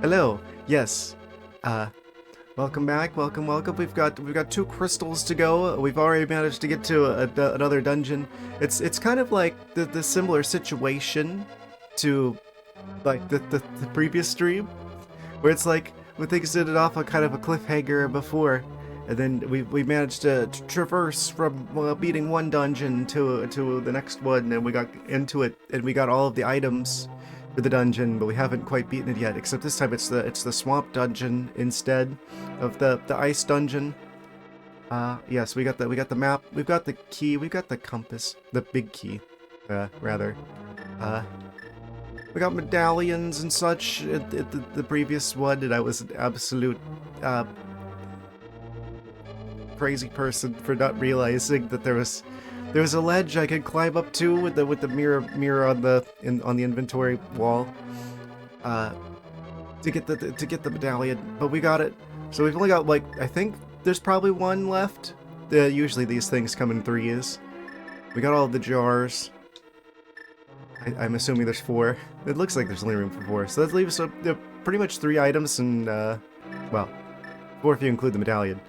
Hello. Yes. Uh, welcome back. Welcome. We've got 2 crystals to go. We've already managed to get to another dungeon. It's kind of like the similar situation to like the previous stream, where it's like we things ended off on kind of a cliffhanger before, and then we managed to traverse from beating one dungeon to the next one, and we got into it, and we got all of the items for the dungeon, but we haven't quite beaten it yet. Except this time it's the swamp dungeon instead of the ice dungeon. Yes, we got the map, we've got the key, we've got the compass, the big key, rather. Uh, we got medallions and such at the previous one, and I was an absolute crazy person for not realizing that there was a ledge I could climb up to with the mirror on the inventory wall, to get the medallion. But we got it. So we've only got, like, I think there's probably one left. Usually these things come in threes. We got all the jars. I'm assuming there's 4. It looks like there's only room for 4. So that leaves pretty much 3 items and, well, 4 if you include the medallion.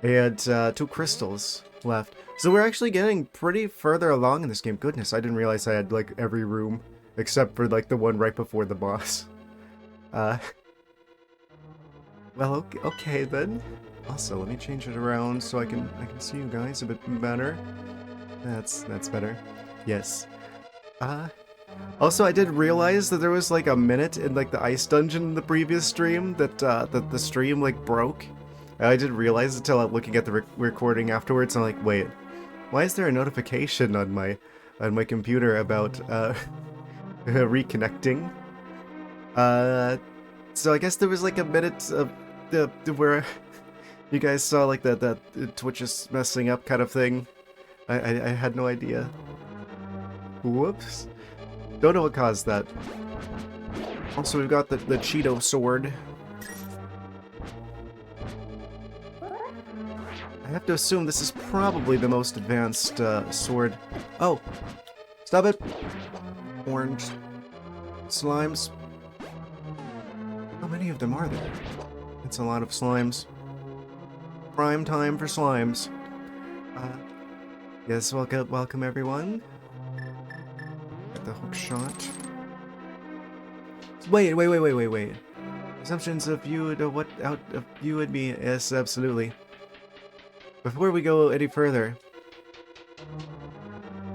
And 2 crystals left. So we're actually getting pretty further along in this game. Goodness, I didn't realize I had, like, every room except for, like, the one right before the boss. Well, okay then. Also, let me change it around so I can see you guys a bit better. That's better. Yes. Also, I did realize that there was like a minute in like the ice dungeon in the previous stream that the stream like broke. I didn't realize it until looking at the recording afterwards. I'm like, wait, why is there a notification on my computer about reconnecting? So I guess there was like a minute of where you guys saw like that Twitch is messing up kind of thing. I had no idea. Whoops. Don't know what caused that. Also, we've got the Cheeto sword. I have to assume this is probably the most advanced sword. Oh! Stop it! Orange slimes. How many of them are there? It's a lot of slimes. Prime time for slimes. Yes, welcome everyone. The hook shot. Wait. Assumptions of you out of you and me. Yes, absolutely. Before we go any further.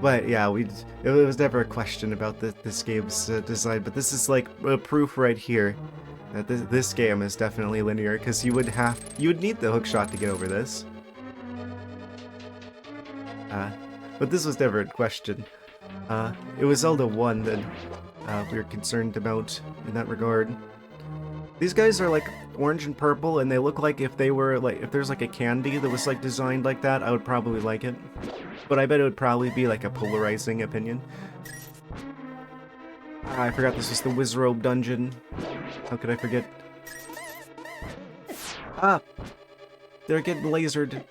But yeah, it was never a question about this game's design, but this is like a proof right here that this game is definitely linear, because you would need the hook shot to get over this. But this was never in question. It was Zelda 1 that we were concerned about in that regard. These guys are like orange and purple, and they look like if they were like, if there's like a candy that was like designed like that, I would probably like it. But I bet it would probably be like a polarizing opinion. I forgot this was the Wizrobe dungeon. How could I forget? Ah! They're getting lasered.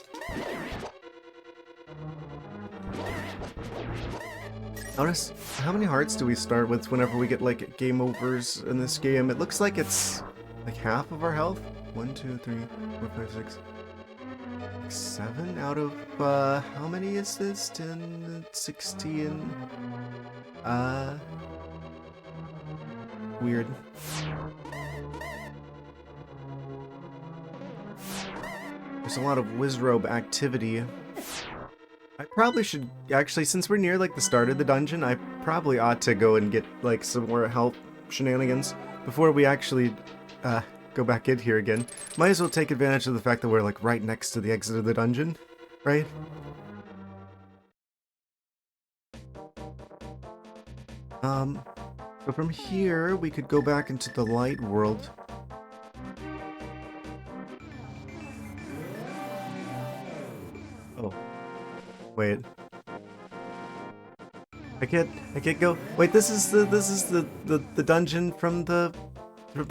Notice, how many hearts do we start with whenever we get like game overs in this game? It looks like it's like half of our health. 1, 2, 3, 4, 5, 6, 7 out of, how many is this? 10, 16, weird. There's a lot of Wizrobe activity. I probably should, actually, since we're near like the start of the dungeon, I probably ought to go and get like some more health shenanigans before we actually go back in here again. Might as well take advantage of the fact that we're like right next to the exit of the dungeon, right? So from here we could go back into the light world. Oh. Wait. I can't go. Wait, this is the dungeon from the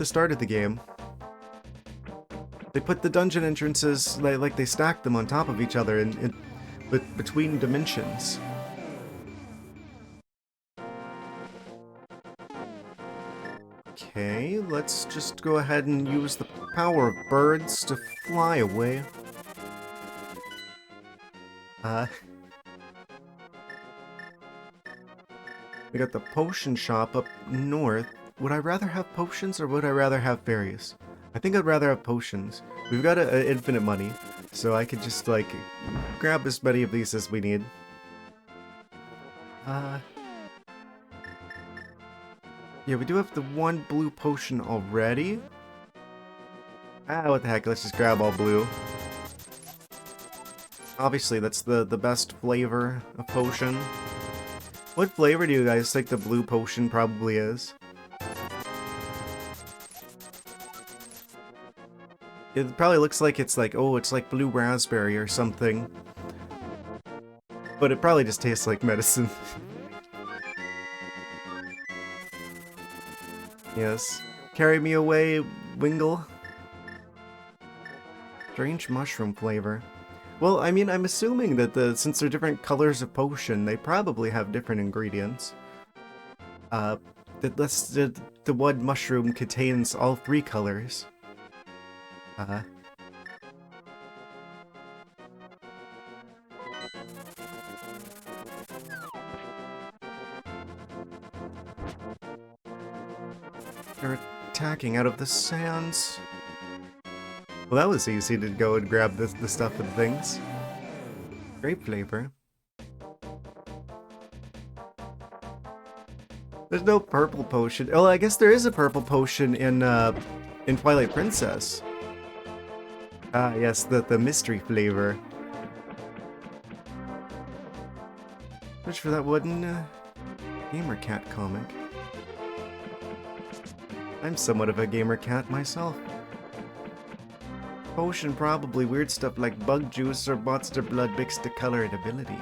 start of the game. They put the dungeon entrances like they stacked them on top of each other in between dimensions. Okay, let's just go ahead and use the power of birds to fly away. We got the potion shop up north. Would I rather have potions or would I rather have berries? I think I'd rather have potions. We've got infinite money, so I could just, like, grab as many of these as we need. Yeah, we do have the one blue potion already. What the heck, let's just grab all blue. Obviously, that's the best flavor of potion. What flavor do you guys think the blue potion probably is? It probably looks like it's like, oh, it's like blue raspberry or something. But it probably just tastes like medicine. Yes. Carry me away, Wingle. Strange mushroom flavor. Well, I mean, I'm assuming that since they're different colors of potion, they probably have different ingredients. The one mushroom contains all 3 colors. They're attacking out of the sands. Well, that was easy to go and grab the stuff and things. Grape flavor. There's no purple potion. Oh, I guess there is a purple potion in Twilight Princess. Ah, yes, the mystery flavor. Search for that wooden gamer cat comic. I'm somewhat of a gamer cat myself. Potion, probably weird stuff like bug juice or monster blood mixed to color and ability.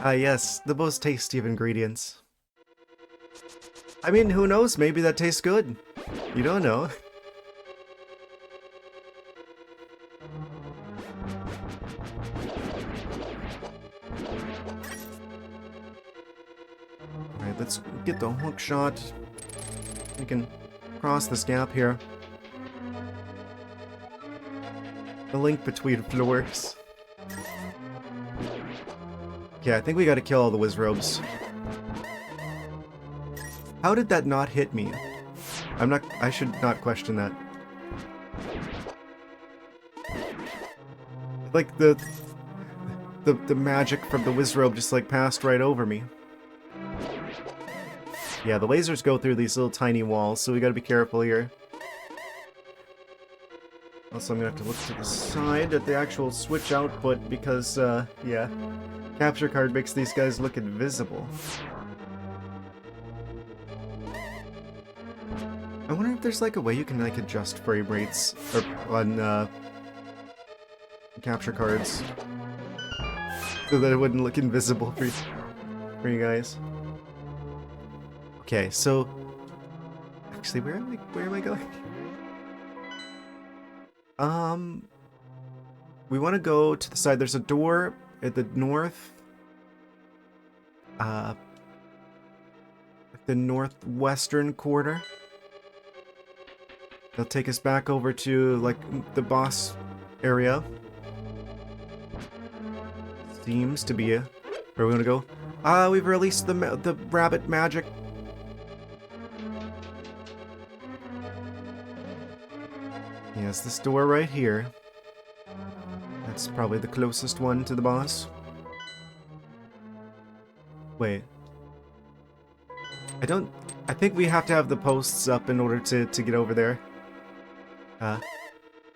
Ah yes, the most tasty of ingredients. I mean, who knows, maybe that tastes good. You don't know. Alright, let's get the hook shot. We can cross this gap here. The link between floors. Okay, I think we gotta kill all the Wizrobes. How did that not hit me? I should not question that. Like the magic from the Wizrobe just like passed right over me. Yeah, the lasers go through these little tiny walls, so we gotta be careful here. Also, I'm gonna have to look to the side at the actual switch output because, yeah. Capture card makes these guys look invisible. I wonder if there's like a way you can like adjust frame rates on capture cards so that it wouldn't look invisible for you guys. Okay, so actually, where am I going? We want to go to the side. There's a door at the north. The northwestern quarter. They'll take us back over to, like, the boss area. Seems to be where we're gonna go. We've released the rabbit magic. Yes, this door right here. That's probably the closest one to the boss. Wait. I think we have to have the posts up in order to get over there.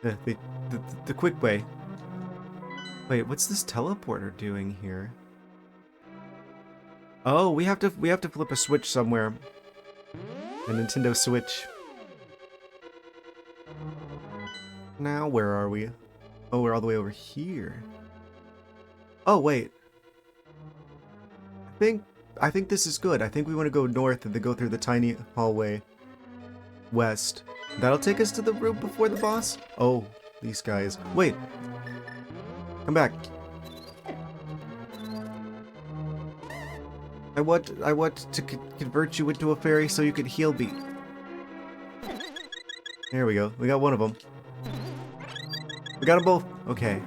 The quick way. Wait, what's this teleporter doing here? Oh, we have to flip a switch somewhere. A Nintendo Switch. Now, where are we? Oh, we're all the way over here. Oh, wait. I think this is good. I think we want to go north and then go through the tiny hallway west. That'll take us to the room before the boss? Oh, these guys. Wait. Come back. I want to convert you into a fairy so you could heal me. There we go. We got one of them. We got them both. Okay.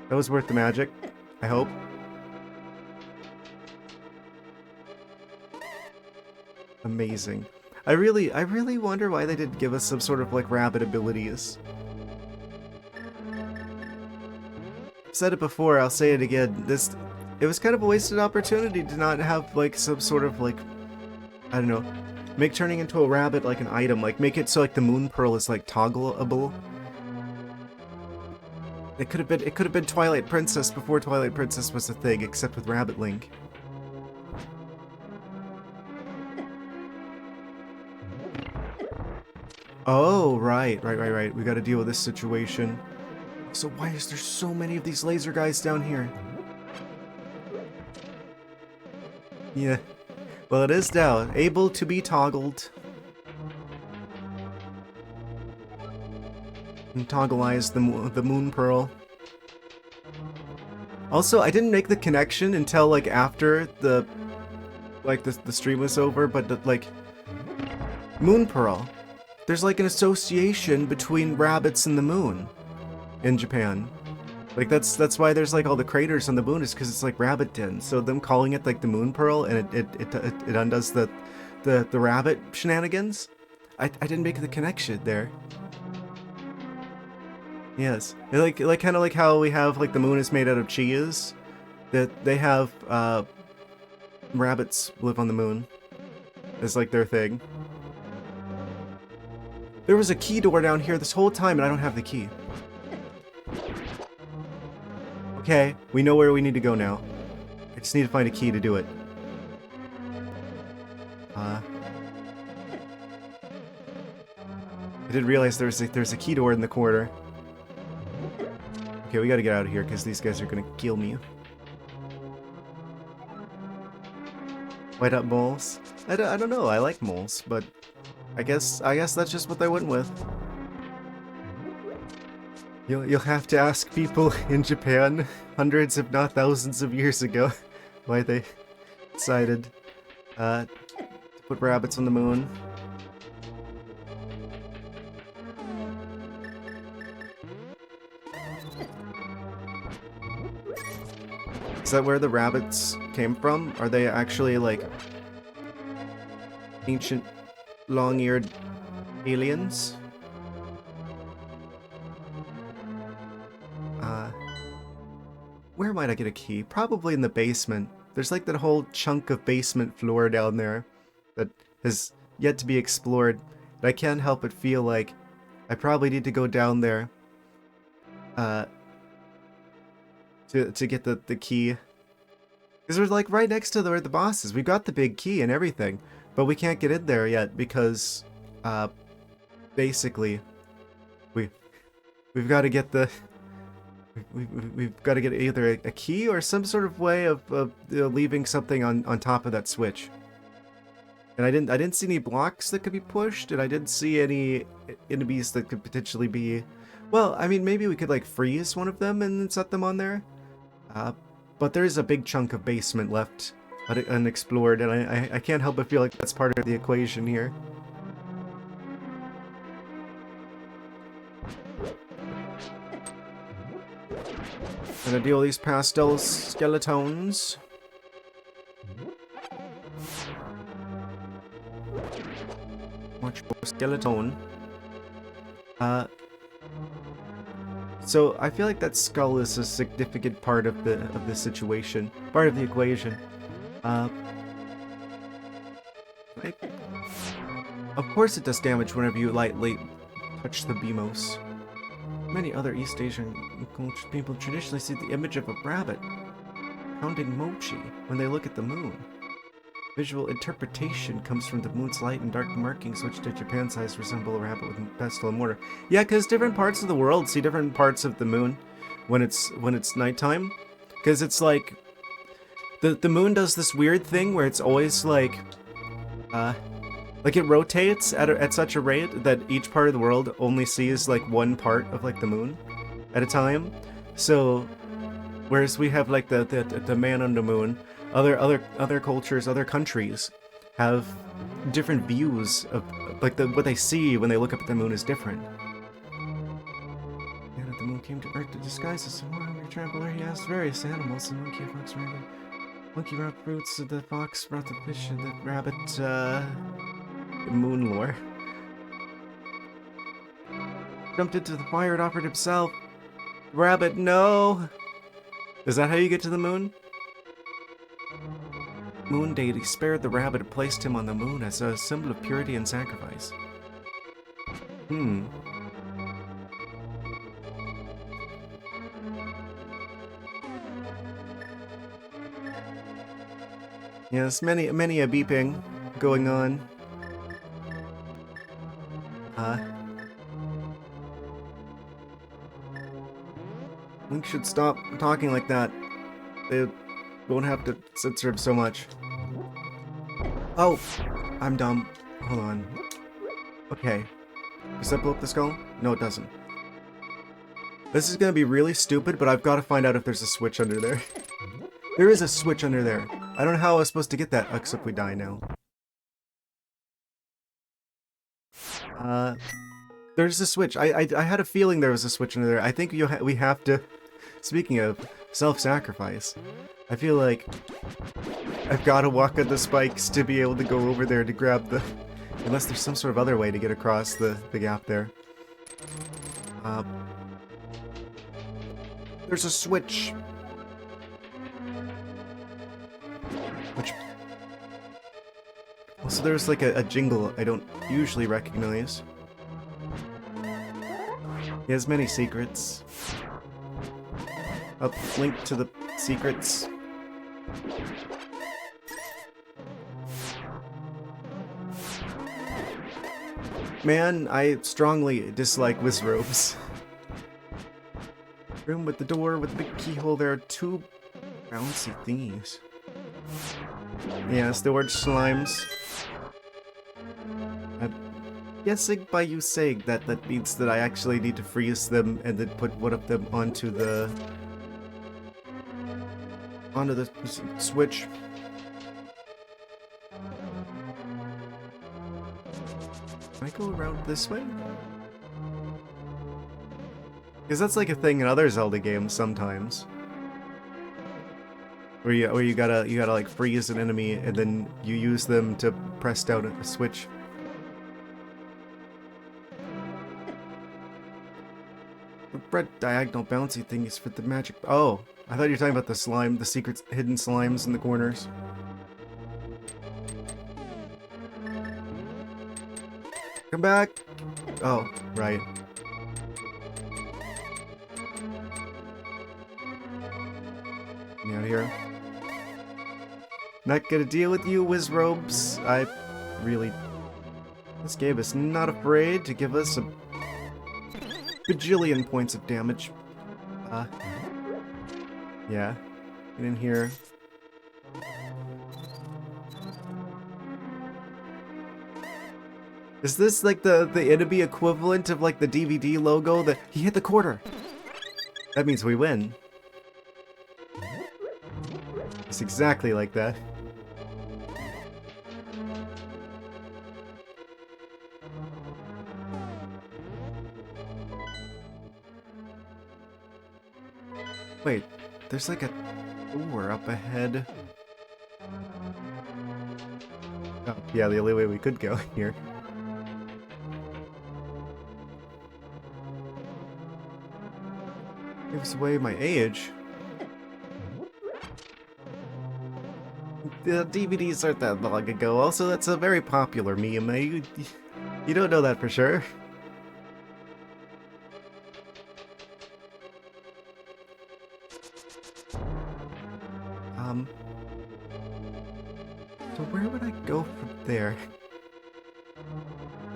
That was worth the magic, I hope. Amazing. I really wonder why they didn't give us some sort of like rabbit abilities. I've said it before, I'll say it again. It was kind of a wasted opportunity to not have like some sort of like, I don't know, make turning into a rabbit like an item, like make it so like the moon pearl is like toggleable. It could have been Twilight Princess before Twilight Princess was a thing, except with Rabbit Link. Oh, right. We gotta deal with this situation. So why is there so many of these laser guys down here? Yeah. Well, it is down. Able to be toggled. And toggleize the moon pearl. Also, I didn't make the connection until like after the stream was over, but like moon pearl. There's like an association between rabbits and the moon in Japan. Like that's why there's like all the craters on the moon, is because it's like rabbit dens. So them calling it like the moon pearl, and it undoes the rabbit shenanigans. I didn't make the connection there. Yes, like kind of like how we have like the moon is made out of cheese. That they have rabbits live on the moon. It's like their thing. There was a key door down here this whole time, and I don't have the key. Okay, we know where we need to go now. I just need to find a key to do it. I didn't realize there's a key door in the corner. Okay, we gotta get out of here because these guys are gonna kill me. White up moles? I don't know. I like moles, but I guess that's just what they went with. You'll have to ask people in Japan, hundreds if not thousands of years ago, why they decided to put rabbits on the moon. Is that where the rabbits came from? Are they actually like ancient long-eared aliens? Where might I get a key? Probably in the basement. There's like that whole chunk of basement floor down there that has yet to be explored. And I can't help but feel like I probably need to go down there to get the key. Because we're like right next to where the boss is. We've got the big key and everything, but we can't get in there yet because basically we've got to get the we've got to get either a key or some sort of way of leaving something on top of that switch. And I didn't see any blocks that could be pushed, and I didn't see any enemies that could potentially be. Well, I mean, maybe we could like freeze one of them and set them on there. But there is a big chunk of basement left unexplored, and I can't help but feel like that's part of the equation here. Gonna deal with these pastel skeletons. Much more skeleton. So I feel like that skull is a significant part of the situation, part of the equation. Of course it does damage whenever you lightly touch the BMOS. Many other East Asian people traditionally see the image of a rabbit pounding mochi when they look at the moon. Visual interpretation comes from the moon's light and dark markings, which to Japan's eyes resemble a rabbit with pestle and mortar. Yeah, because different parts of the world see different parts of the moon when it's nighttime. Because it's like the moon does this weird thing where it's always like it rotates at such a rate that each part of the world only sees like one part of like the moon at a time. So whereas we have like the man on the moon, other cultures, other countries have different views of like what they see when they look up at the moon is different. And if the moon came to Earth to disguise as a hungry traveler, he asked various animals. The monkey, fox, rabbit, monkey brought fruits. The fox brought the fish, and the rabbit, moon lore. Jumped into the fire and offered himself. Rabbit, no! Is that how you get to the moon? Moon deity spared the rabbit and placed him on the moon as a symbol of purity and sacrifice. Yes, many a beeping going on. Link should stop talking like that. They won't have to censor him so much. Oh! I'm dumb. Hold on. Okay. Does that blow up the skull? No, it doesn't. This is gonna be really stupid, but I've got to find out if there's a switch under there. There is a switch under there. I don't know how I was supposed to get that, except we die now. There's a switch. I had a feeling there was a switch under there. I think we have to... Speaking of self-sacrifice, I feel like I've got to walk on the spikes to be able to go over there to grab the... Unless there's some sort of other way to get across the gap there. There's a switch. Which... Also, there's like a jingle I don't usually recognize. He has many secrets. Up, link to the secrets. Man, I strongly dislike wizrobes. Room with the door with the big keyhole. There are two bouncy thingies. Yes, the word slimes. I'm guessing by you saying that means that I actually need to freeze them and then put one of them onto the switch. Can I go around this way? Because that's like a thing in other Zelda games sometimes. Where you gotta like freeze an enemy and then you use them to press down a switch. The red diagonal bouncy thing is for the magic. Oh, I thought you were talking about the slime, the secret hidden slimes in the corners. Come back! Oh, right. Get me out of here. Not gonna deal with you, wizrobes. This game is not afraid to give us a bajillion points of damage. Yeah. Get in here. Is this like the enemy equivalent of like the DVD logo that he hit the quarter? That means we win. It's exactly like that. Wait, there's like a door up ahead. Oh, yeah, the only way we could go here. Gives away my age. The DVDs aren't that long ago. Also, that's a very popular meme. You don't know that for sure. So where would I go from there?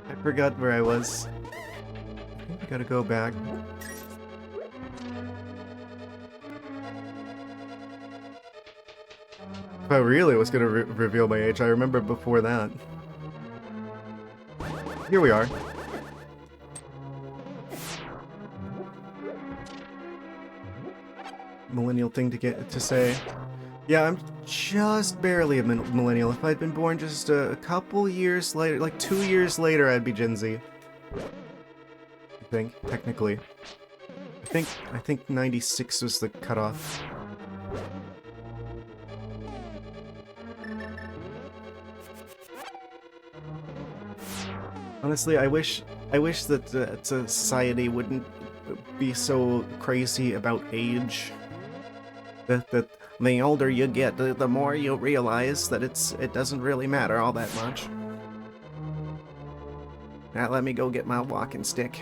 I forgot where I was. I think we gotta go back. If I really was gonna reveal my age, I remember before that. Here we are. Millennial thing to say. Yeah, I'm just barely a millennial. If I'd been born just a couple years later, like 2 years later, I'd be Gen Z. I think, technically. I think 96 was the cutoff. Honestly, I wish that society wouldn't be so crazy about age. That the older you get, the more you realize that it doesn't really matter all that much. Now let me go get my walking stick.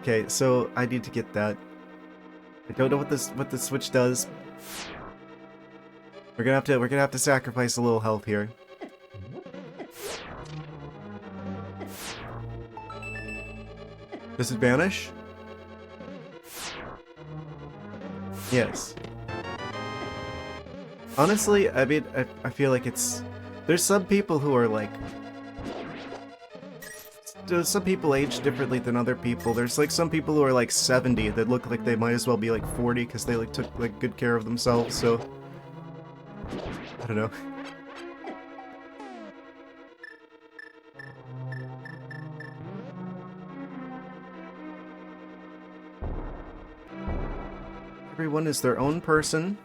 Okay, so I need to get that. I don't know what this switch does. We're gonna have to sacrifice a little health here. Does it vanish? Yes. Honestly, I mean, I feel like it's... There's some people who are like... Some people age differently than other people. There's like some people who are like 70 that look like they might as well be like 40 because they like took like good care of themselves, so... I don't know. Everyone is their own person.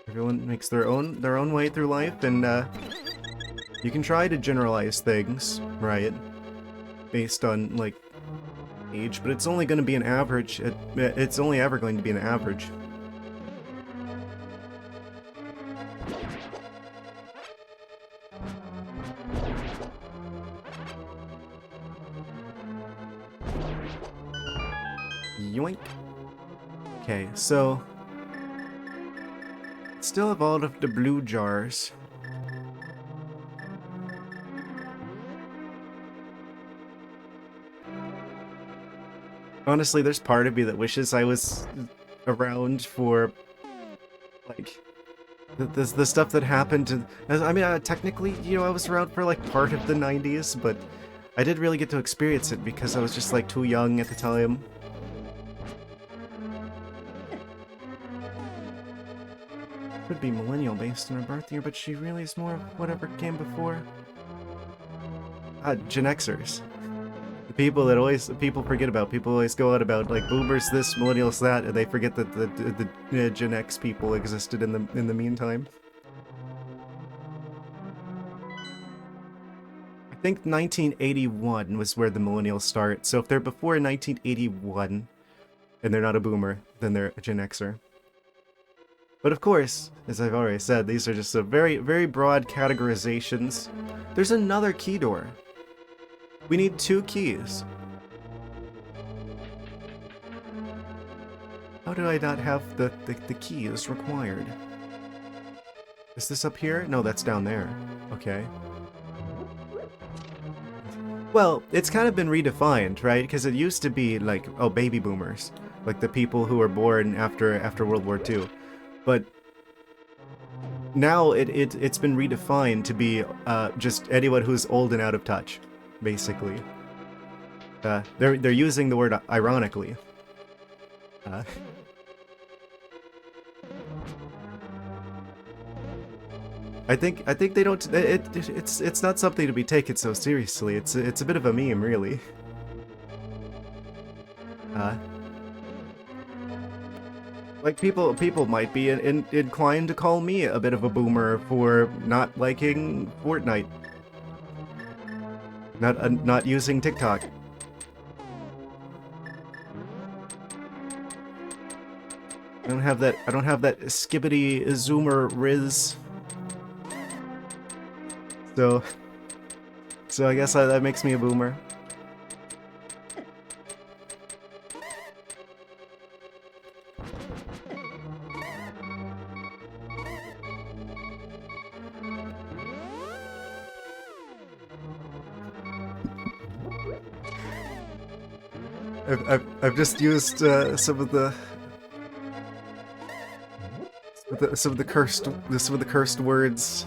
Everyone makes their own way through life, and you can try to generalize things, right? Based on like age, but it's only going to be an average. It's only ever going to be an average. Yoink. Okay, so still have all of the blue jars. Honestly, there's part of me that wishes I was around for like the stuff that happened to... I mean, technically, you know, I was around for like part of the 90s, but I didn't really get to experience it because I was just like too young at the time. Could be millennial based on her birth year, but she really is more of whatever came before. Gen Xers. The people that people forget about. People always go out about like boomers this, millennials that, and they forget that the Gen X people existed in the meantime. I think 1981 was where the millennials start. So if they're before 1981 and they're not a boomer, then they're a Gen Xer. But of course, as I've already said, these are just a very, very broad categorizations. There's another key door. We need 2 keys. How do I not have the keys required? Is this up here? No, that's down there. Okay. Well, it's kind of been redefined, right? Because it used to be like, oh, baby boomers. Like the people who were born after World War II. But now it's been redefined to be just anyone who's old and out of touch, basically. They're using the word ironically. I think they don't. It's not something to be taken so seriously. It's a bit of a meme, really. Like people might be inclined to call me a bit of a boomer for not liking Fortnite, not using TikTok. I don't have that skibbity zoomer riz. So I guess that makes me a boomer. I've just used some of the cursed words.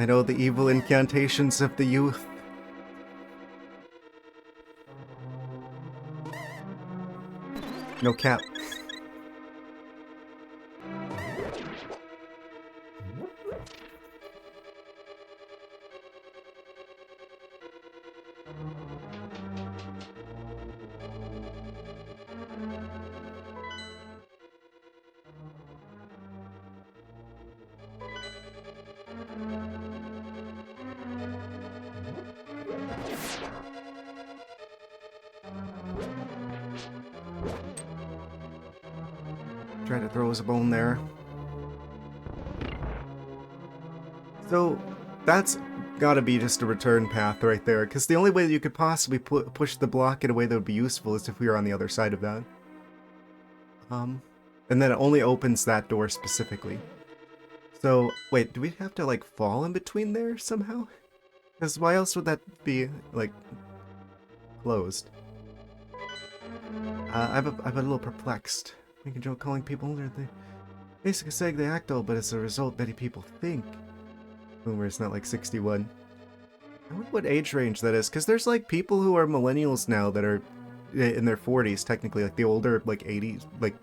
I know the evil incantations of the youth. No cap. Trying to throw us a bone there. So, that's gotta be just a return path right there, because the only way that you could possibly push the block in a way that would be useful is if we were on the other side of that. And then it only opens that door specifically. So, wait, do we have to, like, fall in between there somehow? Because why else would that be, like, closed? I'm a little perplexed. We can joke calling people older. They basically saying they act old, but as a result, many people think. Boomer is not like 61. I wonder what age range that is, because there's like people who are millennials now that are in their 40s, technically, like the older, like 80s, like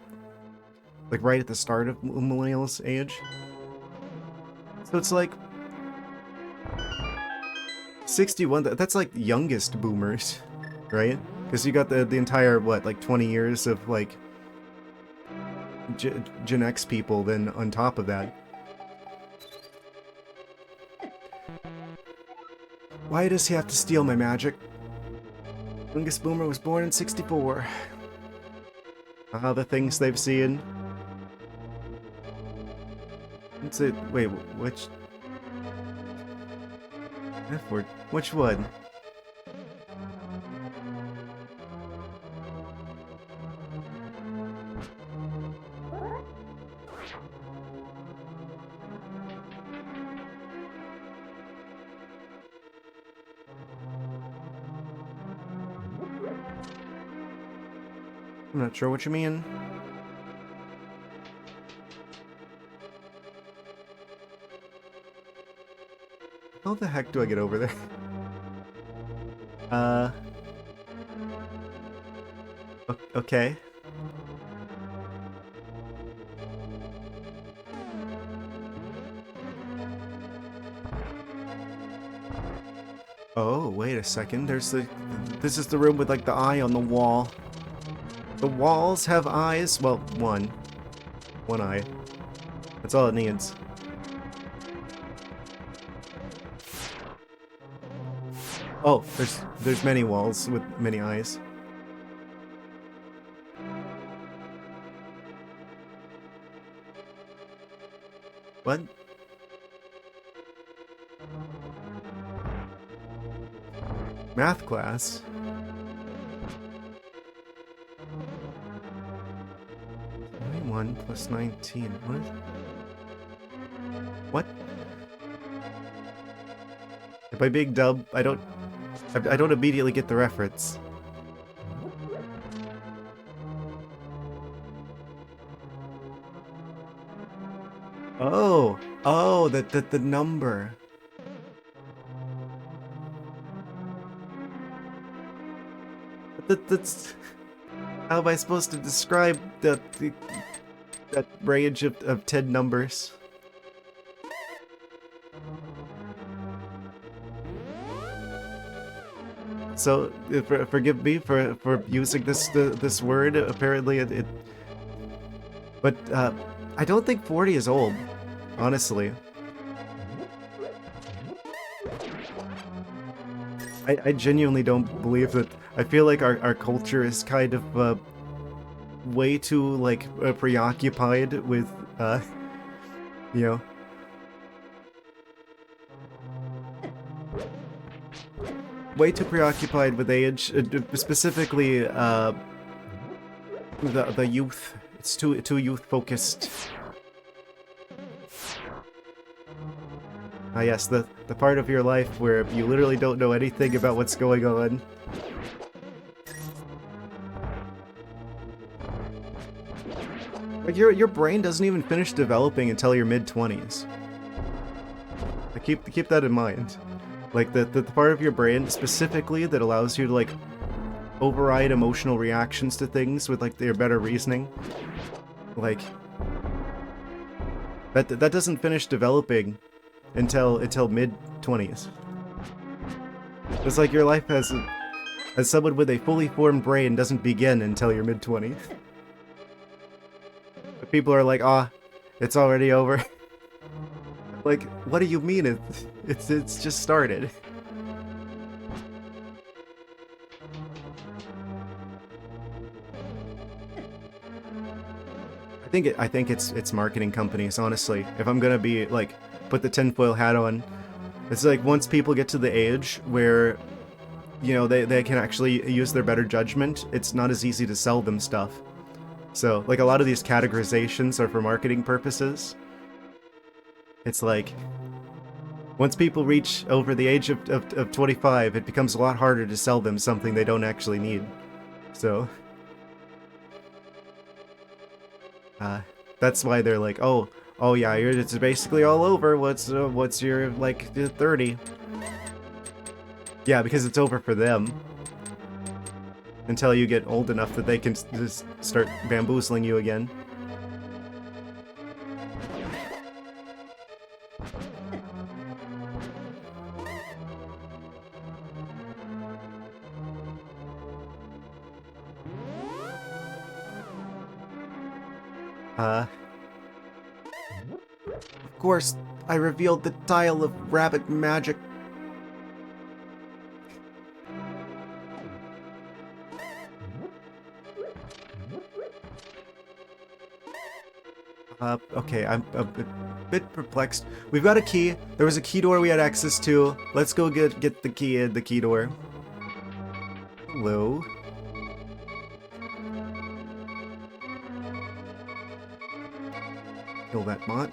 right at the start of millennials age. So it's like 61. That's like youngest boomers, right? Because you got the entire what, like 20 years of like Gen X people then on top of that. Why does he have to steal my magic? Youngest boomer was born in 64. Ah, the things they've seen. Let's see, wait, which... F word. Which one? I'm not sure what you mean. How the heck do I get over there? Okay. Oh, wait a second. There's the... This is the room with, like, the eye on the wall. The walls have eyes? Well, one. One eye. That's all it needs. Oh, there's many walls with many eyes. What? Math class? 21 plus 19. What? What? If by big dub, I don't immediately get the reference. Oh, the number. That's how am I supposed to describe that range of 10 numbers? So forgive me for using this word. Apparently it but I don't think 40 is old, honestly. I genuinely don't believe that. I feel like our culture is kind of way too like preoccupied with you know, way too preoccupied with age, specifically the youth. It's too youth focused. Ah yes, the part of your life where you literally don't know anything about what's going on. Like your brain doesn't even finish developing until your mid-20s. Like keep that in mind. Like the part of your brain specifically that allows you to like override emotional reactions to things with like their better reasoning. Like that doesn't finish developing until mid-20s. It's like your life as someone with a fully formed brain doesn't begin until your mid-20s. People are like, "Ah, it's already over." Like, what do you mean? It's just started. I think it's marketing companies, honestly. If I'm gonna be like put the tinfoil hat on, it's like once people get to the age where you know they can actually use their better judgment, it's not as easy to sell them stuff. So like a lot of these categorizations are for marketing purposes. It's like once people reach over the age of 25, it becomes a lot harder to sell them something they don't actually need. So that's why they're like, oh yeah, it's basically all over. What's your like 30? Yeah, because it's over for them until you get old enough that they can just start bamboozling you again. Of course, I revealed the tile of rabbit magic. Okay, I'm a bit perplexed. We've got a key. There was a key door we had access to. Let's go get the key in the key door. Hello. Kill that bot.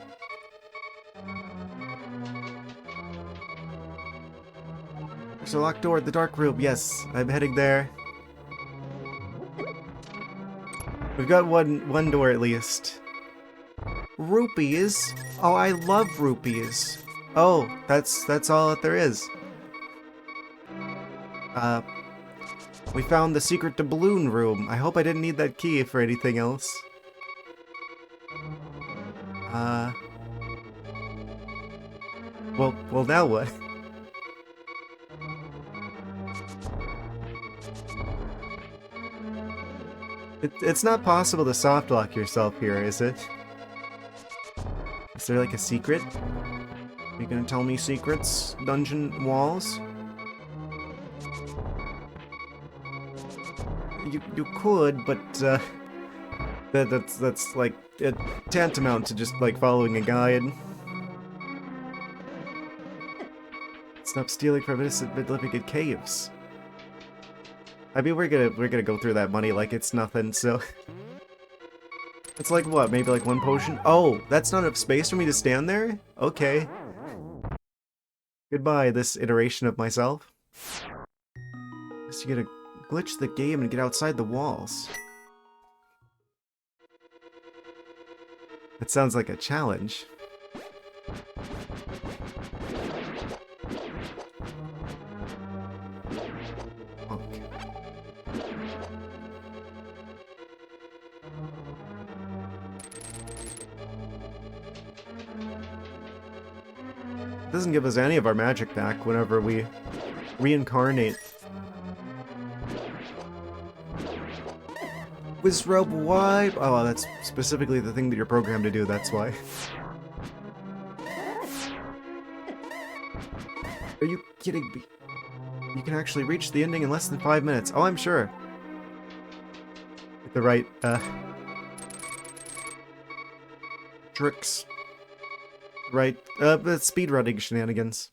There's a locked door at the dark room. Yes, I'm heading there. We've got one door at least. Rupees? Oh, I love rupees. Oh, that's all that there is. We found the secret to balloon room. I hope I didn't need that key for anything else. Well now what? It's not possible to soft lock yourself here, is it? Is there like a secret? Are you gonna tell me secrets? Dungeon walls? You could, but that's like tantamount to just like following a guide. Stop stealing from innocent living in caves. I mean, we're gonna go through that money like it's nothing. So it's like what? Maybe like one potion? Oh, that's not enough space for me to stand there? Okay. Goodbye, this iteration of myself. Guess you gotta glitch the game and get outside the walls. That sounds like a challenge. Okay. It doesn't give us any of our magic back whenever we reincarnate. Wizrobe wipe. Oh, that's specifically the thing that you're programmed to do, that's why. Are you kidding me? You can actually reach the ending in less than 5 minutes. Oh, I'm sure. With the right, tricks. Right, speedrunning shenanigans.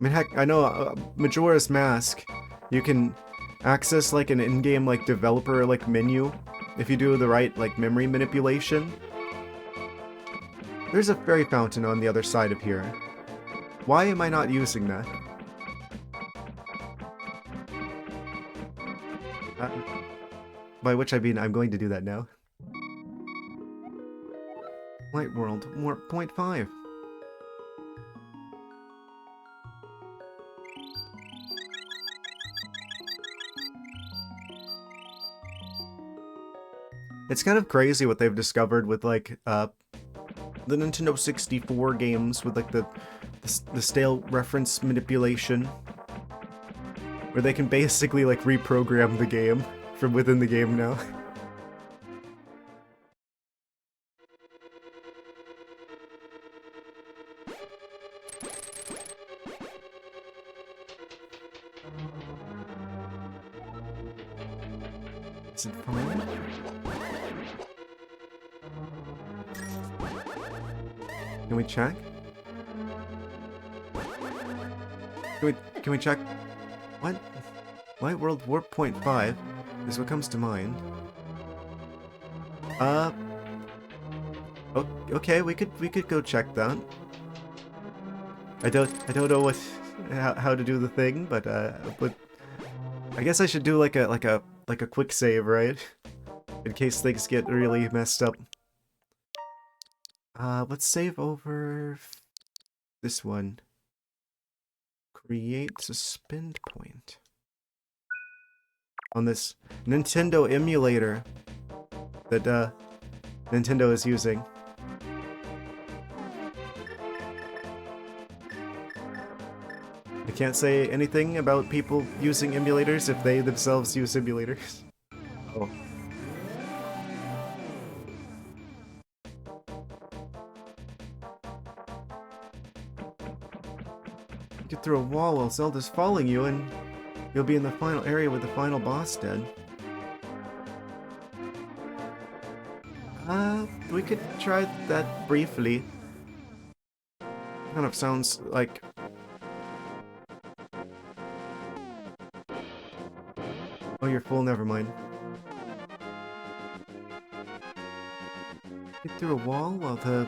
I mean, heck, I know Majora's Mask, you can access like an in-game like developer like menu if you do the right like memory manipulation. There's a fairy fountain on the other side of here. Why am I not using that? By which I mean I'm going to do that now. Light World, more 0.5. It's kind of crazy what they've discovered with like the Nintendo 64 games with like the stale reference manipulation, where they can basically like reprogram the game from within the game now. Is it fine? Can we check? Can we check? What? Light World Warp Point 5 is what comes to mind. Okay, we could go check that. I don't know how to do the thing, but I guess I should do like a quick save, right? In case things get really messed up. Let's save over this one. Create suspend point. On this Nintendo emulator that Nintendo is using. I can't say anything about people using emulators if they themselves use emulators. Oh. Get through a wall while Zelda's following you and you'll be in the final area with the final boss dead. We could try that briefly. Kind of sounds like... Oh, you're full, never mind. Get through a wall while the...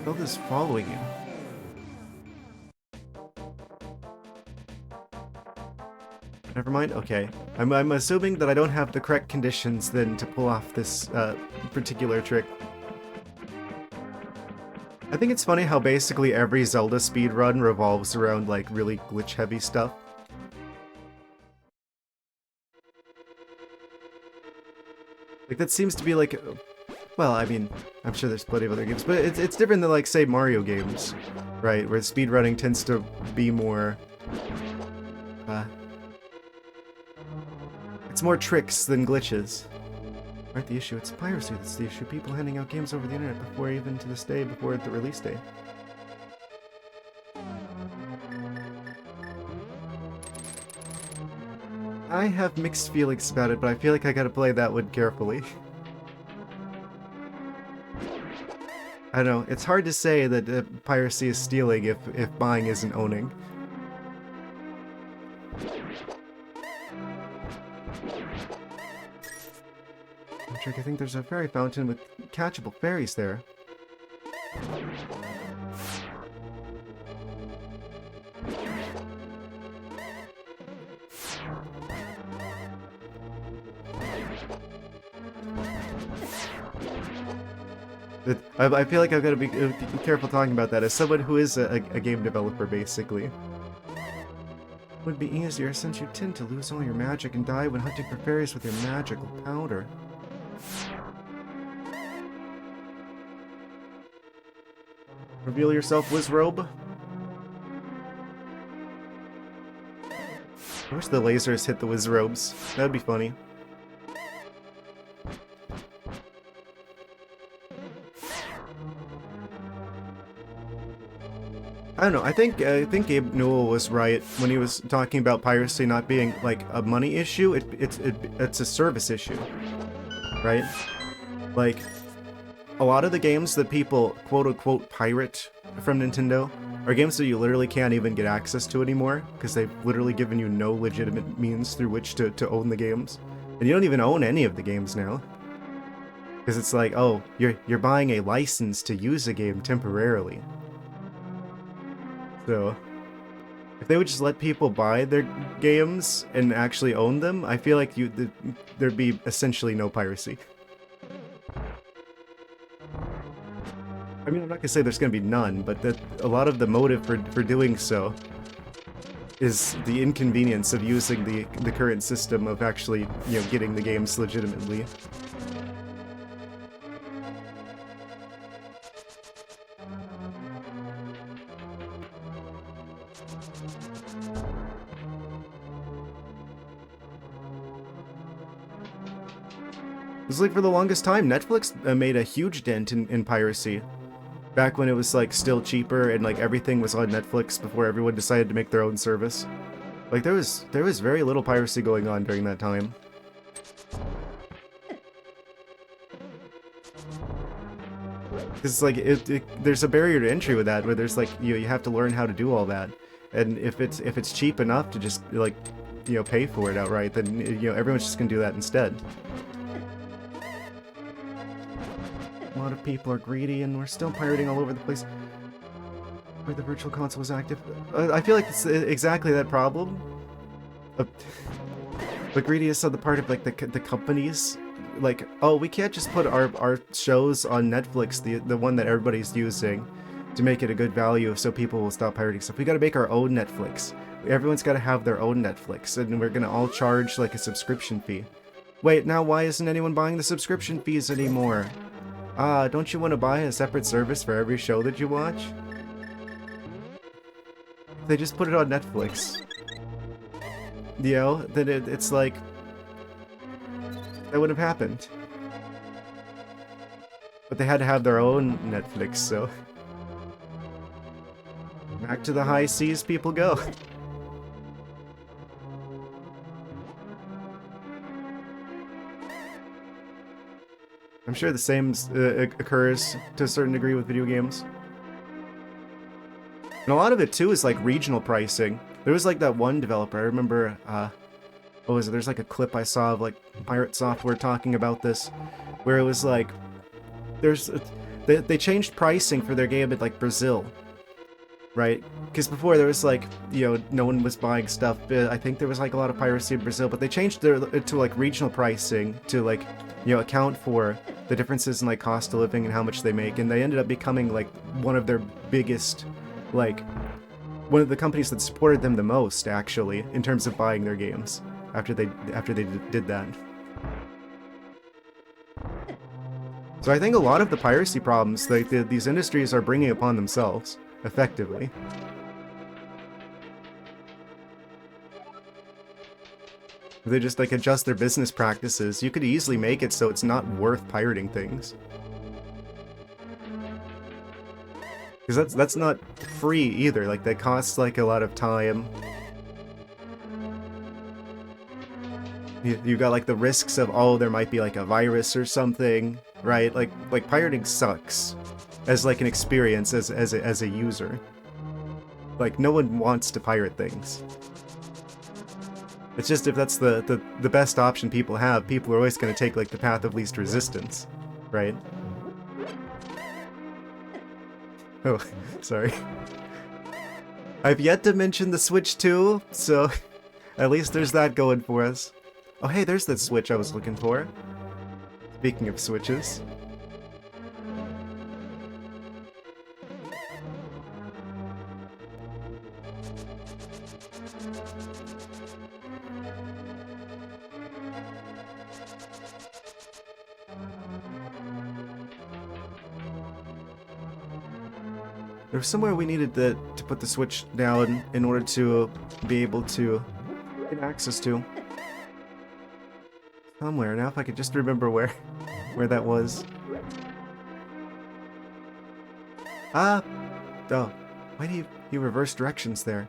Zelda's following you. Never mind? Okay. I'm assuming that I don't have the correct conditions then to pull off this particular trick. I think it's funny how basically every Zelda speedrun revolves around like really glitch-heavy stuff. Like that seems to be like... Well, I mean, I'm sure there's plenty of other games, but it's different than like, say, Mario games, right? Where speedrunning tends to be more... It's more tricks than glitches. Aren't the issue, it's piracy that's the issue. People handing out games over the internet before even to this day, before the release date. I have mixed feelings about it, but I feel like I gotta play that one carefully. I don't know, it's hard to say that piracy is stealing if buying isn't owning. I think there's a fairy fountain with catchable fairies there. I feel like I've got to be careful talking about that as someone who is a game developer, basically. It would be easier since you tend to lose all your magic and die when hunting for fairies with your magical powder. Reveal yourself, Wizrobe. I wish the lasers hit the Wizrobes. That'd be funny. I don't know. I think Gabe Newell was right when he was talking about piracy not being like a money issue. It's a service issue, right? Like, a lot of the games that people quote-unquote pirate from Nintendo are games that you literally can't even get access to anymore because they've literally given you no legitimate means through which to own the games. And you don't even own any of the games now. Because it's like, oh, you're buying a license to use a game temporarily. So, if they would just let people buy their games and actually own them, I feel like there'd be essentially no piracy. I mean, I'm not gonna say there's gonna be none, but a lot of the motive for doing so is the inconvenience of using the current system of actually, you know, getting the games legitimately. It's like for the longest time, Netflix made a huge dent in piracy. Back when it was like still cheaper and like everything was on Netflix before everyone decided to make their own service. Like there was very little piracy going on during that time. It's like there's a barrier to entry with that, where there's like you have to learn how to do all that, and if it's cheap enough to just like, you know, pay for it outright, then, you know, everyone's just gonna do that instead. A lot of people are greedy, and we're still pirating all over the place. Where the virtual console was active, I feel like it's exactly that problem. The greediest on the part of like the companies. Like, oh, we can't just put our shows on Netflix, the one that everybody's using, to make it a good value so people will stop pirating stuff. We gotta make our own Netflix. Everyone's gotta have their own Netflix, and we're gonna all charge like a subscription fee. Wait, now why isn't anyone buying the subscription fees anymore? Don't you want to buy a separate service for every show that you watch? They just put it on Netflix. You know, then it's like... that would have happened. But they had to have their own Netflix, so... back to the high seas people go. I'm sure the same occurs to a certain degree with video games. And a lot of it, too, is like regional pricing. There was like that one developer, I remember, what was it? There's like a clip I saw of like Pirate Software talking about this, where it was like, they changed pricing for their game in like Brazil, right? Because before there was like, you know, no one was buying stuff. I think there was like a lot of piracy in Brazil, but they changed it to like regional pricing to like, you know, account for the differences in like cost of living and how much they make, and they ended up becoming like one of their biggest, like, one of the companies that supported them the most, actually, in terms of buying their games after they did that. So I think a lot of the piracy problems like these industries are bringing upon themselves, effectively. If they just like adjust their business practices, you could easily make it so it's not worth pirating things. Because that's not free either, like that costs like a lot of time. You got like the risks of, oh, there might be like a virus or something, right? Like pirating sucks as like an experience as a user. Like no one wants to pirate things. It's just if that's the best option people have, people are always going to take like the path of least resistance, right? Oh, sorry. I've yet to mention the Switch 2, so at least there's that going for us. Oh hey, there's that Switch I was looking for. Speaking of Switches. There was somewhere we needed to put the Switch down in order to be able to get access to. Somewhere. Now if I could just remember where that was. Ah! Oh. Why do you reverse directions there?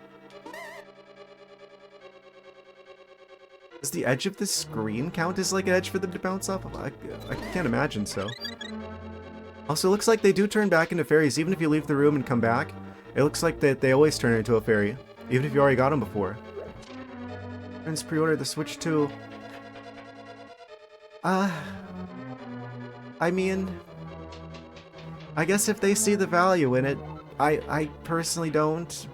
Does the edge of the screen count as like an edge for them to bounce off of? I can't imagine so. Also, it looks like they do turn back into fairies, even if you leave the room and come back. It looks like that they always turn into a fairy, even if you already got them before. Friends pre-order the Switch 2. I mean, I guess if they see the value in it, I personally don't.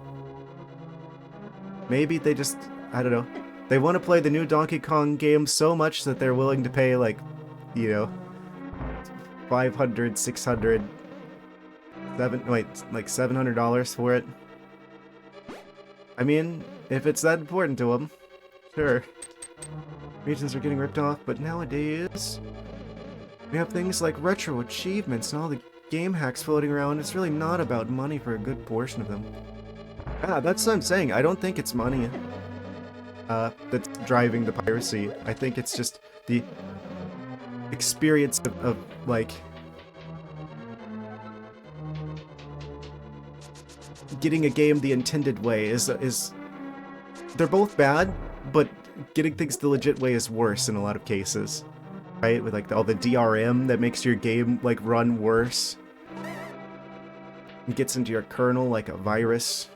Maybe they just, I don't know. They want to play the new Donkey Kong game so much that they're willing to pay like, you know, $500, $600, like $700 for it. I mean, If it's that important to them, sure. Regions are getting ripped off, but nowadays we have things like retro achievements and all the game hacks floating around. It's really not about money for a good portion of them. Ah, that's what I'm saying. I don't think it's money that's driving the piracy. I think it's just the experience of like getting a game the intended way is they're both bad, but getting things the legit way is worse in a lot of cases, right? With like all the DRM that makes your game like run worse. It gets into your kernel like a virus.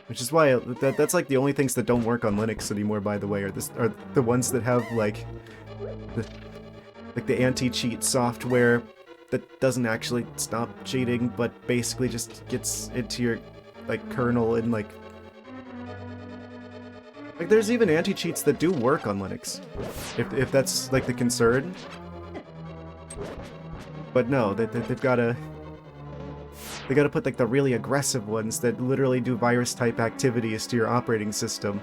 Which is why that's like the only things that don't work on Linux anymore, by the way, are the ones that have like the anti-cheat software that doesn't actually stop cheating, but basically just gets into your like kernel and like there's even anti-cheats that do work on Linux, if that's like the concern. But no, they've gotta. They gotta put like the really aggressive ones that literally do virus type activities to your operating system.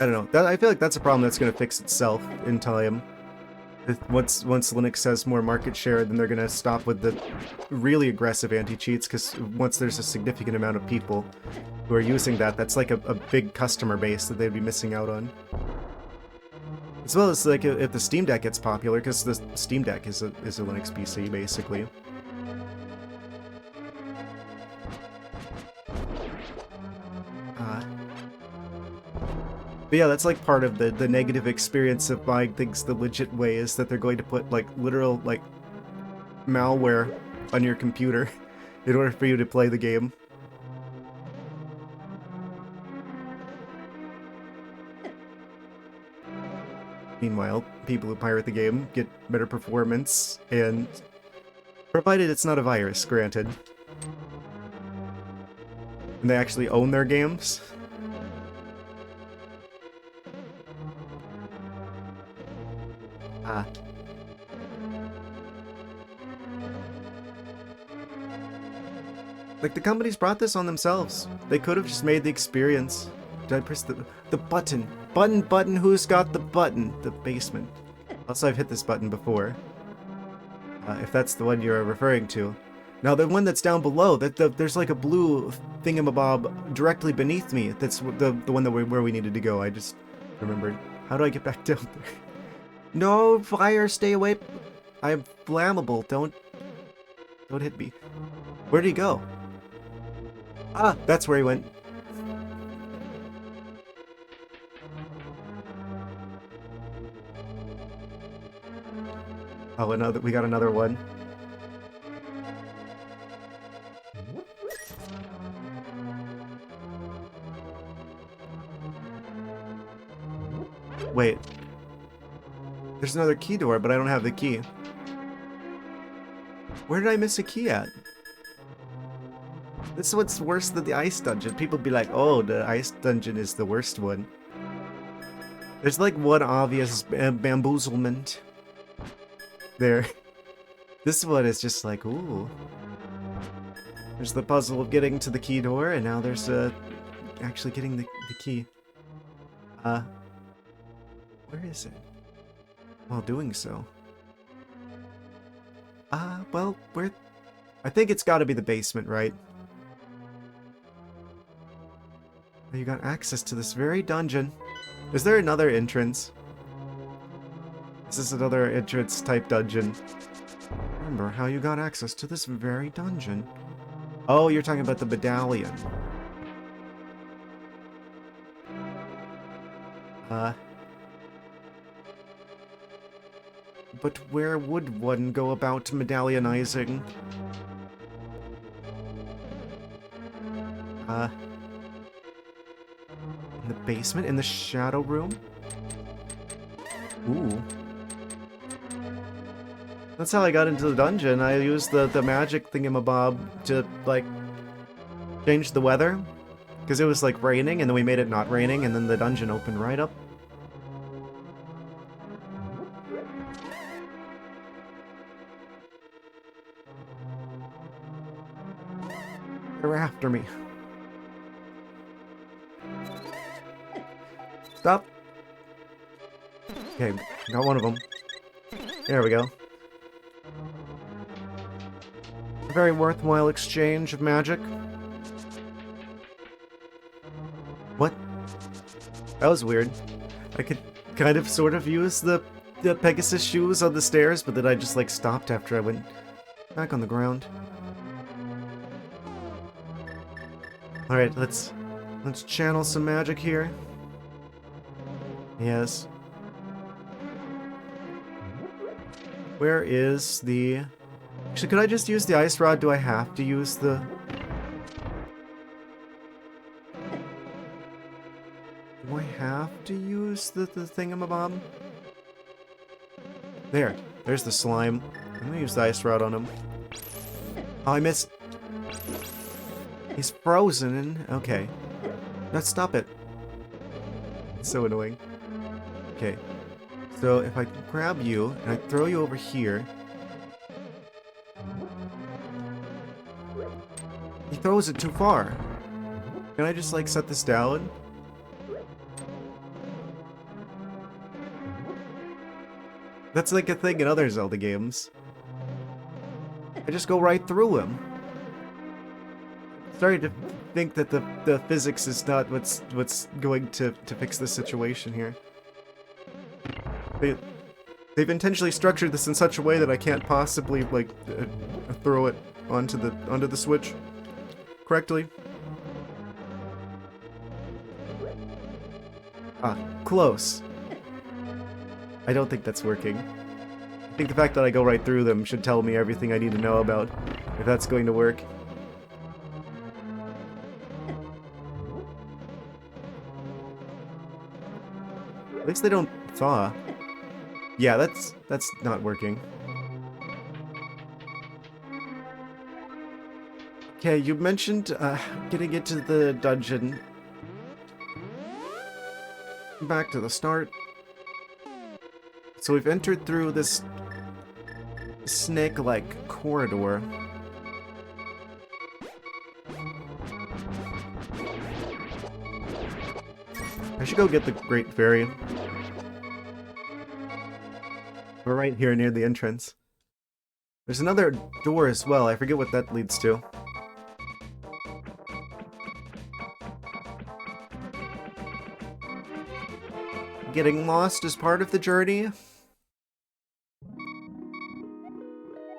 I don't know. I feel like that's a problem that's gonna fix itself in time. Once Linux has more market share, then they're gonna stop with the really aggressive anti-cheats, because once there's a significant amount of people who are using that, that's like a big customer base that they'd be missing out on. As well as like if the Steam Deck gets popular, because the Steam Deck is a Linux PC basically. But yeah, that's like part of the negative experience of buying things the legit way, is that they're going to put like literal like malware on your computer in order for you to play the game. Meanwhile, people who pirate the game get better performance, and provided it's not a virus, granted. And they actually own their games. Like, the companies brought this on themselves. They could have just made the experience. Did I press the button? Button, who's got the button? The basement. Also, I've hit this button before. If that's the one you're referring to. Now, the one that's down below, there's like a blue thingamabob directly beneath me. That's the one where we needed to go. I just remembered. How do I get back down there? No, fire, stay away. I'm flammable. Don't hit me. Where'd he go? Ah, that's where he went. Oh, we got another one. Wait. There's another key door, but I don't have the key. Where did I miss a key at? This is what's worse than the ice dungeon. People be like, oh, the ice dungeon is the worst one. There's like one obvious bamboozlement there. This one is just like, ooh. There's the puzzle of getting to the key door, and now there's actually getting the key. Where is it? While doing so. Well, where? I think it's gotta be the basement, right? You got access to this very dungeon. Is there another entrance? Is this another entrance type dungeon? Remember how you got access to this very dungeon. Oh, you're talking about the medallion. But where would one go about medallionizing? In the basement? In the shadow room? Ooh. That's how I got into the dungeon. I used the magic thingamabob to, like, change the weather. Because it was, like, raining, and then we made it not raining, and then the dungeon opened right up. They're after me. Stop. Okay, got one of them. There we go. A very worthwhile exchange of magic. What? That was weird. I could kind of sort of use the Pegasus shoes on the stairs, but then I just like stopped after I went back on the ground. Alright, let's channel some magic here. Yes. Where is the... Actually, could I just use the ice rod? Do I have to use the... Do I have to use the thingamabob? There's the slime. I'm gonna use the ice rod on him. Oh, I missed. He's frozen. Okay. Let's stop it. It's so annoying. Okay. So if I grab you and I throw you over here. He throws it too far. Can I just like set this down? That's like a thing in other Zelda games. I just go right through him. Sorry to think that the physics is not what's going to fix this situation here. They've intentionally structured this in such a way that I can't possibly like throw it onto the switch correctly. Ah, close. I don't think that's working. I think the fact that I go right through them should tell me everything I need to know about if that's going to work. At least they don't thaw. Yeah, that's not working. Okay, you mentioned getting into the dungeon. Back to the start. So we've entered through this snake-like corridor. I should go get the Great Fairy. We're right here near the entrance. There's another door as well. I forget what that leads to. Getting lost is part of the journey?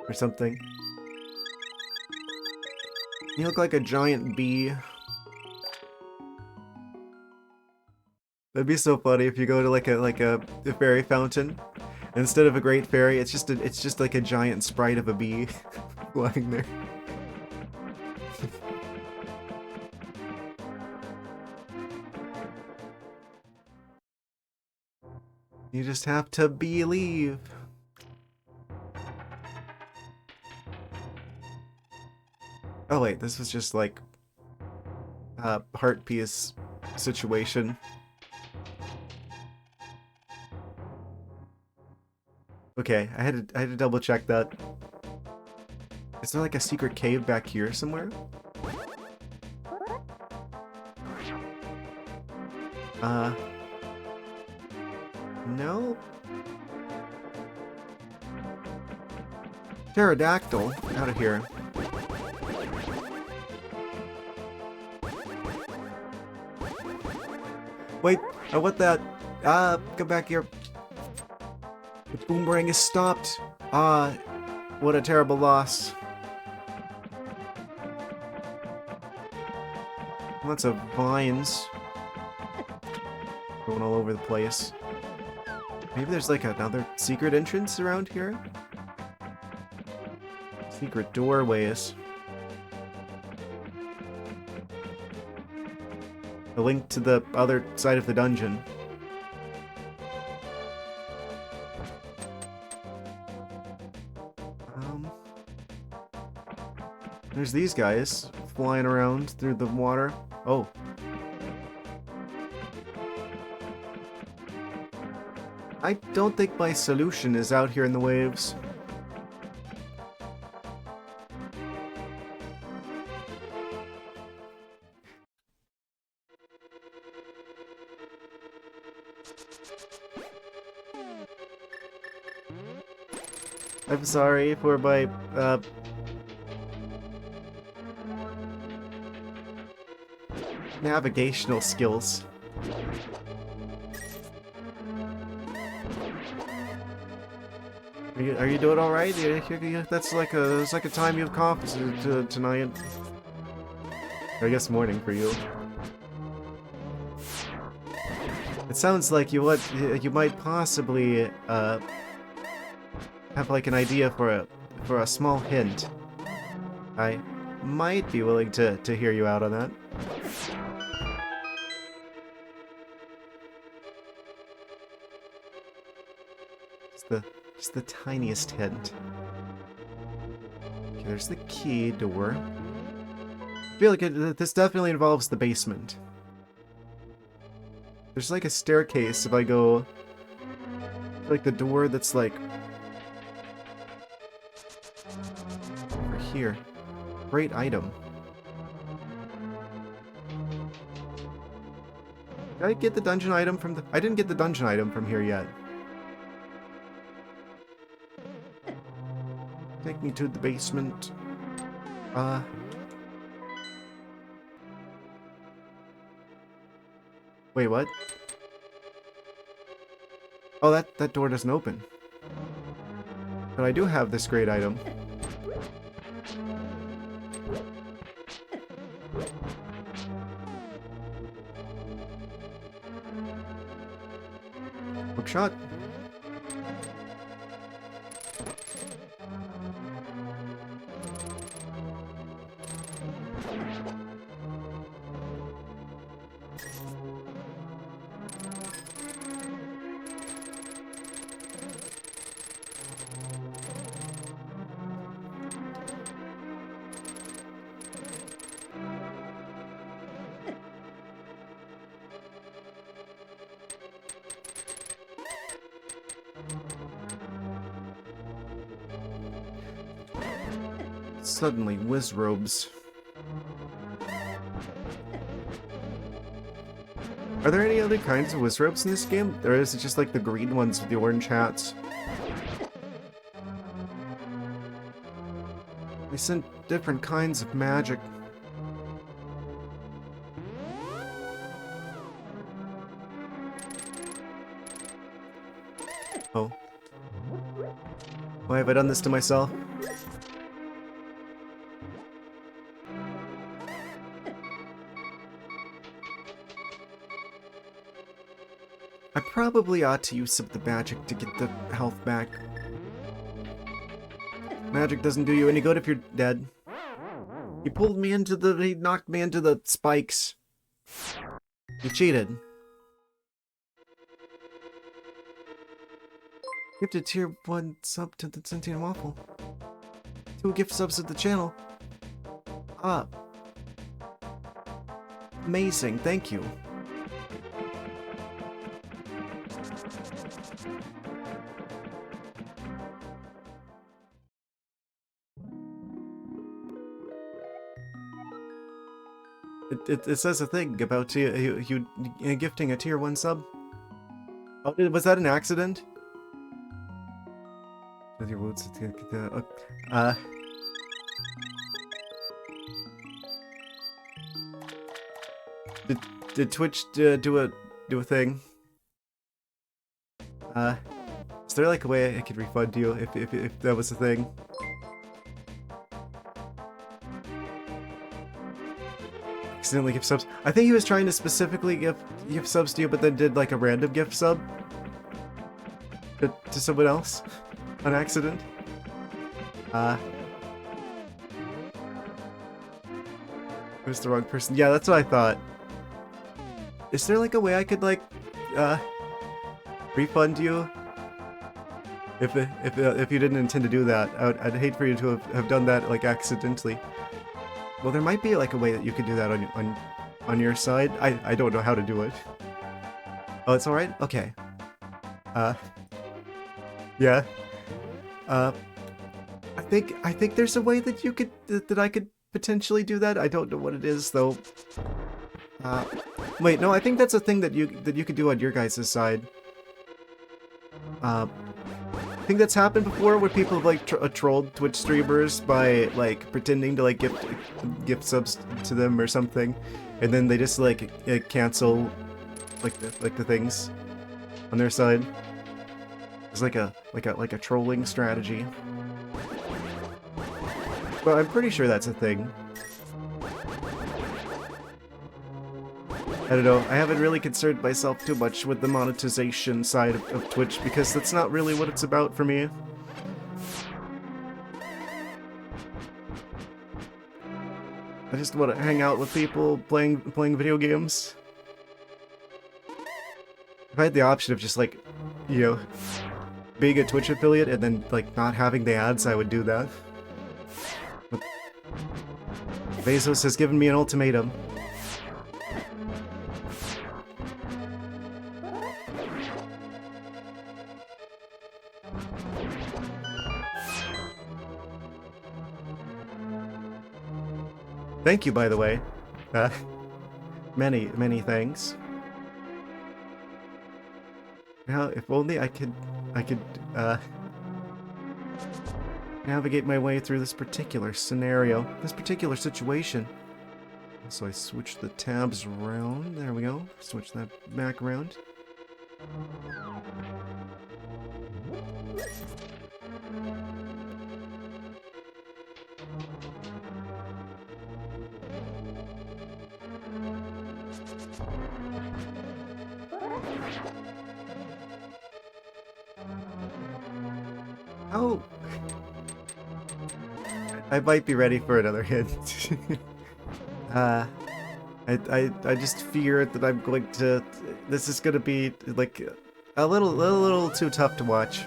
Or something. You look like a giant bee. That'd be so funny if you go to like a fairy fountain. And instead of a great fairy, it's just like a giant sprite of a bee flying there. You just have to believe. Oh wait, this was just like a heart piece situation. Okay, I had to double check that. Is there like a secret cave back here somewhere? No. Pterodactyl, out of here. Wait, I want that. Come back here. The boomerang is stopped. What a terrible loss. Lots of vines going all over the place. Maybe there's like another secret entrance around here? Secret doorways. A link to the other side of the dungeon. There's these guys flying around through the water. Oh. I don't think my solution is out here in the waves. I'm sorry for my, navigational skills. Are you doing all right? That's like it's like a time you've coughed tonight. Or I guess morning for you. It sounds like you might possibly have like an idea for a small hint. I might be willing to hear you out on that. Just the tiniest hint. Okay, there's the key door. I feel like this definitely involves the basement. There's like a staircase if I go... like the door that's like... over here. Great item. Did I get the dungeon item from the... I didn't get the dungeon item from here yet. Take me to the basement. Wait, what? Oh, that door doesn't open. But I do have this great item. Hook shot. Suddenly, whiz robes. Are there any other kinds of whiz robes in this game? Or is it just like the green ones with the orange hats? They sent different kinds of magic. Oh. Why have I done this to myself? I probably ought to use some of the magic to get the health back. Magic doesn't do you any good if you're dead. He knocked me into the spikes. You cheated. Gifted tier 1 sub to the Sentient Waffle. 2 gift subs to the channel. Ah. Amazing, thank you. It says a thing about you gifting a tier 1 sub. Oh, was that an accident? With your boots, Did Twitch do a thing? Is there like a way I could refund you if that was a thing? Accidentally gift subs. I think he was trying to specifically give subs to you, but then did like a random gift sub to someone else on accident. It was the wrong person. Yeah, that's what I thought. Is there like a way I could like refund you if you didn't intend to do that? I'd hate for you to have done that like accidentally. Well, there might be like a way that you could do that on your side. I don't know how to do it. Oh, it's all right. Okay. Yeah. I think there's a way that you could that I could potentially do that. I don't know what it is though. Wait, no, I think that's a thing that you could do on your guys' side. think that's happened before, where people have like trolled Twitch streamers by like pretending to like gift subs to them or something, and then they just like cancel like the things on their side. It's like a trolling strategy. But I'm pretty sure that's a thing. I don't know, I haven't really concerned myself too much with the monetization side of Twitch, because that's not really what it's about for me. I just want to hang out with people playing video games. If I had the option of just like, you know, being a Twitch affiliate and then like not having the ads, I would do that. But Bezos has given me an ultimatum. Thank you, by the way. Many thanks. Now, if only I could navigate my way through this particular scenario, this particular situation. So I switch the tabs around. There we go. Switch that back around. Oh, I might be ready for another hint. I just fear that I'm going to. This is going to be like a little too tough to watch.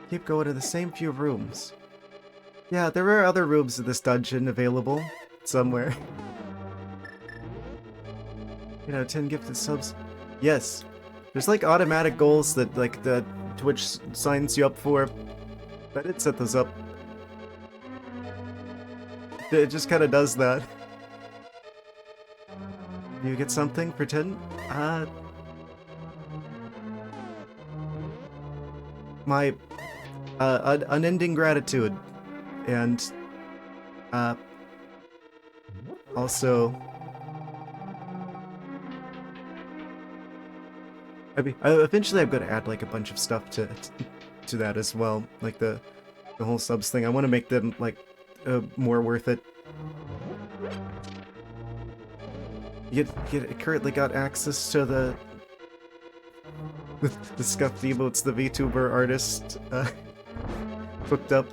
Keep going to the same few rooms. Yeah, there are other rooms in this dungeon available somewhere. You know, 10 gifted subs. Yes. There's like automatic goals that like the Twitch signs you up for. I did set those up. It just kind of does that. You get something for 10? My unending gratitude. And also eventually I'm going to add like a bunch of stuff to that as well, like the whole subs thing. I want to make them like more worth it. You currently got access to the scuffed emotes the VTuber artist hooked up.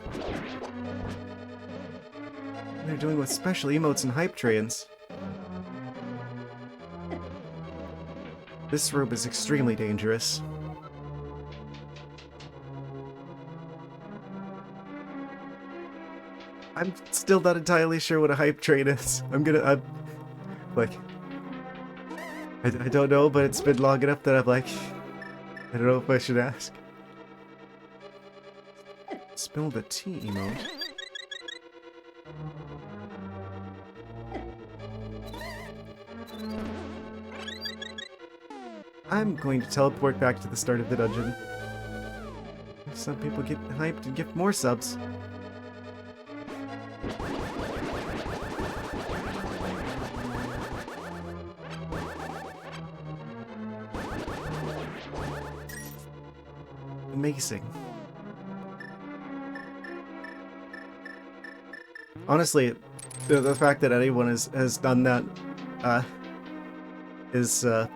What they're doing with special emotes and hype trains. This room is extremely dangerous. I'm still not entirely sure what a hype train is. I don't know, but it's been long enough that I'm like, I don't know if I should ask. Spill the tea emote. I'm going to teleport back to the start of the dungeon. Some people get hyped and gift more subs. Amazing. Honestly, the fact that anyone has done that is how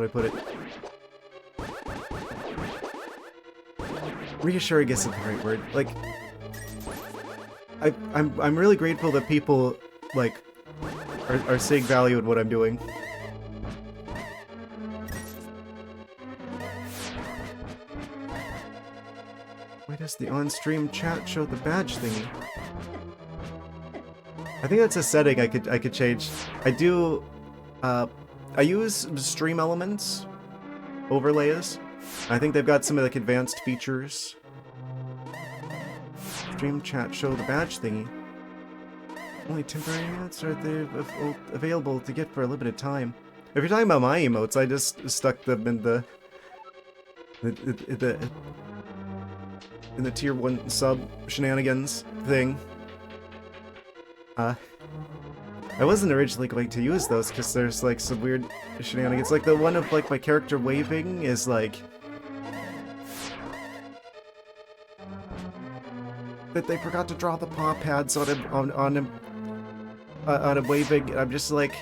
do I put it? Reassuring isn't the right word. Like, I'm really grateful that people like are seeing value in what I'm doing. Why does the on-stream chat show the badge thingy? I think that's a setting I could change. I do. I use stream elements overlays. I think they've got some of like advanced features. Stream chat show the badge thingy. Only temporary emotes, or are they available to get for a limited time? If you're talking about my emotes, I just stuck them in the tier 1 sub shenanigans thing. I wasn't originally going to use those because there's like some weird shenanigans. Like the one of like my character waving is like that they forgot to draw the paw pads on him on him waving. And I'm just like,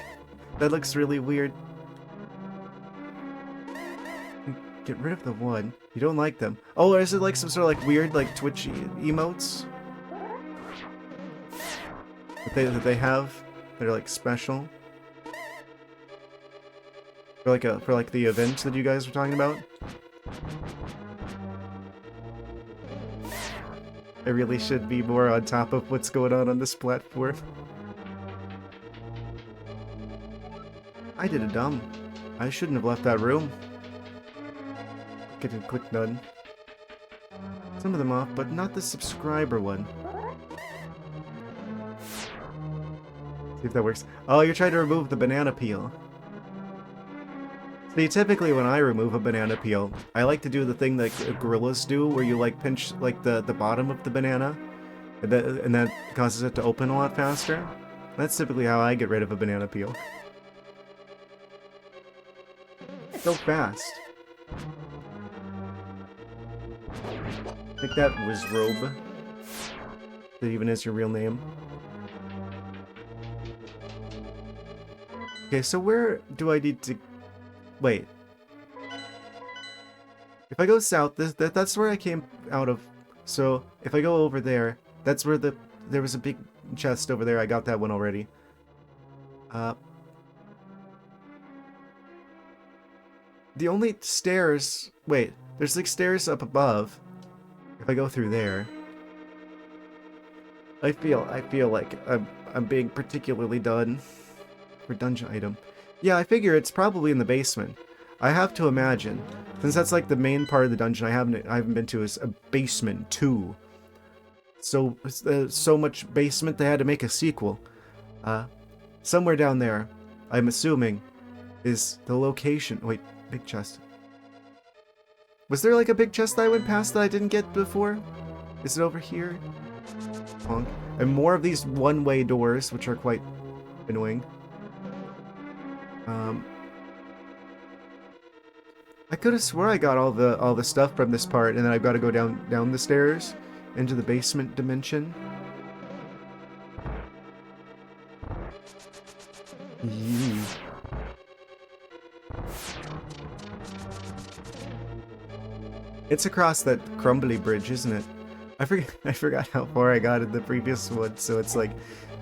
that looks really weird. Get rid of the one. You don't like them. Oh, or is it like some sort of like weird like twitchy emotes that they have? They're like special. For like the event that you guys were talking about. I really should be more on top of what's going on this platform. I did a dumb. I shouldn't have left that room. Click none. Some of them off, but not the subscriber one. See if that works. Oh, you're trying to remove the banana peel. See, typically when I remove a banana peel, I like to do the thing that gorillas do, where you like pinch like the bottom of the banana, and that causes it to open a lot faster. That's typically how I get rid of a banana peel. So fast. I think that was Robe. That even is your real name. Okay, so where do I need to... Wait. If I go south, that's where I came out of. So, if I go over there, that's where there was a big chest over there. I got that one already. The only stairs... Wait, there's like stairs up above. If I go through there... I feel like I'm being particularly done for dungeon item. Yeah, I figure it's probably in the basement. I have to imagine, since that's like the main part of the dungeon I haven't been to, is a basement 2. So so much basement they had to make a sequel. Somewhere down there, I'm assuming, is the location. Wait, big chest. Was there like a big chest that I went past that I didn't get before? Is it over here? And more of these one-way doors, which are quite annoying. I could have swore I got all the stuff from this part, and then I've got to go down the stairs into the basement dimension. Yee. It's across that crumbly bridge, isn't it? I forgot how far I got in the previous one, so it's like,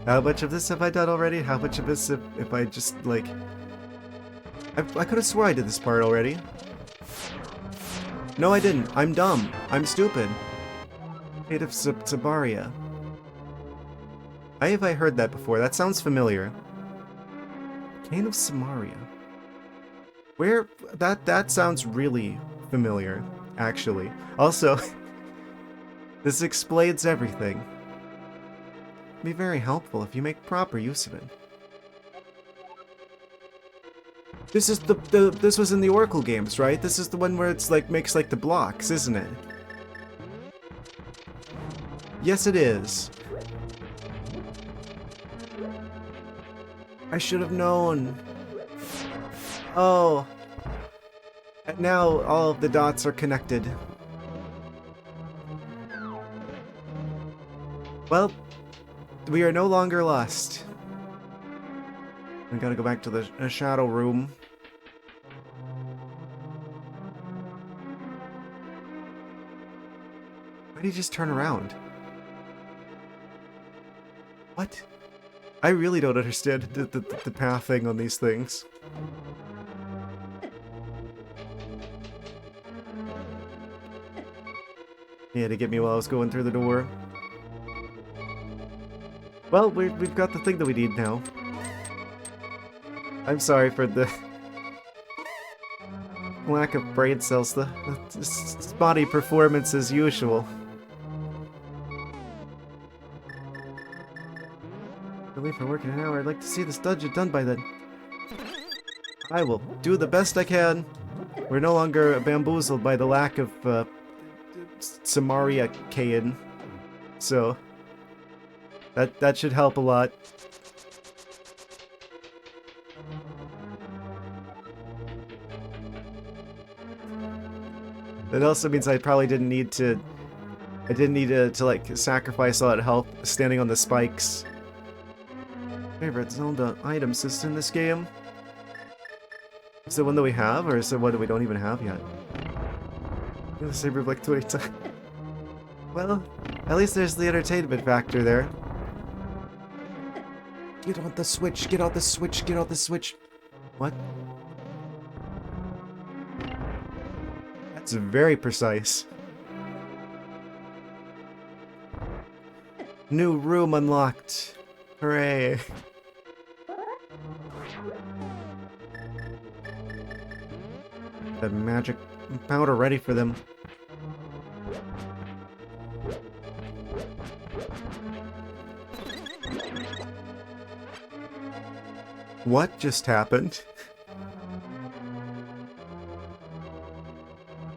how much of this have I done already? How much of this if I just, like... I could have swore I did this part already. No, I didn't. I'm dumb. I'm stupid. Fate of Sabaria. Have I heard that before? That sounds familiar. Cane of Samaria. Where... That sounds really familiar, actually. Also... This explains everything. It'd be very helpful if you make proper use of it. This is this was in the Oracle games, right? This is the one where it's like makes like the blocks, isn't it? Yes, it is. I should have known. Oh. And now all of the dots are connected. Well, we are no longer lost. I gotta go back to the shadow room. Why did he just turn around? What? I really don't understand the pathing on these things. He had to get me while I was going through the door. Well, we've got the thing that we need now. I'm sorry for the lack of brain cells, the spotty performance as usual. I'll leave for work in an hour. I'd like to see this dungeon done by then. I will do the best I can. We're no longer bamboozled by the lack of Samaria Kain. So that should help a lot. That also means I probably didn't need to like sacrifice a lot of health standing on the spikes. Favorite Zelda items is in this game. Is it one that we have, or is it one that we don't even have yet? The saber like 20 times. Well, at least there's the entertainment factor there. Get on the switch, get on the switch, get on the switch. What? That's very precise. New room unlocked. Hooray. The magic powder ready for them. What just happened?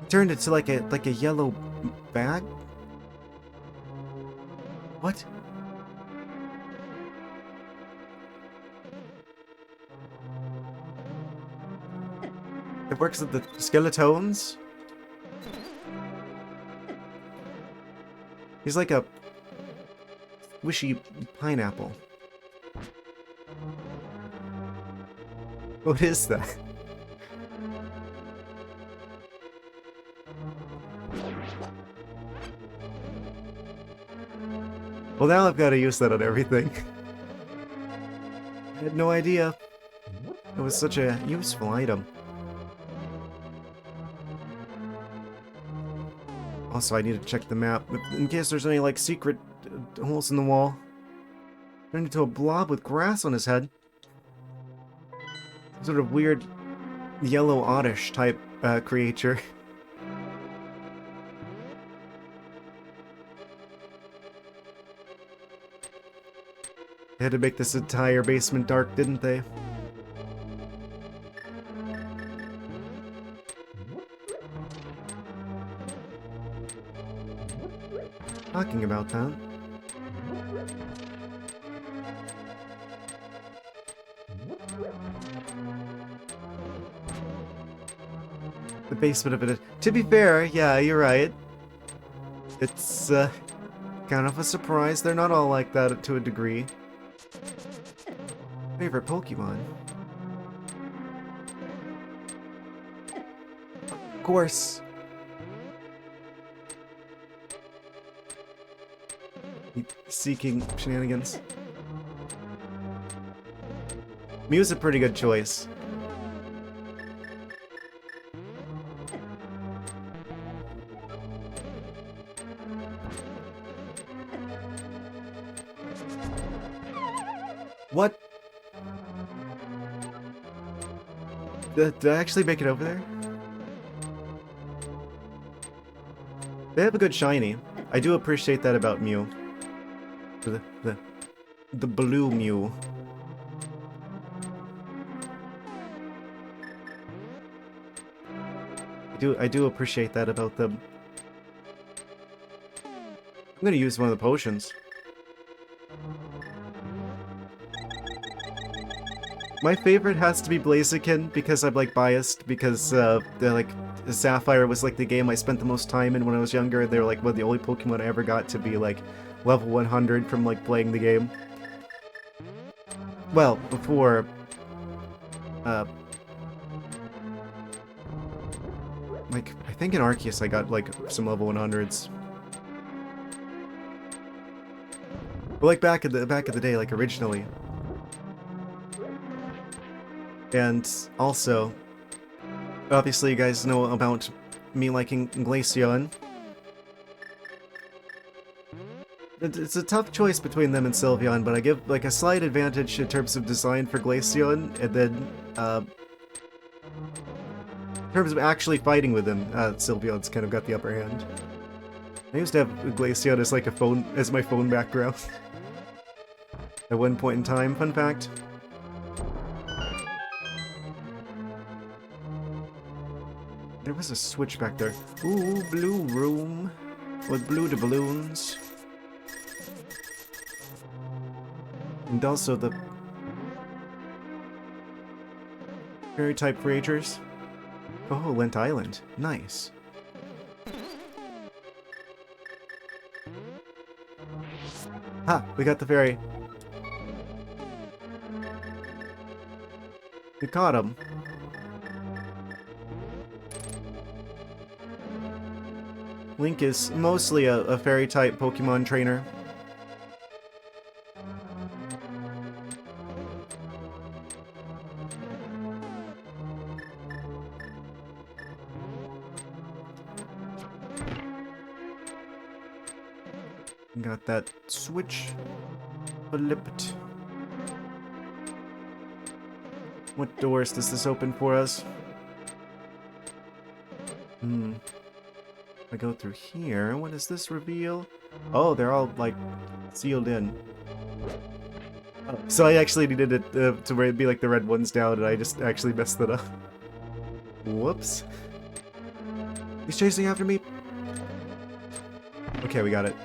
Turned into like a yellow bag? What? It works with the skeletons? He's like a squishy pineapple. What is that? Well, now I've got to use that on everything. I had no idea. It was such a useful item. Also, I need to check the map in case there's any, like, secret holes in the wall. Turned into a blob with grass on his head. Sort of weird yellow oddish type creature. They had to make this entire basement dark, didn't they? Talking about that. The basement of it. To be fair, yeah, you're right. It's kind of a surprise. They're not all like that to a degree. Favorite Pokemon? Of course. Seeking shenanigans. Mew's a pretty good choice. What? Did I actually make it over there? They have a good shiny. I do appreciate that about Mew. The blue Mew. I do appreciate that about them. I'm gonna use one of the potions. My favorite has to be Blaziken because I'm like biased because Sapphire was like the game I spent the most time in when I was younger. They were like one of the only Pokemon I ever got to be like level 100 from like playing the game. Well, before like I think in Arceus I got like some level 100s. But like back in the day, like originally. And also, obviously you guys know about me liking Glaceon. It's a tough choice between them and Sylveon, but I give like a slight advantage in terms of design for Glaceon, and then in terms of actually fighting with him, Sylveon's kind of got the upper hand. I used to have Glaceon as like my phone background. at one point in time. Fun fact. There was a switch back there. Ooh, blue room with blue doubloons. And also the fairy type creatures. Oh, Lent Island. Nice. Ha! We got the fairy. We caught him. Link is mostly a fairy type Pokemon trainer. Got that switch flipped. What doors does this open for us? I go through here. What does this reveal? Oh, they're all like sealed in. Oh, so I actually needed it to where it'd be like the red ones down, and I just actually messed it up. Whoops. He's chasing after me. Okay, we got it.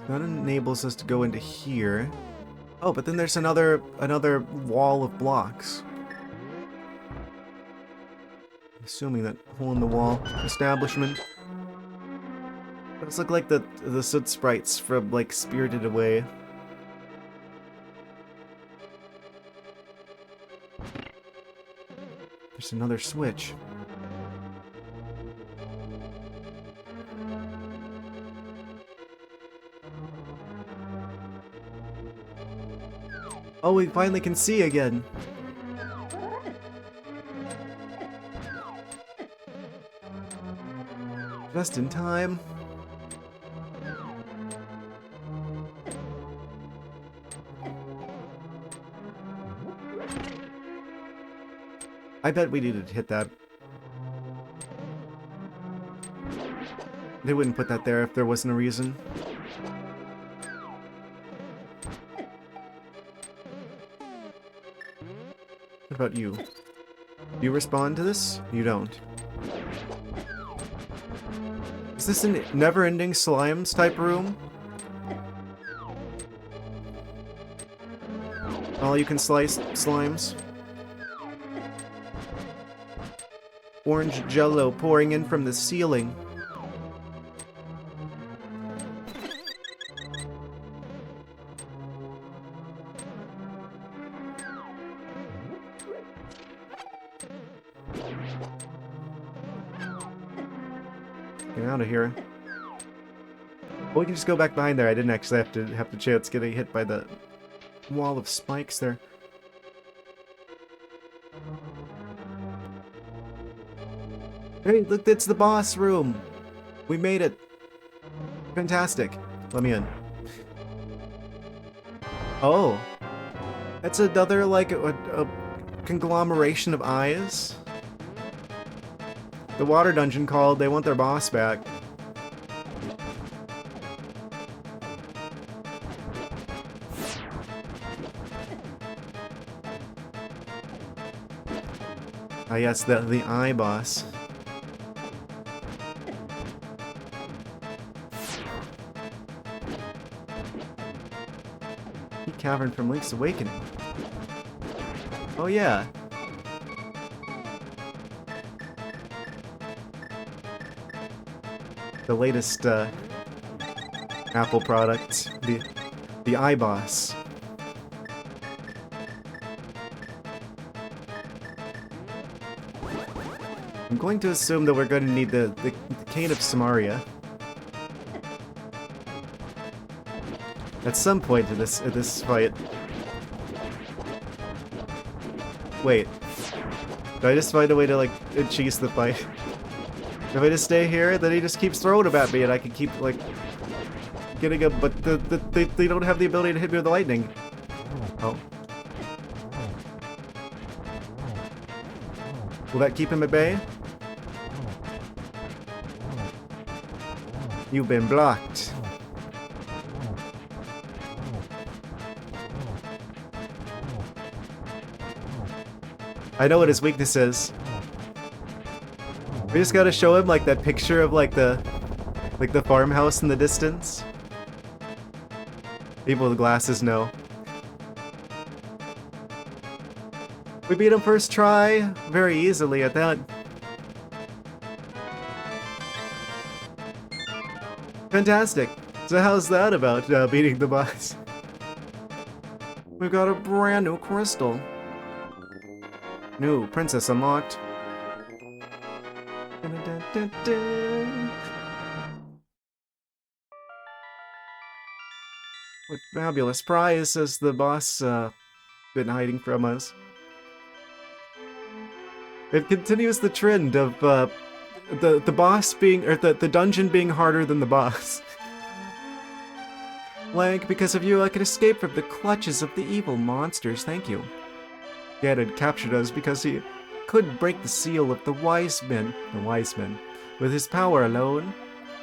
That enables us to go into here. Oh, but then there's another wall of blocks. Assuming that hole in the wall establishment. Those look like the soot sprites from like Spirited Away. There's another switch. Oh, we finally can see again. Just in time. I bet we needed to hit that. They wouldn't put that there if there wasn't a reason. What about you? Do you respond to this? You don't. Is this a never-ending slimes type room? All you can slice slimes? Orange jello pouring in from the ceiling. Get out of here. Well, we can just go back behind there. I didn't actually have the chance getting hit by the wall of spikes there. Hey, look, it's the boss room. We made it. Fantastic. Let me in. Oh. That's another, like, a conglomeration of eyes. The water dungeon called. They want their boss back. Ah, yes, the eye boss. Cavern from Link's Awakening. Oh yeah. The latest Apple product, the iBoss. I'm going to assume that we're going to need the Cane of Samaria. At some point in this fight. Wait. Do I just find a way to, like, cheese the fight? If I just stay here, then he just keeps throwing them at me and I can keep, like, getting him, but they don't have the ability to hit me with the lightning. Oh. Will that keep him at bay? You've been blocked. I know what his weakness is. We just gotta show him like that picture of like the farmhouse in the distance. People with glasses know. We beat him first try, very easily at that. Fantastic. So how's that about beating the boss? We've got a brand new crystal. New princess unlocked. What fabulous prize has the boss been hiding from us? It continues the trend of the boss being, or the dungeon being harder than the boss. Like, because of you, I could escape from the clutches of the evil monsters. Thank you. Ganon captured us because he could break the seal of the wise men, with his power alone,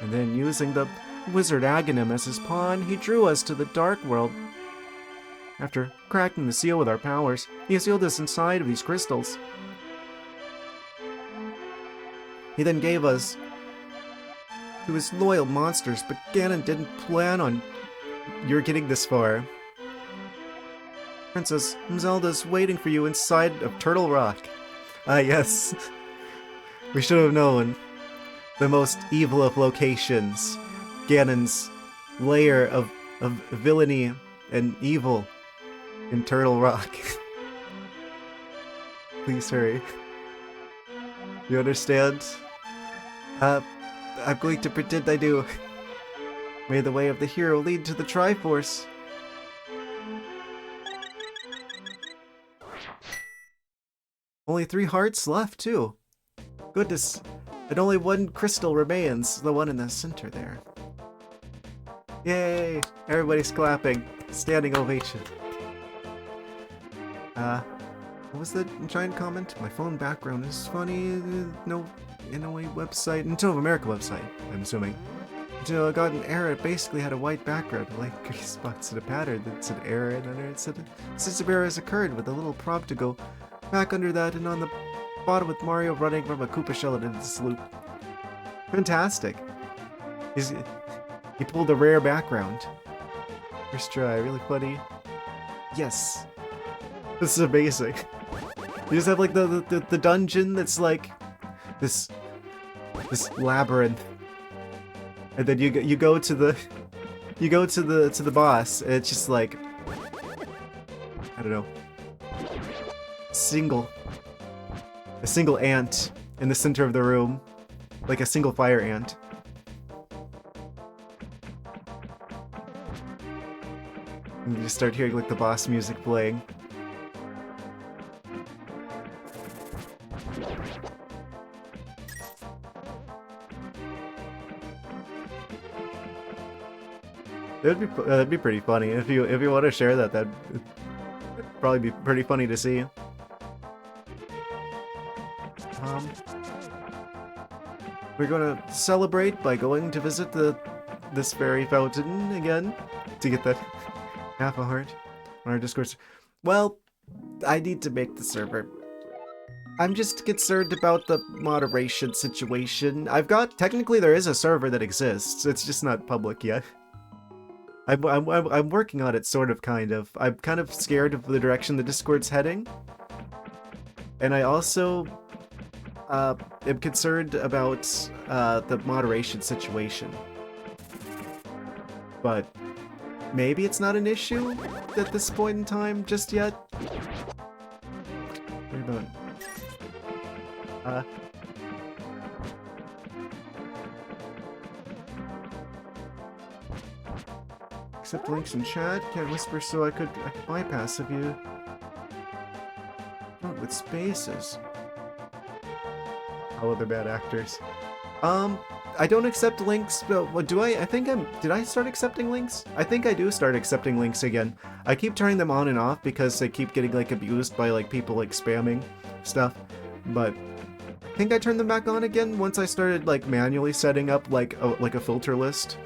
and then using the wizard Aghanim as his pawn, he drew us to the dark world. After cracking the seal with our powers, he sealed us inside of these crystals. He then gave us to his loyal monsters, but Ganon didn't plan on your getting this far. Princess Zelda's waiting for you inside of Turtle Rock. Ah, yes. We should have known. The most evil of locations. Ganon's lair of villainy and evil in Turtle Rock. Please hurry. You understand? I'm going to pretend I do. May the way of the hero lead to the Triforce. Only 3 hearts left, too. Goodness. And only 1 crystal remains, the one in the center there. Yay! Everybody's clapping. Standing ovation. What was the giant comment? My phone background is funny. No, in a way, website. Nintendo of America website, I'm assuming. Until I got an error, it basically had a white background, like green spots in a pattern that said error, and under it said, since the error has occurred, with a little prompt to go back under that, and on the bottom with Mario running from a Koopa shell into this loop. Fantastic. He pulled a rare background. First try, really funny. Yes. This is amazing. You just have like the dungeon that's like this labyrinth. And then you go to the boss, and it's just like, I don't know, a single ant in the center of the room, like a single fire ant. And you just start hearing like the boss music playing. That'd be pretty funny if you want to share that. That'd probably be pretty funny to see. We're gonna celebrate by going to visit this fairy fountain again to get that half a heart on our Discord. Well, I need to make the server. I'm just concerned about the moderation situation. Technically there is a server that exists. It's just not public yet. I'm working on it, sort of, kind of. I'm kind of scared of the direction the Discord's heading. And I also am concerned about the moderation situation. But maybe it's not an issue at this point in time just yet. What are you doing? Accept links in chat. Can't whisper, so I could bypass if you. Not with spaces. Oh, they're bad actors. I don't accept links, but what do I? Did I start accepting links? I think I do start accepting links again. I keep turning them on and off because they keep getting like abused by like people like spamming stuff. But think I turned them back on again once I started like manually setting up like a filter list.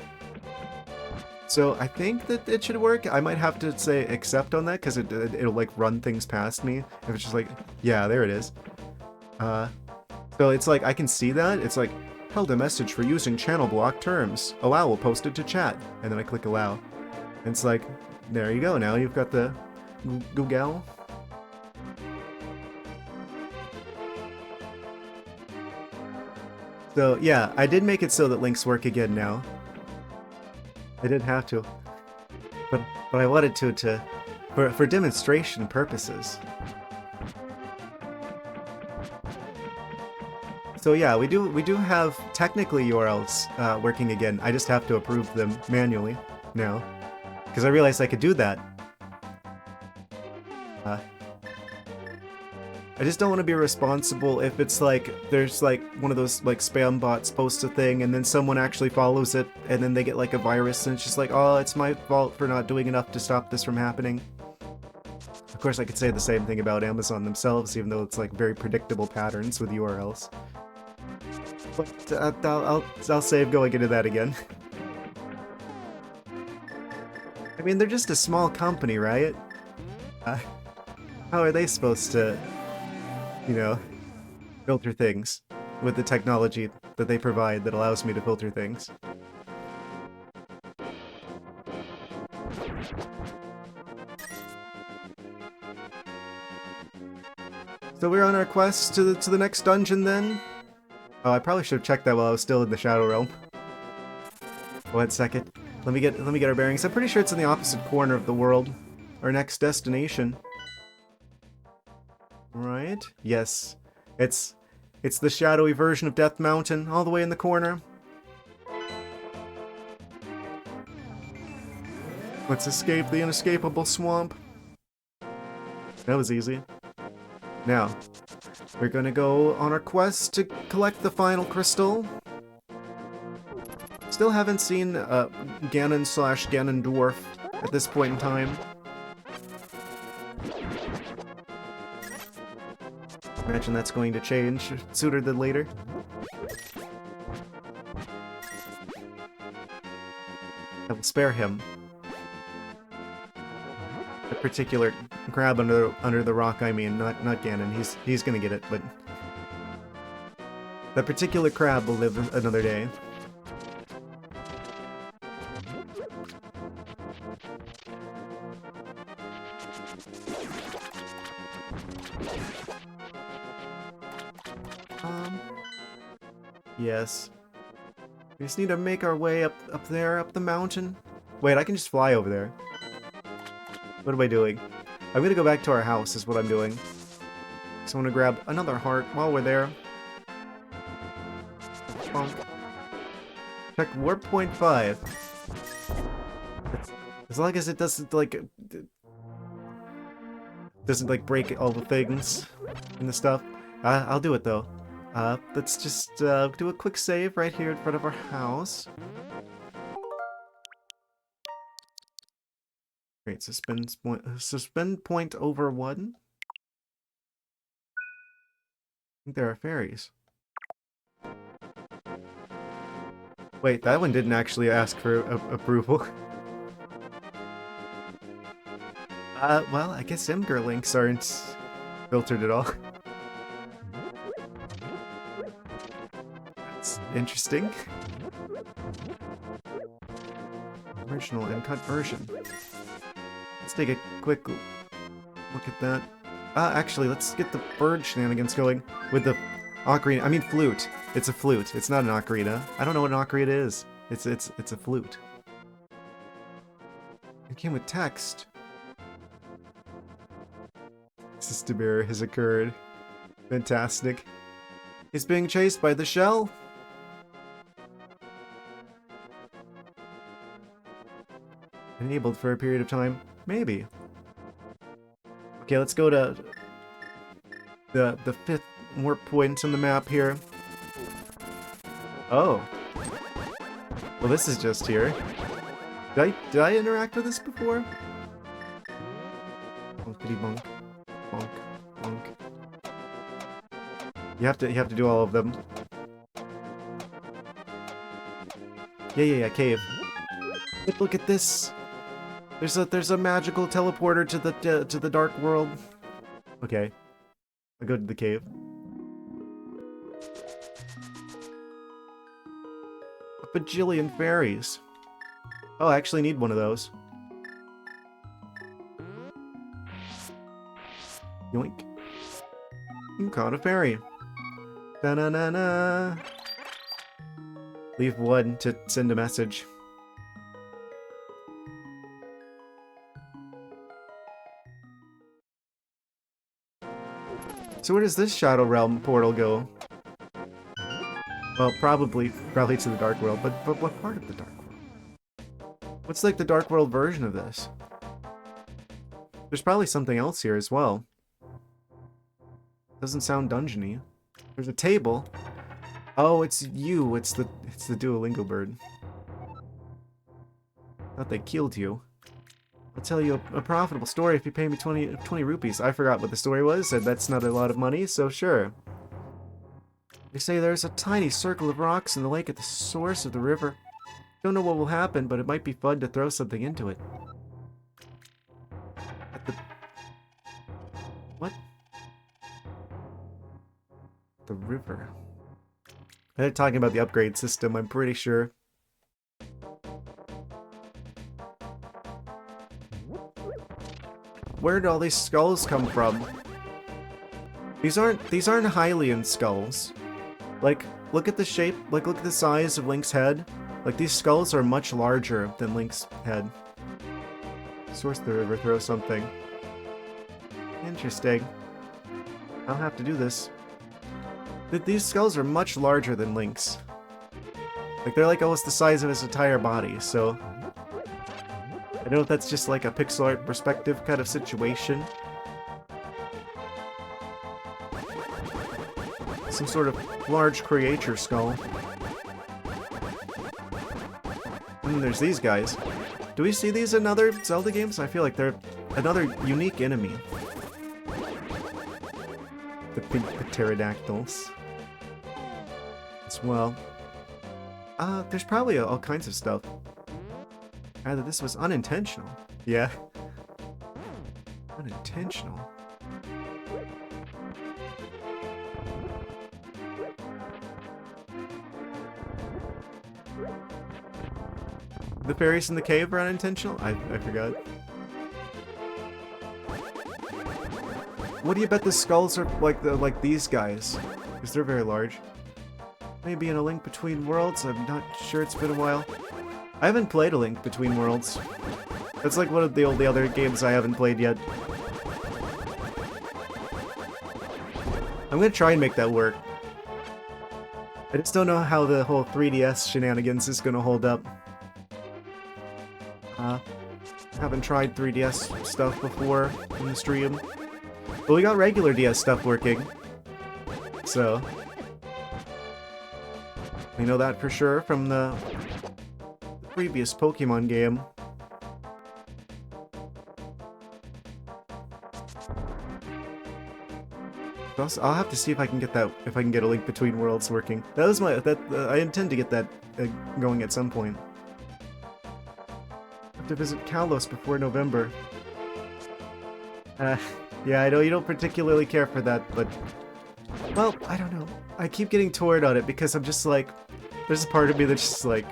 So I think that it should work. I might have to say accept on that because it'll like run things past me. If it's just like, yeah, there it is. So it's like I can see that. It's like, held a message for using channel block terms. Allow will post it to chat. And then I click allow. And it's like, there you go. Now you've got the Google. So yeah, I did make it so that links work again now. I didn't have to, but I wanted to for demonstration purposes. So yeah, we do have technically URLs working again. I just have to approve them manually now, because I realized I could do that. I just don't want to be responsible if it's like, there's like one of those like spam bots posts a thing and then someone actually follows it and then they get like a virus and it's just like, oh, it's my fault for not doing enough to stop this from happening. Of course, I could say the same thing about Amazon themselves, even though it's like very predictable patterns with URLs. But I'll save going into that again. I mean, they're just a small company, right? How are they supposed to, you know, filter things with the technology that they provide that allows me to filter things? So we're on our quest to the next dungeon then? Oh, I probably should have checked that while I was still in the Shadow Realm. 1 second. Let me get our bearings. I'm pretty sure it's in the opposite corner of the world. Our next destination. Right? Yes. It's the shadowy version of Death Mountain, all the way in the corner. Let's escape the inescapable swamp. That was easy. Now, we're gonna go on our quest to collect the final crystal. Still haven't seen Ganon/Ganondorf at this point in time. Imagine that's going to change sooner than later. I will spare him. The particular crab under the rock, I mean, not Ganon. He's gonna get it, but that particular crab will live another day. Yes. We just need to make our way up there, up the mountain. Wait, I can just fly over there. What am I doing? I'm gonna go back to our house, is what I'm doing. So I'm gonna grab another heart while we're there. Bonk. Check warp point 5. As long as it doesn't, like, break all the things and the stuff. I'll do it, though. Let's just do a quick save right here in front of our house. Great, suspend point over 1. I think there are fairies. Wait, that one didn't actually ask for approval. Well, I guess Imgur links aren't filtered at all. That's interesting. Original and cut version. Let's take a quick look at that. Actually, let's get the bird shenanigans going with the ocarina. I mean flute. It's a flute. It's not an ocarina. I don't know what an ocarina is. It's a flute. It came with text. System error has occurred. Fantastic. He's being chased by the shell. Enabled for a period of time. Maybe. Okay, let's go to the 5th warp point on the map here. Oh. Well, this is just here. Did I interact with this before? Bonkity bonk. Bonk. Bonk. You have to do all of them. Yeah, cave. Look at this. There's a magical teleporter to the dark world. Okay. I go to the cave. A bajillion fairies. Oh, I actually need one of those. Yoink. You caught a fairy. Da-na-na-na. Leave one to send a message. So where does this Shadow Realm portal go? Well, probably to the Dark World, but what part of the Dark World? What's like the Dark World version of this? There's probably something else here as well. Doesn't sound dungeony. There's a table. Oh, it's you. It's the Duolingo bird. Thought they killed you. I'll tell you a profitable story if you pay me 20 rupees. I forgot what the story was, said that's not a lot of money, so sure. They say there's a tiny circle of rocks in the lake at the source of the river. Don't know what will happen, but it might be fun to throw something into it. At the... What? The river. They're talking about the upgrade system, I'm pretty sure. Where did all these skulls come from? These aren't Hylian skulls. Like, look at the shape, like look at the size of Link's head. Like these skulls are much larger than Link's head. Source the river, throw something. Interesting. I'll have to do this. These skulls are much larger than Link's. Like they're like almost the size of his entire body, so I don't know if that's just like a pixel art perspective kind of situation. Some sort of large creature skull. And then there's these guys. Do we see these in other Zelda games? I feel like they're another unique enemy. The pink pterodactyls. As well. There's probably all kinds of stuff. Either this was unintentional. Yeah. Unintentional. The fairies in the cave are unintentional? I forgot. What do you bet the skulls are like these guys? Because they're very large. Maybe in A Link Between Worlds? I'm not sure, it's been a while. I haven't played A Link Between Worlds. That's like one of the other games I haven't played yet. I'm gonna try and make that work. I just don't know how the whole 3DS shenanigans is gonna hold up. Haven't tried 3DS stuff before in the stream. But we got regular DS stuff working. So we know that for sure from the previous Pokemon game. I'll have to see if I can get that, if I can get A Link Between Worlds working. That was my, I intend to get that going at some point. Have to visit Kalos before November. Yeah, I know you don't particularly care for that, but... Well, I don't know. I keep getting torn on it because I'm just like... There's a part of me that's just like...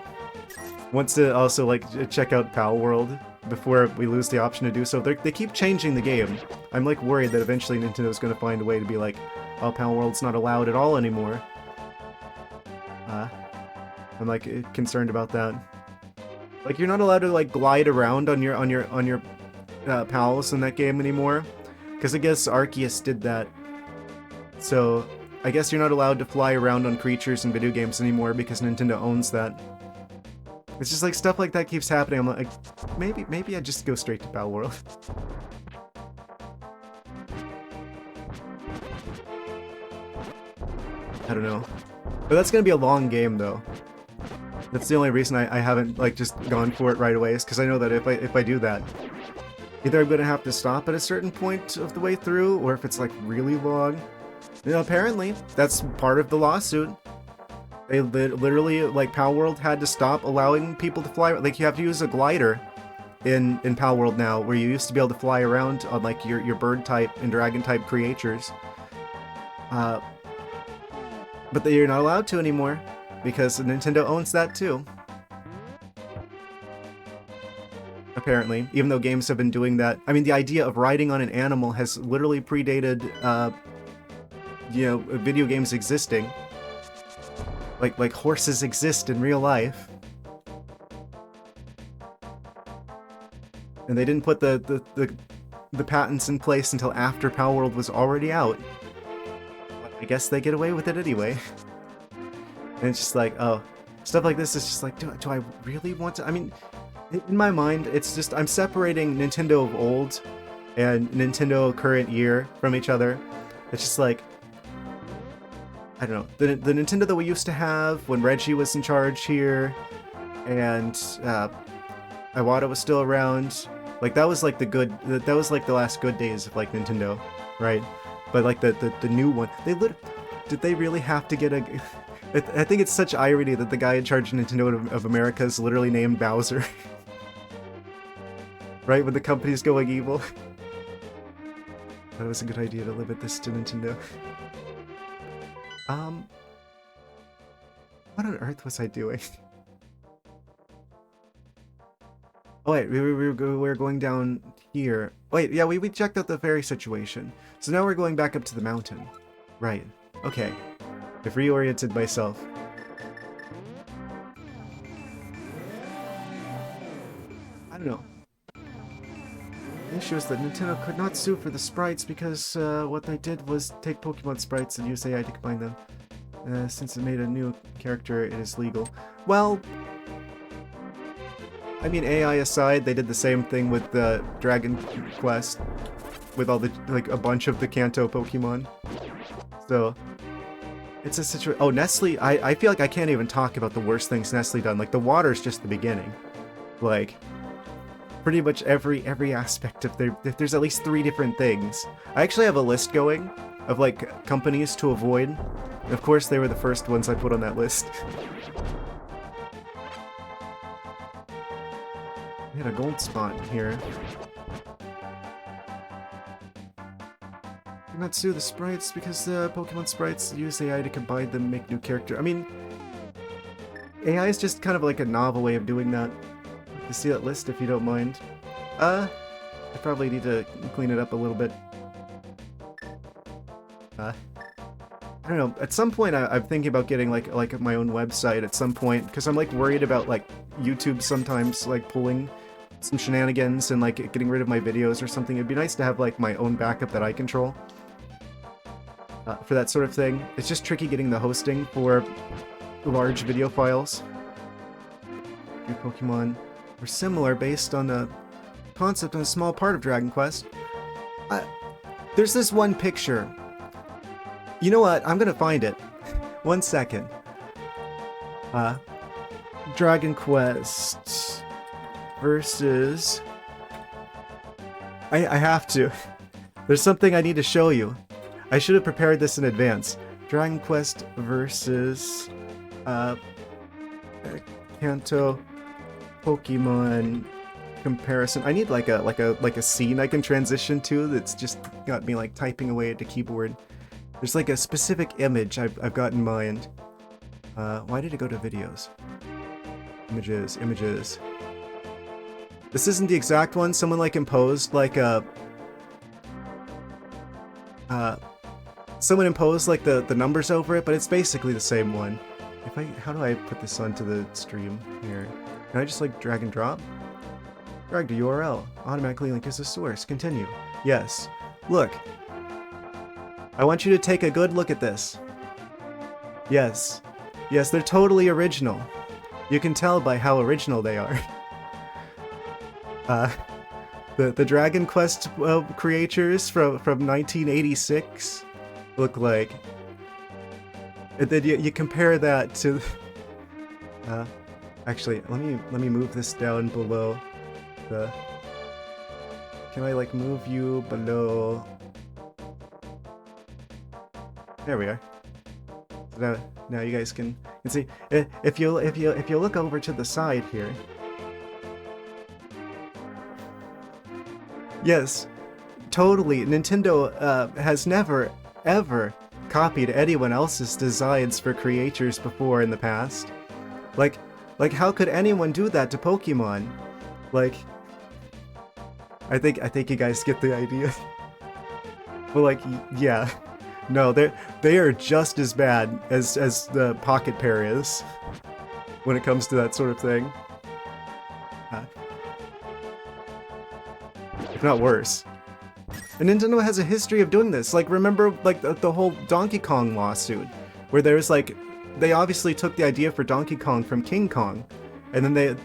wants to also like check out Pal World before we lose the option to do so. They keep changing the game. I'm like worried that eventually Nintendo's gonna find a way to be like, oh, Pal World's not allowed at all anymore. I'm like concerned about that. Like you're not allowed to like glide around on your pals in that game anymore, because I guess Arceus did that. So I guess you're not allowed to fly around on creatures in video games anymore because Nintendo owns that. It's just like stuff like that keeps happening. I'm like, maybe I just go straight to Pal World. I don't know. But that's gonna be a long game though. That's the only reason I haven't like just gone for it right away, is because I know that if I do that, either I'm gonna have to stop at a certain point of the way through, or if it's like really long, You know, apparently, that's part of the lawsuit. They literally, like, Pal World had to stop allowing people to fly. Like, you have to use a glider in Pal World now, where you used to be able to fly around on, like, your bird type and dragon type creatures. But you're not allowed to anymore, because Nintendo owns that too. Apparently, even though games have been doing that. I mean, the idea of riding on an animal has literally predated, you know, video games existing. Like horses exist in real life. And they didn't put the patents in place until after Pal World was already out. But I guess they get away with it anyway. And it's just like, oh, stuff like this is just like, do I really want to? I mean, in my mind, it's just, I'm separating Nintendo of old and Nintendo current year from each other. It's just like, I don't know, the Nintendo that we used to have when Reggie was in charge here, and Iwata was still around. Like, that was like that was like the last good days of like Nintendo, right? But like the new one, did they really have to get a? I think it's such irony that the guy in charge of Nintendo of America is literally named Bowser. Right, when the company's going evil. That was a good idea to limit this to Nintendo. What on earth was I doing? Oh wait, we're going down here. Wait, yeah, we checked out the ferry situation. So now we're going back up to the mountain. Right, okay. I've reoriented myself. I don't know. The issue is that Nintendo could not sue for the sprites because what they did was take Pokemon sprites and use AI to combine them. Since it made a new character, it is legal. Well, I mean, AI aside, they did the same thing with the Dragon Quest, with all the, like, a bunch of the Kanto Pokemon. So, it's a situation. Oh, Nestle, I feel like I can't even talk about the worst things Nestle done. Like, the water's just the beginning. Like, pretty much every aspect of there's at least 3 different things. I actually have a list going of, like, companies to avoid. And of course, they were the first ones I put on that list. I had a gold spot here. Do not sue the sprites because the Pokemon sprites use AI to combine them and make new character. I mean, AI is just kind of like a novel way of doing that. To see that list if you don't mind. I probably need to clean it up a little bit. I don't know, at some point I'm thinking about getting like my own website at some point, because I'm like worried about like YouTube sometimes like pulling some shenanigans and like getting rid of my videos or something. It'd be nice to have like my own backup that I control for that sort of thing. It's just tricky getting the hosting for large video files. Your Pokemon were similar based on the concept and a small part of Dragon Quest. There's this one picture. You know what? I'm gonna find it. 1 second. Dragon Quest versus... I have to. There's something I need to show you. I should have prepared this in advance. Dragon Quest versus... Kanto Pokemon comparison. I need like a scene I can transition to that's just got me like typing away at the keyboard. There's like a specific image I've got in mind. Why did it go to videos? Images, images. This isn't the exact one. Someone like imposed like a... someone imposed like the numbers over it, but it's basically the same one. How do I put this onto the stream here? Can I just like drag and drop? Drag to URL. Automatically link as a source. Continue. Yes. Look. I want you to take a good look at this. Yes. Yes, they're totally original. You can tell by how original they are. The Dragon Quest creators from 1986 look like. And then you compare that to... actually, let me move this down below the... Can I like move you below... There we are. So now you guys can see if you look over to the side here. Yes, totally. Nintendo has never ever copied anyone else's designs for creatures before in the past. Like how could anyone do that to Pokemon? Like, I think you guys get the idea. Well, like, yeah. No, they are just as bad as the Pocket Pair is when it comes to that sort of thing. If not worse. And Nintendo has a history of doing this. Like, remember, like, the whole Donkey Kong lawsuit, where there's like, they obviously took the idea for Donkey Kong from King Kong, and then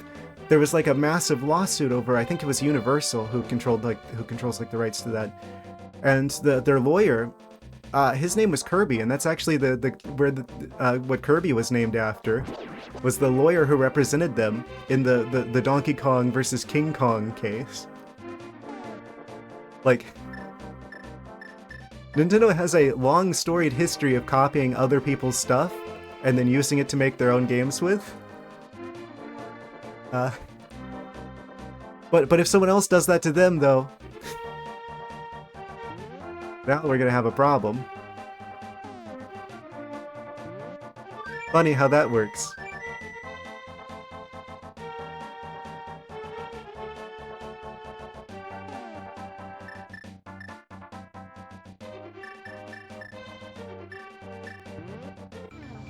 there was like a massive lawsuit over, I think it was Universal who controls the rights to that, and their lawyer. His name was Kirby, and that's actually what Kirby was named after, was the lawyer who represented them in the Donkey Kong versus King Kong case. Like, Nintendo has a long storied history of copying other people's stuff and then using it to make their own games with. But if someone else does that to them, though, now we're gonna have a problem. Funny how that works.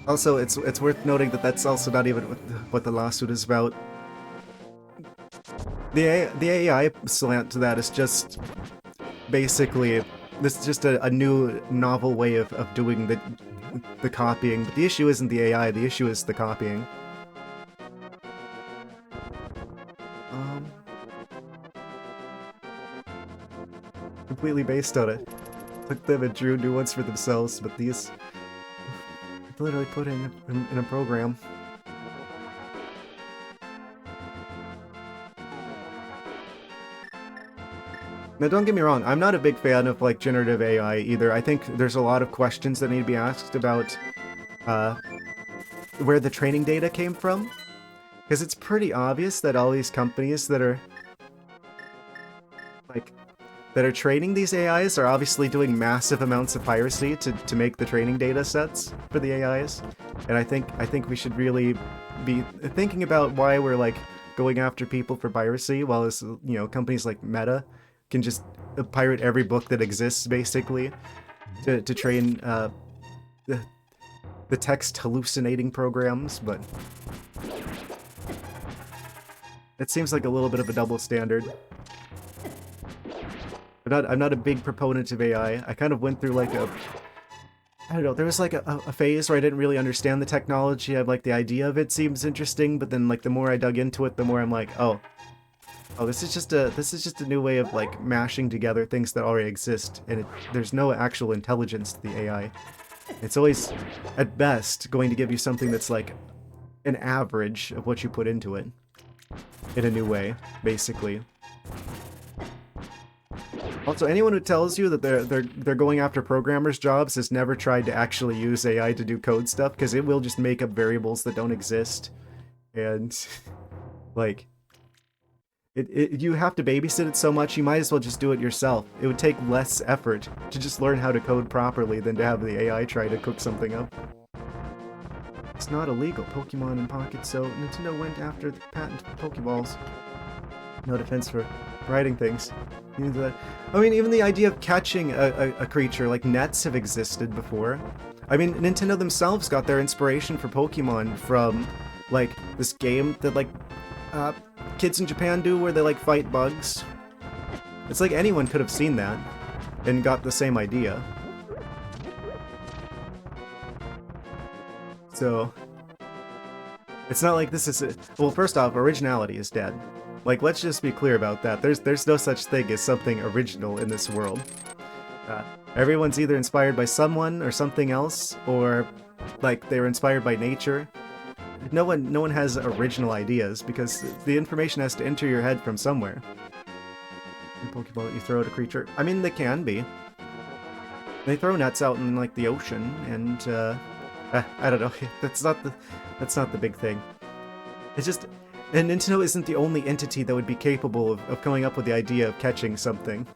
Also, it's worth noting that that's also not even what the lawsuit is about. The AI slant to that is just basically, this is just a new novel way of doing the copying, but the issue isn't the AI, the issue is the copying. Completely based on it. Took them and drew new ones for themselves, but these literally put in a program. Now, don't get me wrong, I'm not a big fan of, like, generative AI either. I think there's a lot of questions that need to be asked about where the training data came from. Because it's pretty obvious that all these companies that are training these AIs are obviously doing massive amounts of piracy to make the training data sets for the AIs. And I think we should really be thinking about why we're, like, going after people for piracy, while this, you know, companies like Meta can just pirate every book that exists, basically, to train the text hallucinating programs, but it seems like a little bit of a double standard. I'm not a big proponent of AI. I kind of went through like I don't know, there was like a phase where I didn't really understand the technology. I like the idea of it seems interesting, but then like the more I dug into it, the more I'm like, oh, this is just a new way of like mashing together things that already exist, and there's no actual intelligence to the AI. It's always, at best, going to give you something that's like an average of what you put into it, in a new way, basically. Also, anyone who tells you that they're going after programmers' jobs has never tried to actually use AI to do code stuff, because it will just make up variables that don't exist, and like. You have to babysit it so much, you might as well just do it yourself. It would take less effort to just learn how to code properly than to have the AI try to cook something up. It's not illegal, Pokemon in Pocket, so Nintendo went after the patent Pokeballs. No defense for writing things. I mean, even the idea of catching a creature, like nets have existed before. I mean, Nintendo themselves got their inspiration for Pokemon from, like, this game that, like, kids in Japan do where they like fight bugs. It's like anyone could have seen that and got the same idea. So it's not like this is well, first off, originality is dead. Like, let's just be clear about that. There's no such thing as something original in this world. Everyone's either inspired by someone or something else, or like they were inspired by nature. No one has original ideas, because the information has to enter your head from somewhere. A Pokeball that you throw at a creature. I mean, they can be. They throw nets out in like the ocean, and I don't know. That's not the big thing. It's just, and Nintendo isn't the only entity that would be capable of coming up with the idea of catching something.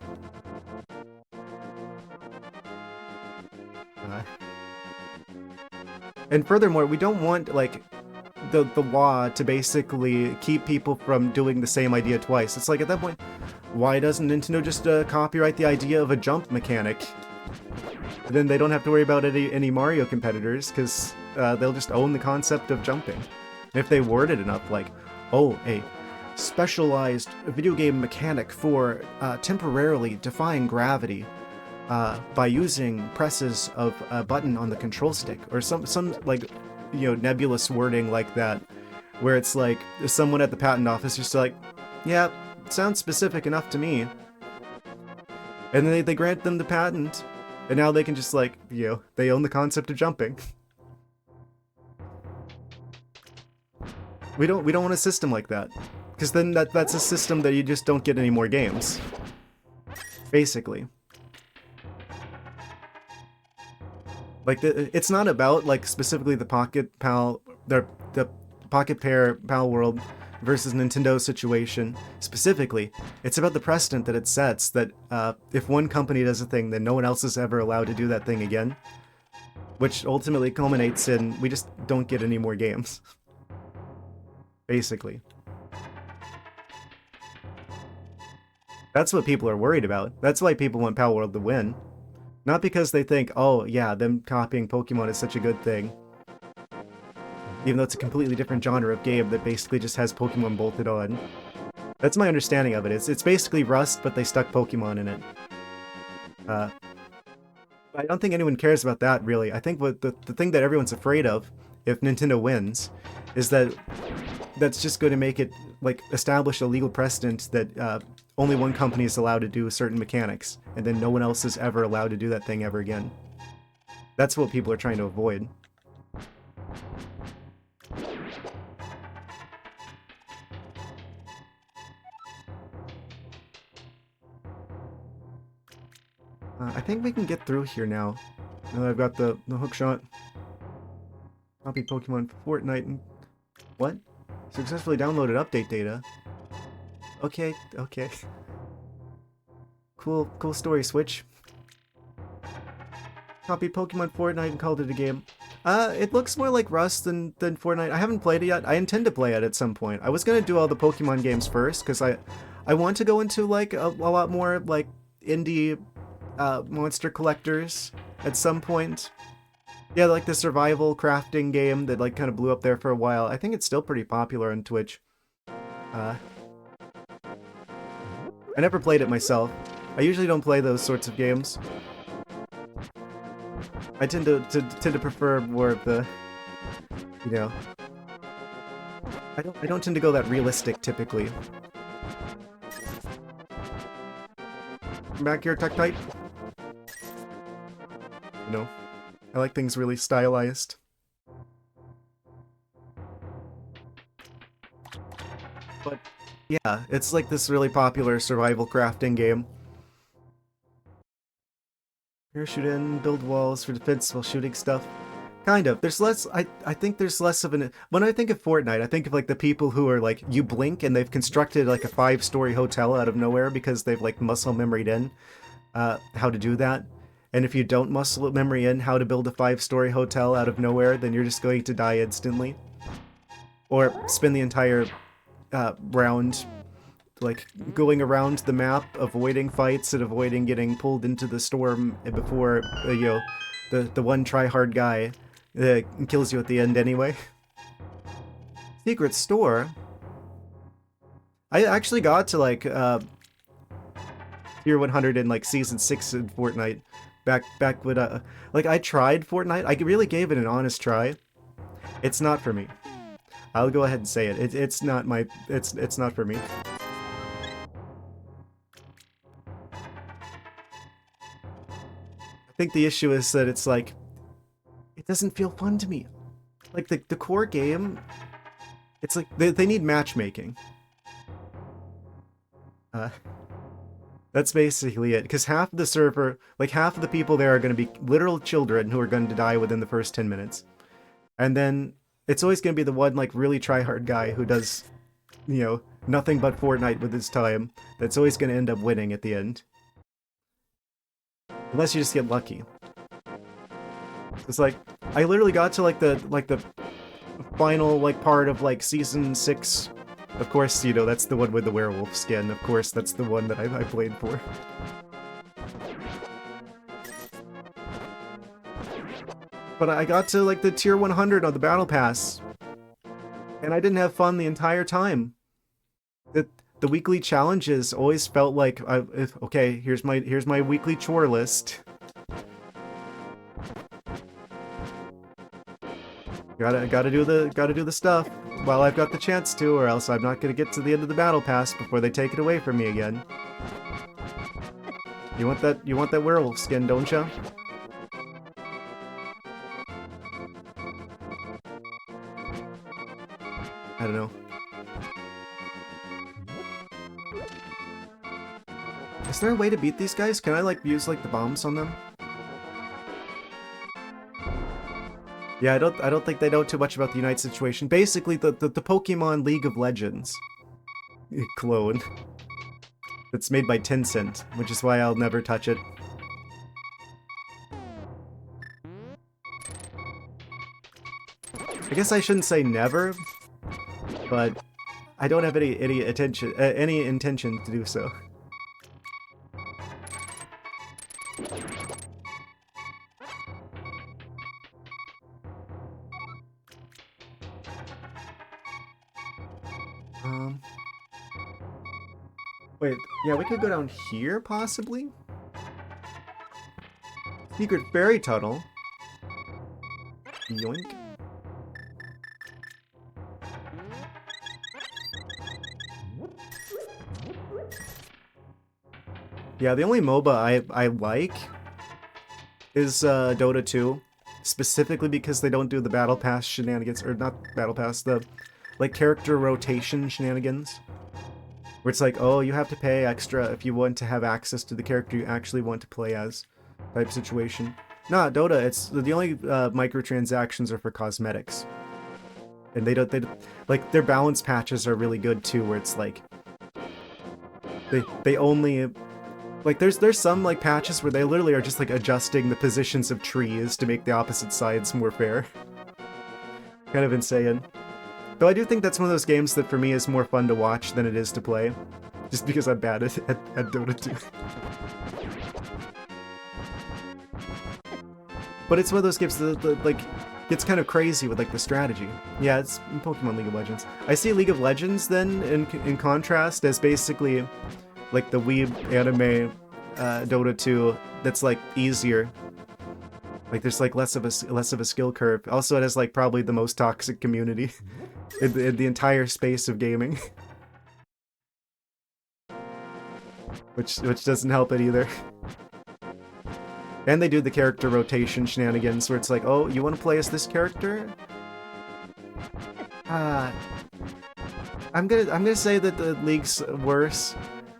And furthermore, we don't want like the law to basically keep people from doing the same idea twice. It's like at that point, why doesn't Nintendo just copyright the idea of a jump mechanic? And then they don't have to worry about any Mario competitors, because they'll just own the concept of jumping. And if they word it enough, like, oh, a specialized video game mechanic for temporarily defying gravity by using presses of a button on the control stick, or some like, you know, nebulous wording like that, where it's like someone at the patent office just like, yeah, sounds specific enough to me, and then they grant them the patent, and now they can just like, you know, they own the concept of jumping. We don't want a system like that, because then that's a system that you just don't get any more games, basically. Like, it's not about, like, specifically the Pocket Pal, the Pocket Pair Pal World versus Nintendo situation. Specifically, it's about the precedent that it sets, that if one company does a thing, then no one else is ever allowed to do that thing again. Which ultimately culminates in, we just don't get any more games. Basically. That's what people are worried about. That's why people want Pal World to win. Not because they think, oh yeah, them copying Pokemon is such a good thing. Even though it's a completely different genre of game that basically just has Pokemon bolted on. That's my understanding of it. It's basically Rust, but they stuck Pokemon in it. I don't think anyone cares about that, really. I think what the thing that everyone's afraid of, if Nintendo wins, is that that's just going to make it, like, establish a legal precedent that only one company is allowed to do certain mechanics, and then no one else is ever allowed to do that thing ever again. That's what people are trying to avoid. I think we can get through here now. Now that I've got the hook shot. Copy Pokemon Fortnite and... What? Successfully downloaded update data. Okay, okay. Cool story, Switch. Copied Pokemon Fortnite and called it a game. It looks more like Rust than Fortnite. I haven't played it yet. I intend to play it at some point. I was gonna do all the Pokemon games first, because I want to go into, like, a lot more, like, indie monster collectors at some point. Yeah, like the survival crafting game that, like, kind of blew up there for a while. I think it's still pretty popular on Twitch. I never played it myself. I usually don't play those sorts of games. I tend to prefer more of the, you know, I don't tend to go that realistic typically. Come back here, Tektite. You know, I like things really stylized. But yeah, it's like this really popular survival crafting game. Parachute in, build walls for defense while shooting stuff. Kind of. There's less, I think there's less of an... When I think of Fortnite, I think of, like, the people who are, like, you blink and they've constructed, like, a 5-story hotel out of nowhere because they've, like, muscle memoried in how to do that. And if you don't muscle memory in how to build a 5-story hotel out of nowhere, then you're just going to die instantly. Or spend the entire round, like, going around the map, avoiding fights and avoiding getting pulled into the storm before, you know, the one try-hard guy kills you at the end anyway. Secret store? I actually got to, like, Tier 100 in, like, Season 6 in Fortnite. Back when, like, I tried Fortnite. I really gave it an honest try. It's not for me. I'll go ahead and say it. It's not my... It's not for me. I think the issue is that it's like... It doesn't feel fun to me. Like, the core game... It's like, they need matchmaking. That's basically it. Because half of the server, like half of the people there are going to be literal children who are going to die within the first 10 minutes. And then it's always going to be the one like really try-hard guy who does, you know, nothing but Fortnite with his time. That's always going to end up winning at the end. Unless you just get lucky. It's like, I literally got to like the final like part of like season 6. Of course, you know, that's the one with the werewolf skin. Of course, that's the one that I played for. But I got to like the tier 100 on the battle pass. And I didn't have fun the entire time. The weekly challenges always felt like, okay, here's my weekly chore list. Gotta do the stuff while I've got the chance to, or else I'm not gonna get to the end of the battle pass before they take it away from me again. You want that werewolf skin, don't ya? I don't know. Is there a way to beat these guys? Can I like use like the bombs on them? Yeah, I don't think they know too much about the Unite situation. Basically, the Pokemon League of Legends clone. It's made by Tencent, which is why I'll never touch it. I guess I shouldn't say never, but I don't have any intention to do so. Wait, yeah, we could go down here, possibly? Secret Fairy Tunnel. Yoink. Yeah, the only MOBA I like is Dota 2. Specifically because they don't do the Battle Pass shenanigans, or not Battle Pass, the like character rotation shenanigans. Where it's like, oh, you have to pay extra if you want to have access to the character you actually want to play as, type situation. Nah, Dota, it's the only microtransactions are for cosmetics, and they like their balance patches are really good too, where it's like they only like there's some like patches where they literally are just like adjusting the positions of trees to make the opposite sides more fair. Kind of insane. Though I do think that's one of those games that for me is more fun to watch than it is to play. Just because I'm bad at Dota 2. But it's one of those games that like gets kind of crazy with like the strategy. Yeah, it's in Pokemon League of Legends. I see League of Legends then in contrast as basically like the weeb anime Dota 2 that's like easier. Like there's like less of a skill curve. Also, it has like probably the most toxic community in the entire space of gaming, which doesn't help it either. And they do the character rotation shenanigans where it's like, oh, you want to play as this character? I'm gonna say that the league's worse.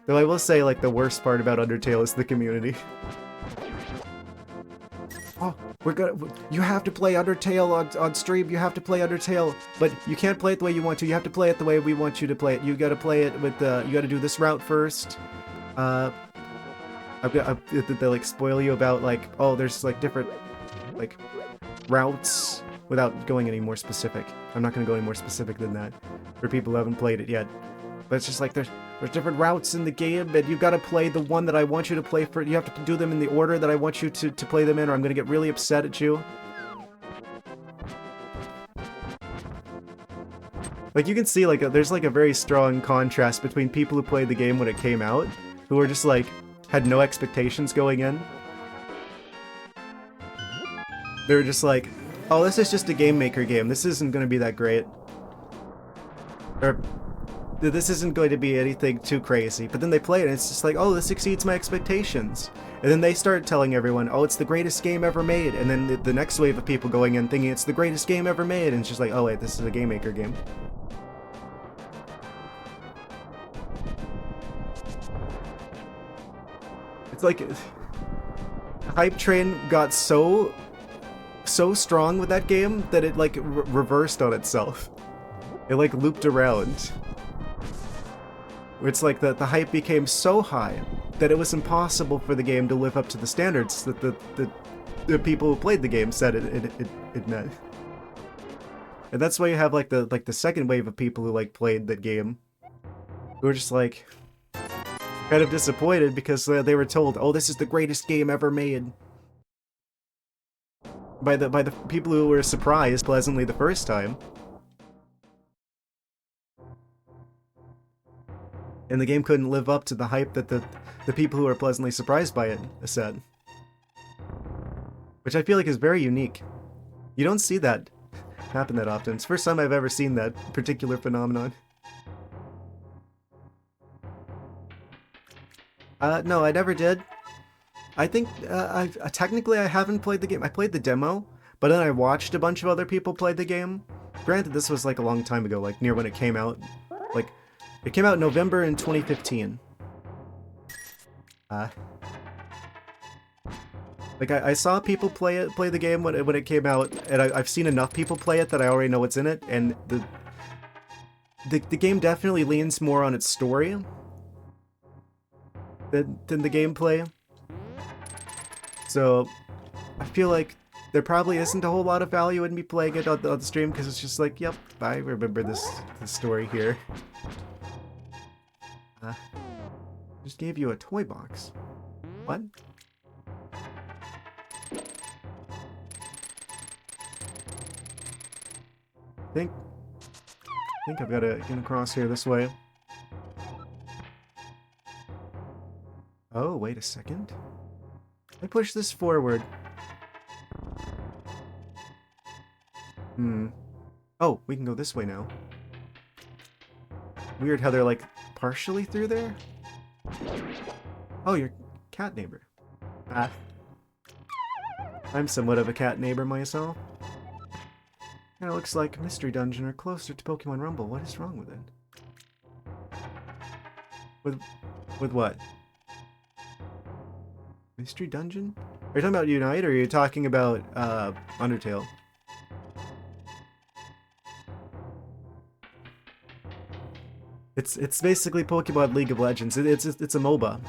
Though I will say like the worst part about Undertale is the community. Oh, you have to play Undertale on stream, you have to play Undertale, but you can't play it the way you want to, you have to play it the way we want you to play it. You gotta play it with, you gotta do this route first. They like spoil you about like, oh, there's like different, like, routes, without going any more specific. I'm not gonna go any more specific than that, for people who haven't played it yet. But it's just like, there's different routes in the game, and you've got to play the one that I want you to play for. You have to do them in the order that I want you to play them in, or I'm going to get really upset at you. Like, you can see, like, there's, like, a very strong contrast between people who played the game when it came out, who were just, like, had no expectations going in. They were just like, oh, this is just a Game Maker game. This isn't going to be that great. Or, this isn't going to be anything too crazy. But then they play it and it's just like, oh, this exceeds my expectations. And then they start telling everyone, oh, it's the greatest game ever made. And then the next wave of people going in thinking it's the greatest game ever made. And it's just like, oh wait, this is a Game Maker game. It's like the hype train got so strong with that game that it like reversed on itself. It like looped around. Where it's like the hype became so high that it was impossible for the game to live up to the standards that the people who played the game said it met. And that's why you have like the second wave of people who like played the game, who were just like kind of disappointed because they were told, "Oh, this is the greatest game ever made," by the people who were surprised pleasantly the first time. And the game couldn't live up to the hype that the people who were pleasantly surprised by it said. Which I feel like is very unique. You don't see that happen that often. It's the first time I've ever seen that particular phenomenon. No, I never did. I think, technically I haven't played the game. I played the demo, but then I watched a bunch of other people play the game. Granted, this was like a long time ago, like near when it came out. Like, it came out in November in 2015. Like I saw people play the game when it came out, and I've seen enough people play it that I already know what's in it, and the game definitely leans more on its story than the gameplay. So I feel like there probably isn't a whole lot of value in me playing it on the stream, because it's just like, yep, I remember this story here. Just gave you a toy box. What? I think I've got to get across here this way. Oh, wait a second. I push this forward. Oh, we can go this way now. Weird how they're like partially through there. Oh, your cat neighbor. I'm somewhat of a cat neighbor myself. Kind of looks like Mystery Dungeon or closer to Pokemon Rumble. What is wrong with it? With what? Mystery Dungeon? Are you talking about Unite, or are you talking about Undertale? It's basically Pokemon League of Legends. It's a MOBA,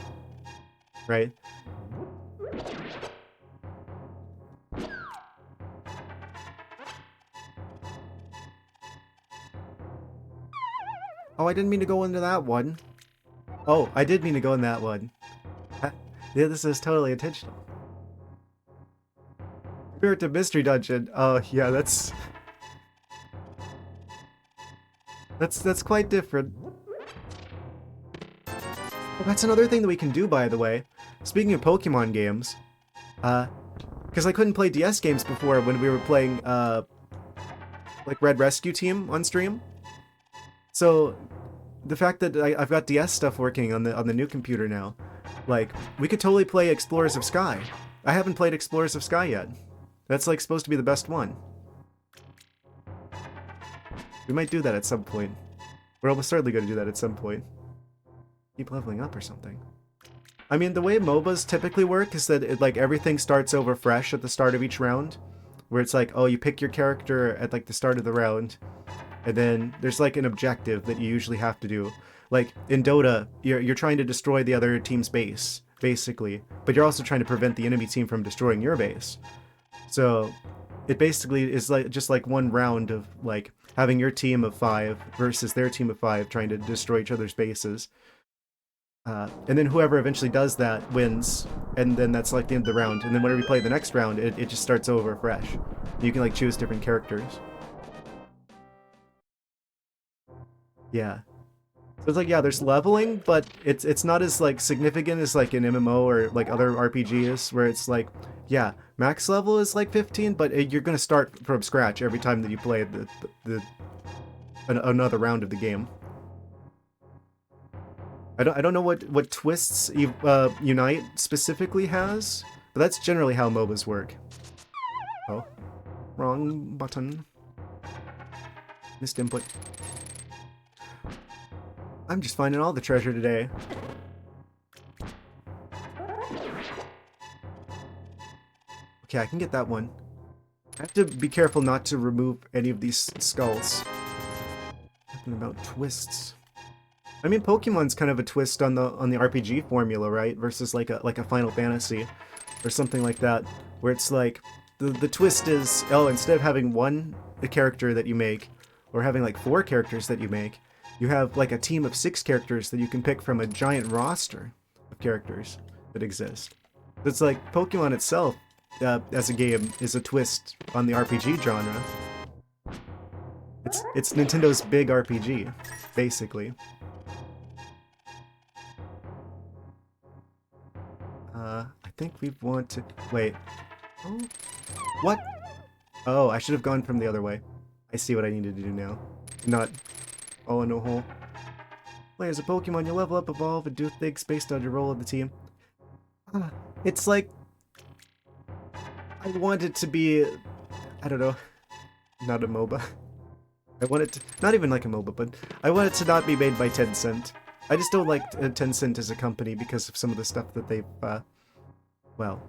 right? Oh, I didn't mean to go into that one. Oh, I did mean to go in that one. Yeah, this is totally intentional. Compared to Mystery Dungeon, oh yeah, that's quite different. Oh, that's another thing that we can do, by the way. Speaking of Pokemon games, because I couldn't play DS games before when we were playing like Red Rescue Team on stream. So the fact that I've got DS stuff working on the new computer now, like we could totally play Explorers of Sky. I haven't played Explorers of Sky yet. That's like supposed to be the best one. We might do that at some point. We're almost certainly going to do that at some point. Keep leveling up or something. I mean, the way MOBAs typically work is that like everything starts over fresh at the start of each round, where it's like, oh, you pick your character at like the start of the round, and then there's like an objective that you usually have to do. Like in Dota, you're trying to destroy the other team's base, basically, but you're also trying to prevent the enemy team from destroying your base. So it basically is like just like one round of like having your team of 5 versus their team of 5 trying to destroy each other's bases. And then whoever eventually does that wins, and then that's like the end of the round. And then whenever you play the next round, it just starts over fresh. You can like choose different characters. Yeah. So it's like, yeah, there's leveling, but it's not as like significant as like an MMO or like other RPGs, where it's like, yeah, max level is like 15, but you're gonna start from scratch every time that you play another round of the game. I don't know what twists Unite specifically has, but that's generally how MOBAs work. Oh, wrong button. Missed input. I'm just finding all the treasure today. Okay, I can get that one. I have to be careful not to remove any of these skulls. Talking about twists. I mean, Pokemon's kind of a twist on the RPG formula, right? Versus like a Final Fantasy or something like that, where it's like the twist is, oh, instead of having one character that you make, or having like 4 characters that you make, you have like a team of 6 characters that you can pick from a giant roster of characters that exist. It's like Pokemon itself, as a game, is a twist on the RPG genre. It's Nintendo's big RPG, basically. I think we want to... Wait. Oh. What? Oh, I should have gone from the other way. I see what I needed to do now. Not all in a hole. Play as a Pokemon, you level up, evolve, and do things based on your role in the team. It's like... I want it to be... I don't know. Not a MOBA. I want it to... Not even like a MOBA, but I want it to not be made by Tencent. I just don't like Tencent as a company because of some of the stuff that they've, well...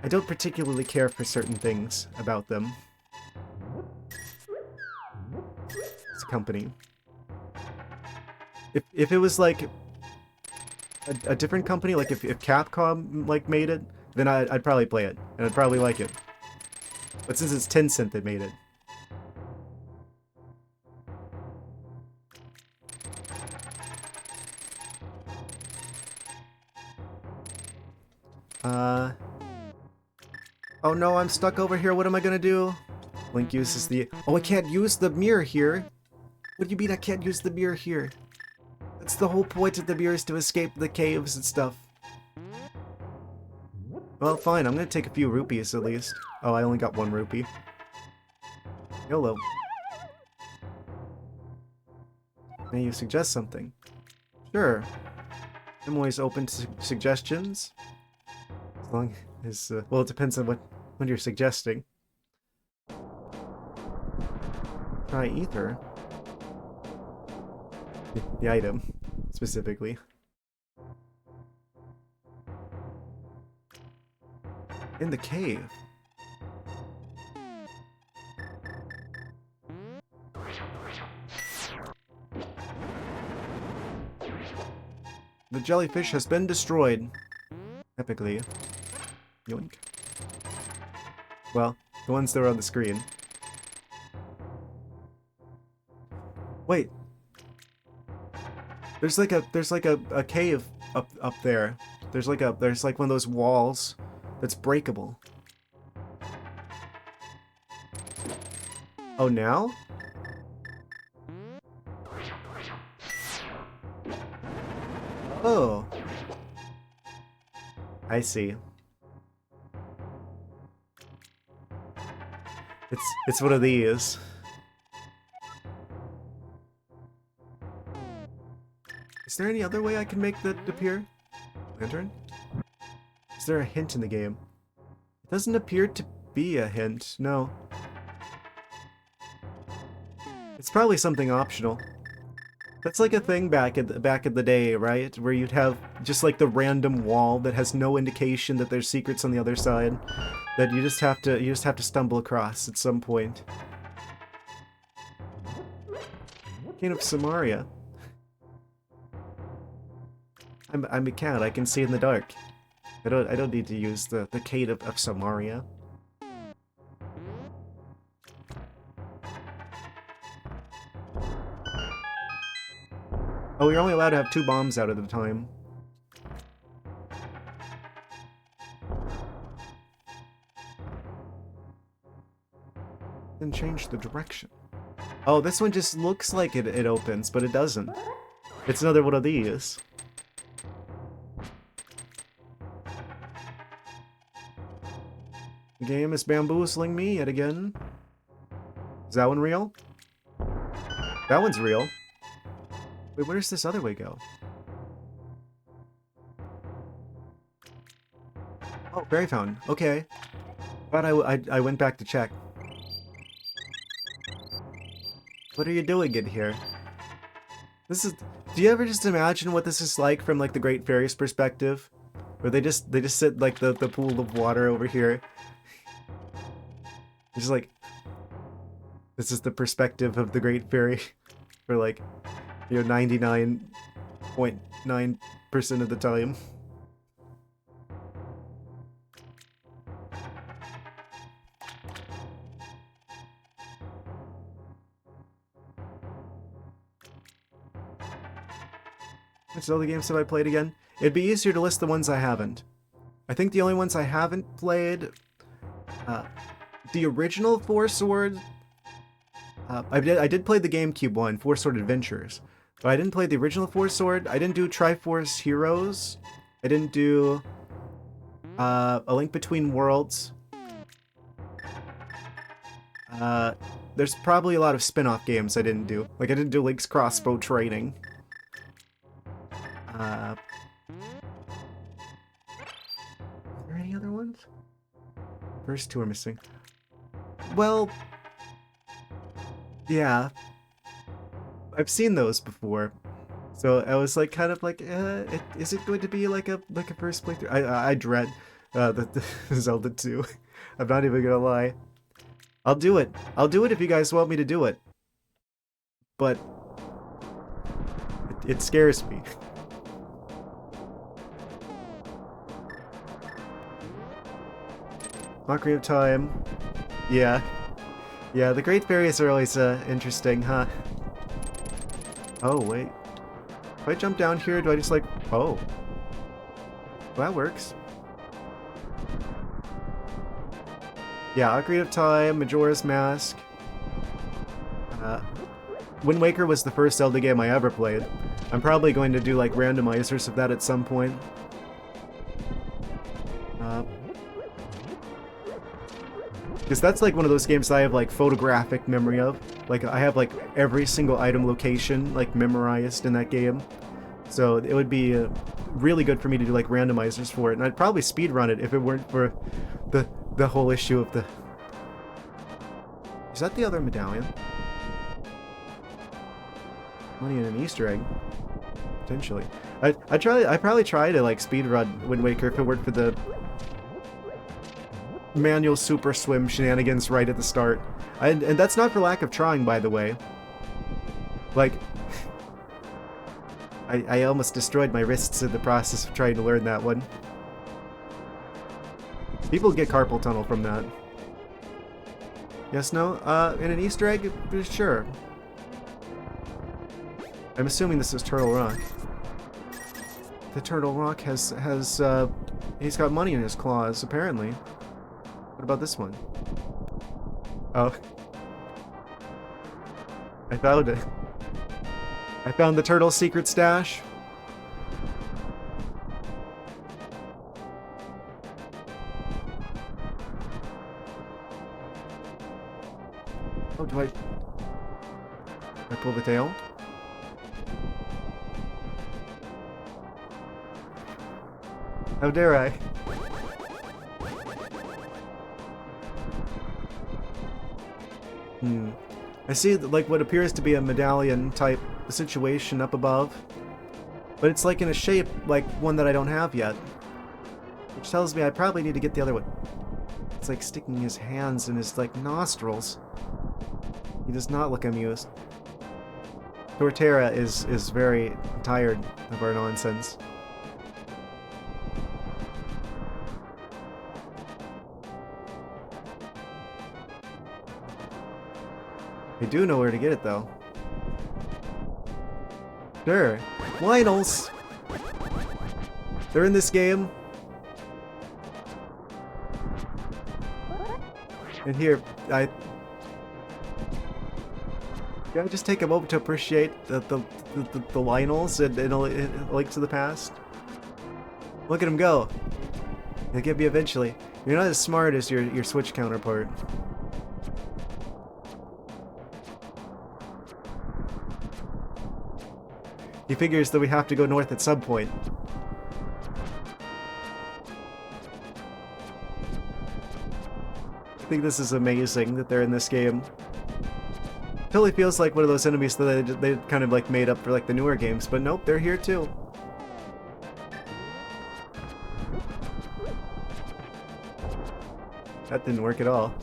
I don't particularly care for certain things about them. It's a company. If it was like a different company, like if Capcom like made it, then I'd probably play it and I'd probably like it. But since it's Tencent that made it, oh no, I'm stuck over here. What am I gonna do? Link uses the... Oh, I can't use the mirror here. What do you mean I can't use the mirror here? That's the whole point of the mirror, is to escape the caves and stuff. Well, fine. I'm gonna take a few rupees at least. Oh, I only got 1 rupee. YOLO. May you suggest something? Sure. I'm always open to suggestions. As long as... well, it depends on what you're suggesting. Try ether. The item, specifically. In the cave. The jellyfish has been destroyed. Epically. Yoink. Well, the ones that were on the screen. Wait. There's like a cave up there. There's like one of those walls that's breakable. Oh, now? Oh. I see. It's one of these. Is there any other way I can make that appear? Lantern? Is there a hint in the game? It doesn't appear to be a hint, no. It's probably something optional. That's like a thing back in the day, right? Where you'd have just like the random wall that has no indication that there's secrets on the other side that you just have to stumble across at some point. King of Samaria. I'm a cat. I can see in the dark. I don't need to use the Cane of Samaria. Oh, you're only allowed to have 2 bombs out at a time. Then change the direction. Oh, this one just looks like it opens, but it doesn't. It's another one of these. The game is bamboozling me yet again. Is that one real? That one's real. Wait, where does this other way go? Oh, berry fountain. Okay. But I went back to check. What are you doing in here? This is... Do you ever just imagine what this is like from, like, the Great Fairy's perspective? Or they just sit like the pool of water over here. It's just like, this is the perspective of the Great Fairy for like, you know, 99.9% of the time. Which Zelda games have I played again? It'd be easier to list the ones I haven't. I think the only ones I haven't played, the original Four Sword. I did play the GameCube one, Four Sword Adventures, but I didn't play the original Four Sword. I didn't do Triforce Heroes. I didn't do A Link Between Worlds. There's probably a lot of spin-off games I didn't do. Like I didn't do Link's Crossbow Training. Are there any other ones? First two are missing. Well, yeah. I've seen those before. So I was like, kind of like, is it going to be like a first playthrough? I dread the Zelda 2. I'm not even gonna lie. I'll do it. I'll do it if you guys want me to do it. But it scares me. Mockery of Time. Yeah. Yeah, the Great Fairies are always interesting, huh? Oh, wait. If I jump down here, do I just like... Oh. Well, that works. Yeah, Ocarina of Time, Majora's Mask. Wind Waker was the first Zelda game I ever played. I'm probably going to do like randomizers of that at some point. Because that's like one of those games that I have like photographic memory of. Like I have like every single item location like memorized in that game. So it would be really good for me to do like randomizers for it. And I'd probably speedrun it if it weren't for the whole issue of the... Is that the other medallion? Money in an Easter egg. Potentially. I'd probably try to like speedrun Wind Waker if it weren't for the manual super swim shenanigans right at the start. And that's not for lack of trying, by the way. Like, I almost destroyed my wrists in the process of trying to learn that one. People get carpal tunnel from that. Yes, no? In an Easter egg? Sure. I'm assuming this is Turtle Rock. The Turtle Rock has he's got money in his claws, apparently. What about this one? Oh. I found it. I found the turtle's secret stash. Oh, do I pull the tail? How dare I? I see like what appears to be a medallion type situation up above, but it's like in a shape like one that I don't have yet, which tells me I probably need to get the other one. It's like sticking his hands in his like nostrils. He does not look amused. Torterra is very tired of our nonsense. I do know where to get it, though. Sure. Lionels! They're in this game. And here, gotta just take a moment to appreciate the Lionels and a Link to the Past. Look at him go. He'll get me eventually. You're not as smart as your Switch counterpart. He figures that we have to go north at some point. I think this is amazing that they're in this game. Totally feels like one of those enemies that they kind of like made up for like the newer games, but nope, they're here too. That didn't work at all.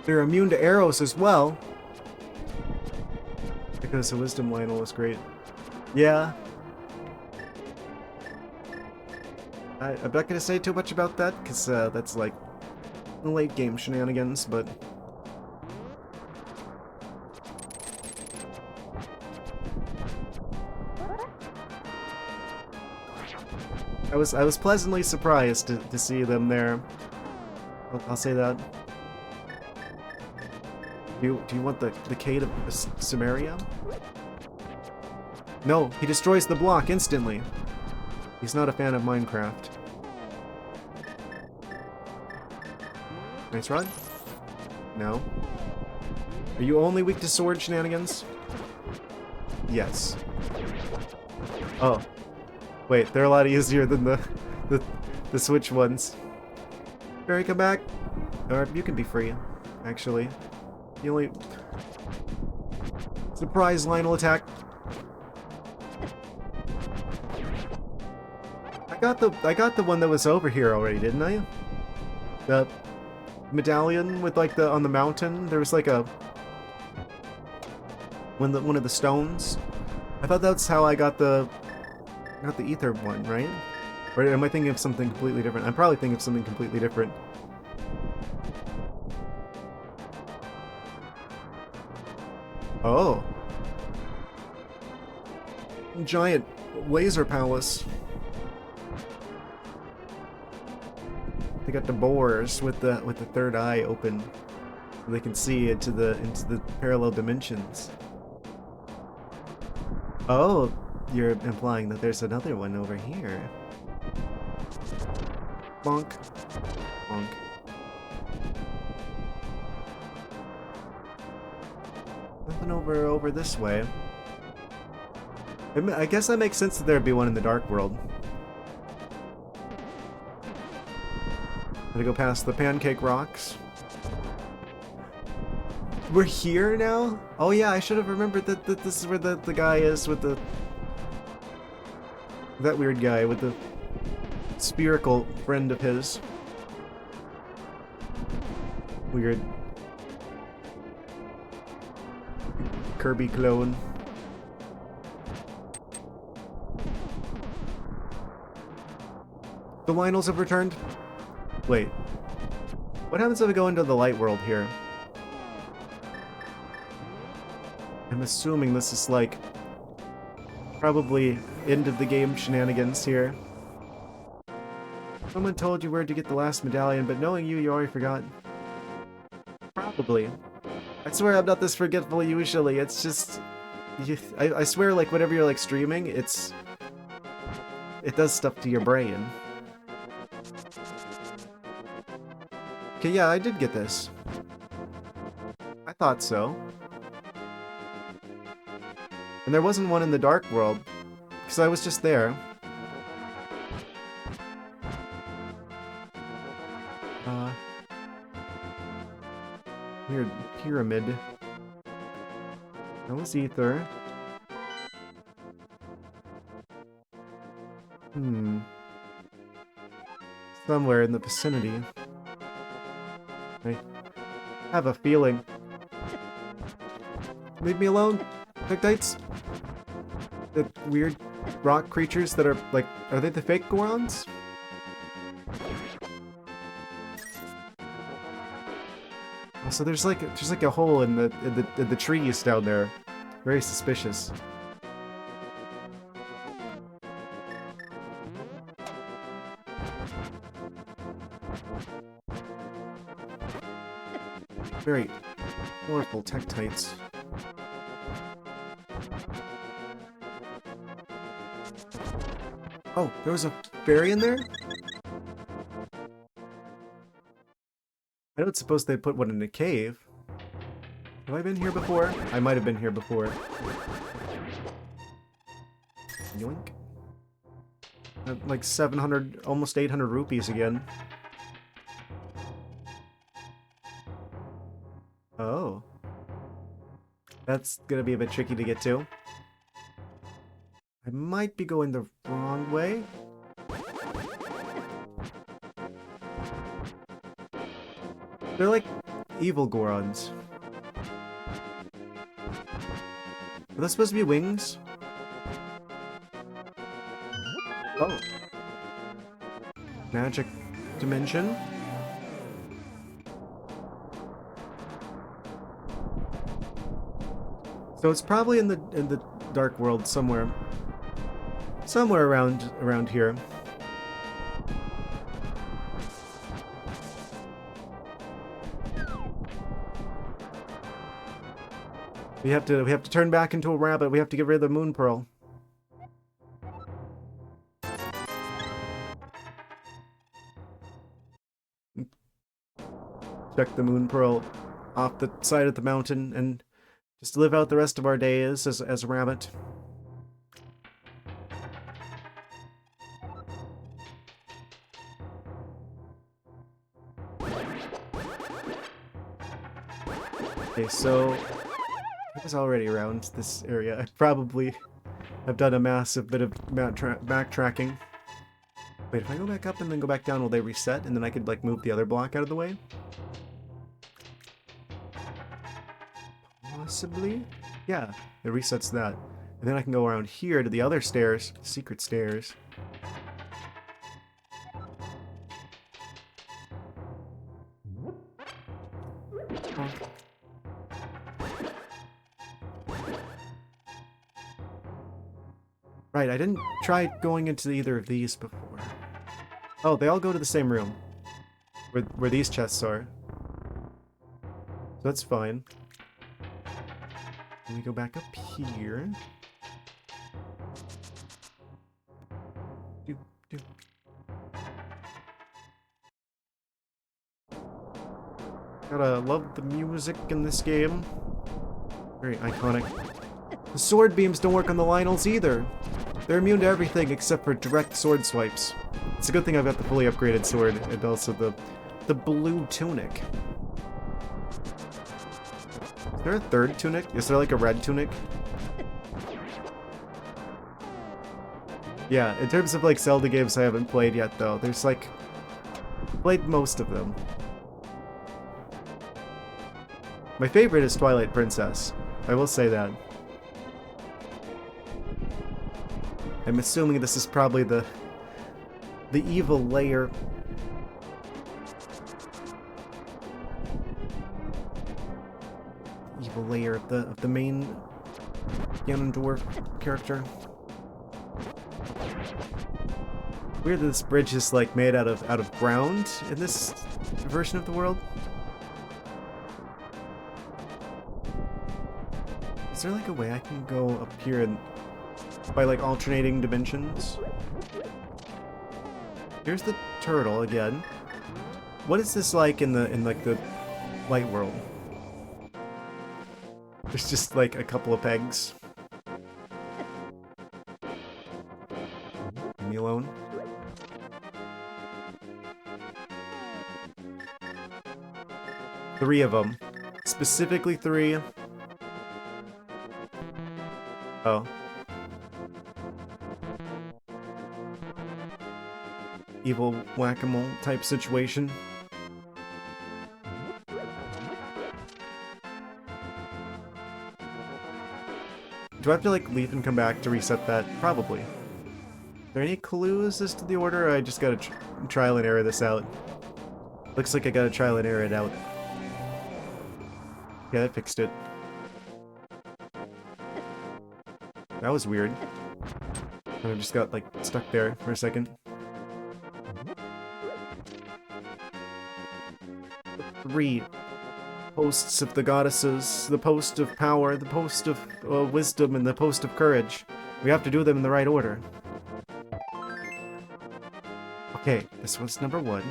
They're immune to arrows as well. Because the wisdom Lionel was great. Yeah. I'm not gonna say too much about that, because that's like late game shenanigans, but... I was pleasantly surprised to see them there. I'll say that. Do you want the Cade of Samaria? No, he destroys the block instantly. He's not a fan of Minecraft. Nice rod? No. Are you only weak to sword shenanigans? Yes. Oh. Wait, they're a lot easier than the Switch ones. Barry, come back. Or you can be free, actually. The only... Surprise Lionel attack. I got the one that was over here already, didn't I? The medallion with like on the mountain. There was like a one of the stones. I thought that's how I got the ether one, right? Or am I thinking of something completely different? I'm probably thinking of something completely different. Oh. Giant laser palace. They got the boars with the third eye open, so they can see into the parallel dimensions. Oh, you're implying that there's another one over here. Bonk, bonk. Nothing over this way. I guess that makes sense that there'd be one in the Dark World. Gotta go past the pancake rocks. We're here now? Oh yeah, I should have remembered that this is where the guy is with the... That weird guy with the spherical friend of his. Weird. Kirby clone. The Lionels have returned? Wait. What happens if I go into the light world here? I'm assuming this is like... probably end of the game shenanigans here. Someone told you where to get the last medallion, but knowing you, you already forgot. Probably. I swear I'm not this forgetful usually, it's just... I swear, like, whenever you're, like, streaming, it does stuff to your brain. Okay, yeah, I did get this. I thought so. And there wasn't one in the Dark World, because I was just there. Weird pyramid. That was ether. Somewhere in the vicinity. I have a feeling. Leave me alone, Pictites. The weird rock creatures that are like, are they the fake Gorons? Oh, so there's like a hole in the trees down there. Very suspicious. Very colorful Tektites. Oh, there was a fairy in there? I don't suppose they put one in a cave. Have I been here before? I might have been here before. Yoink. Like 700, almost 800 rupees again. Oh. That's gonna be a bit tricky to get to. I might be going the wrong way. They're like evil Gorons. Are those supposed to be wings? Oh. Magic dimension? So it's probably in the dark world somewhere. Somewhere around here. We have to turn back into a rabbit. We have to get rid of the moon pearl. Check the moon pearl off the side of the mountain and just live out the rest of our days as a rabbit. Okay, so I was already around this area. I probably have done a massive bit of backtracking. Wait, if I go back up and then go back down, will they reset? And then I could, like, move the other block out of the way? Possibly? Yeah, it resets that. And then I can go around here to the other stairs. Secret stairs. Right, I didn't try going into either of these before. Oh, they all go to the same room. Where these chests are. So that's fine. Let me go back up here. Gotta love the music in this game. Very iconic. The sword beams don't work on the Lionels either. They're immune to everything except for direct sword swipes. It's a good thing I've got the fully upgraded sword and also the blue tunic. Is there a third tunic? Is there like a red tunic? Yeah, in terms of like Zelda games I haven't played yet though, there's like... played most of them. My favorite is Twilight Princess. I will say that. I'm assuming this is probably the evil layer. Evil layer of the main Ganondorf character. Weird that this bridge is like made out of ground in this version of the world. Is there like a way I can go up here and by like alternating dimensions? Here's the turtle again. What is this like in like the light world? There's just like a couple of pegs. Leave me alone. Three of them. Specifically three. Oh. Evil whack-a-mole type situation. Do I have to like leave and come back to reset that? Probably. Are there any clues as to the order? Or I just gotta trial and error this out. Looks like I gotta trial and error it out. Yeah, that fixed it. That was weird. And I just got like stuck there for a second. Three posts of the goddesses, the post of power, the post of wisdom, and the post of courage. We have to do them in the right order. Okay, this was number one.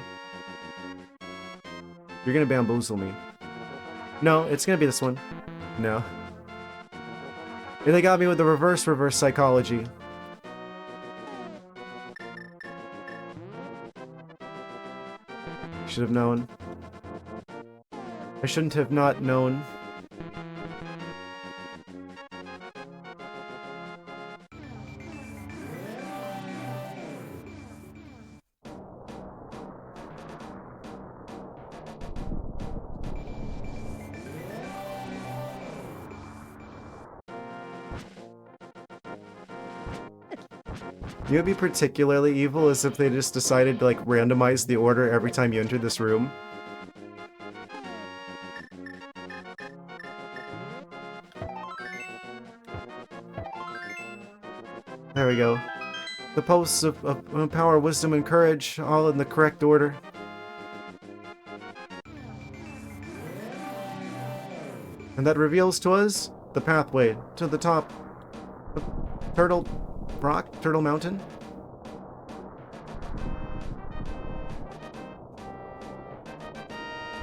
You're gonna bamboozle me. No, it's gonna be this one. No. They got me with the reverse psychology. Should have known. I shouldn't have not known. You would be particularly evil is if they just decided to like randomize the order every time you enter this room. There we go. The posts of power, wisdom, and courage, all in the correct order. And that reveals to us the pathway to the top of Turtle Rock, Turtle Mountain.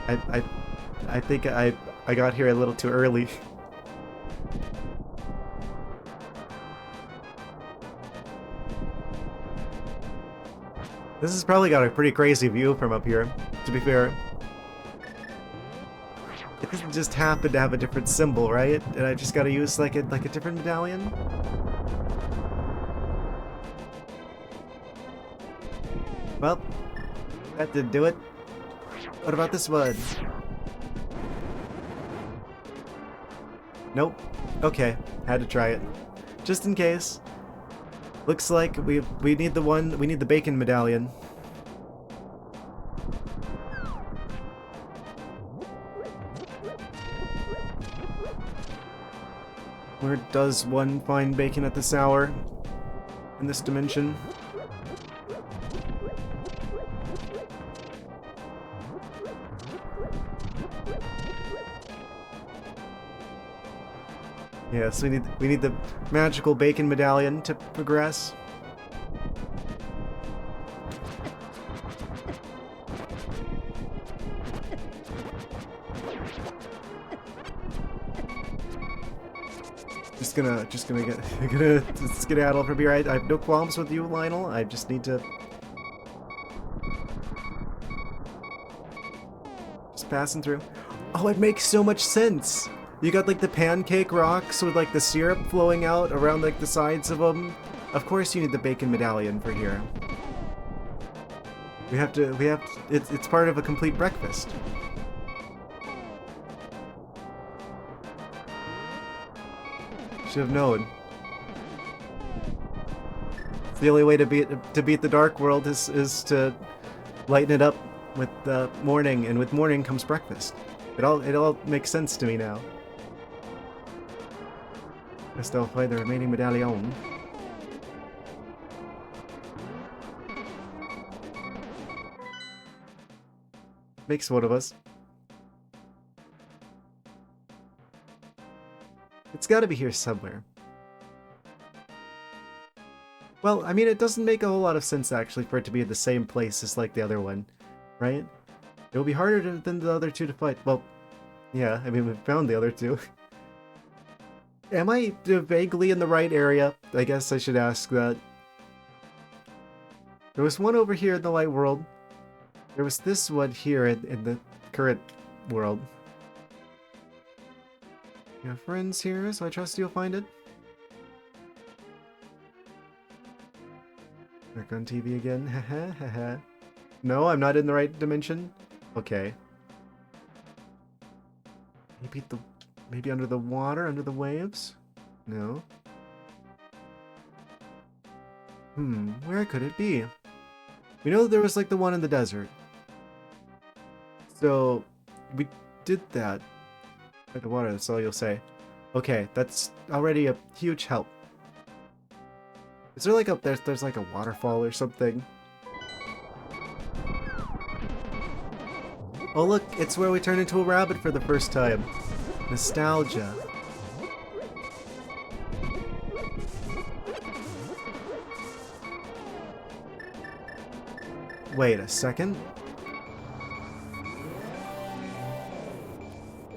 I think I got here a little too early. This has probably got a pretty crazy view from up here, to be fair. It doesn't just happen to have a different symbol, right? And I just gotta use like a different medallion? Well, that did do it. What about this one? Nope. Okay, had to try it. Just in case. Looks like we need the bacon medallion. Where does one find bacon at this hour in this dimension? Yes, we need the magical bacon medallion to progress. Just gonna skedaddle from here. I have no qualms with you, Lionel. I just need to just passing through. Oh, it makes so much sense. You got like the pancake rocks with like the syrup flowing out around like the sides of them. Of course you need the bacon medallion for here. It's part of a complete breakfast. Should have known. It's the only way to beat the dark world is to lighten it up with morning, and with morning comes breakfast. It all makes sense to me now. Guess I'll find the remaining medallion. Makes one of us. It's gotta be here somewhere. Well, I mean, it doesn't make a whole lot of sense actually for it to be in the same place as like the other one, right? It will be harder than the other two to fight. Well, yeah, I mean, we found the other two. Am I vaguely in the right area? I guess I should ask that. There was one over here in the light world. There was this one here in the current world. You have friends here, so I trust you'll find it. Back on TV again. Haha, haha. No, I'm not in the right dimension. Okay. Maybe under the water, under the waves? No. Where could it be? We know that there was like the one in the desert. So, we did that. By the water, that's all you'll say. Okay, that's already a huge help. Is there like there's like a waterfall or something? Oh look, it's where we turned into a rabbit for the first time. Nostalgia. Wait a second.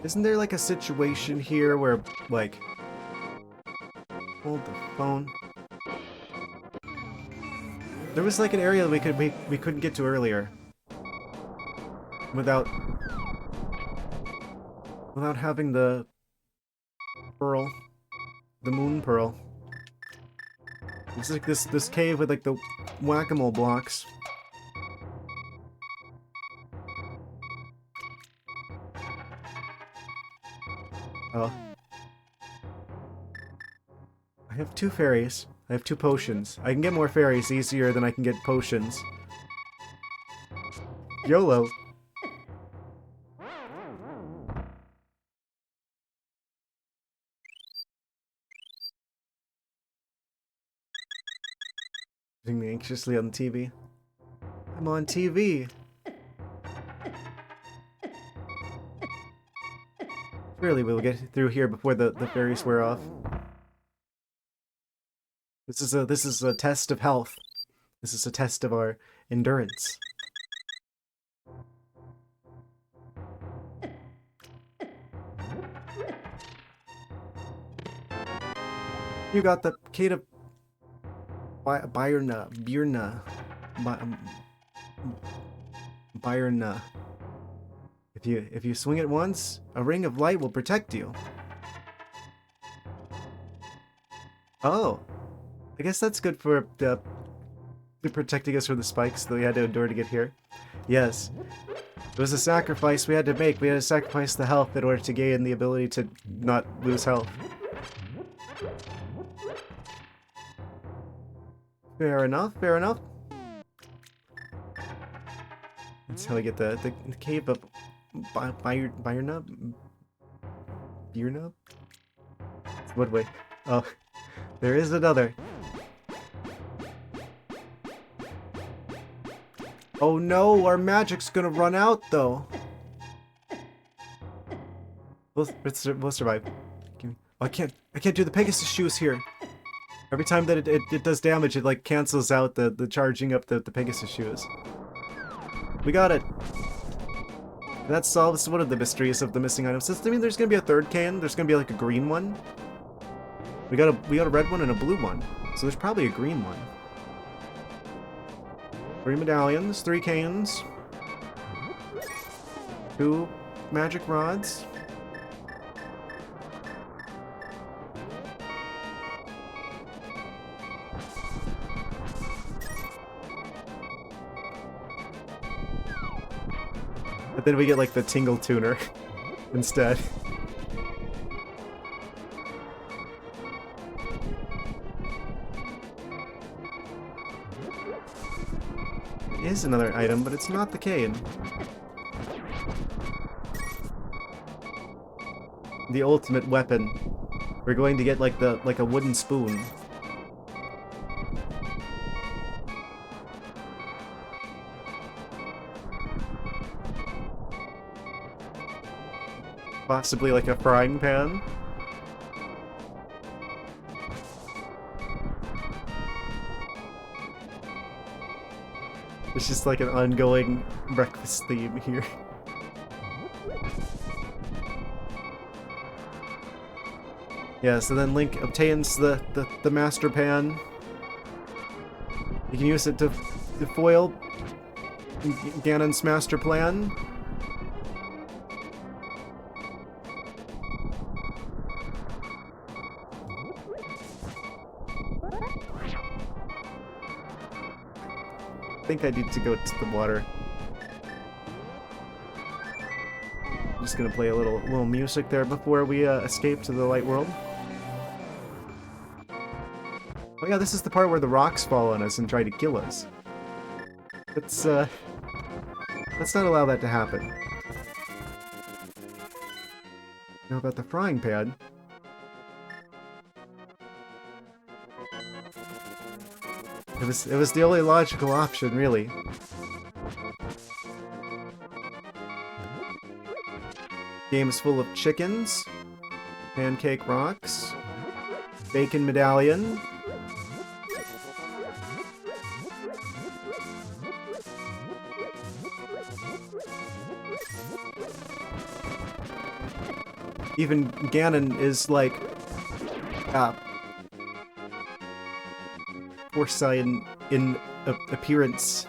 Isn't there like a situation here where, like... Hold the phone. There was like an area that we couldn't get to earlier. Without having the pearl. The moon pearl. It's like this cave with like the whack-a-mole blocks. Oh. I have two fairies. I have 2 potions. I can get more fairies easier than I can get potions. YOLO. Looking anxiously on the TV. I'm on TV. Surely we'll get through here before the fairies wear off. This is a test of health. This is a test of our endurance. You got the Kate of Birna. Birna. If you swing it once, a ring of light will protect you. Oh, I guess that's good for protecting us from the spikes that we had to endure to get here. Yes, it was a sacrifice we had to make. We had to sacrifice the health in order to gain the ability to not lose health. Fair enough, fair enough. That's how we get the cave of Birna? Birna? What way? Oh, there is another. Oh no, our magic's gonna run out though. We'll survive. Oh, I can't do the Pegasus shoes here. Every time that it does damage, it like cancels out the charging up the Pegasus shoes. We got it. That solves one of the mysteries of the missing items. Does that mean there's gonna be a third can? There's gonna be like a green one? We got a red one and a blue one. So there's probably a green one. 3 medallions, 3 canes, 2 magic rods. But then we get like the tingle tuner instead. It is another item, but it's not the cane. The ultimate weapon. We're going to get like a wooden spoon. Possibly like a frying pan. It's just like an ongoing breakfast theme here. Yeah, so then Link obtains the Master Pan. You can use it to foil Ganon's Master Plan. I think I need to go to the water. I'm just gonna play a little music there before we escape to the light world. Oh yeah, this is the part where the rocks fall on us and try to kill us. Let's not allow that to happen. Now about the frying pan. It was the only logical option, really. Game's full of chickens, pancake rocks, bacon medallion, even Ganon is like porcine in appearance.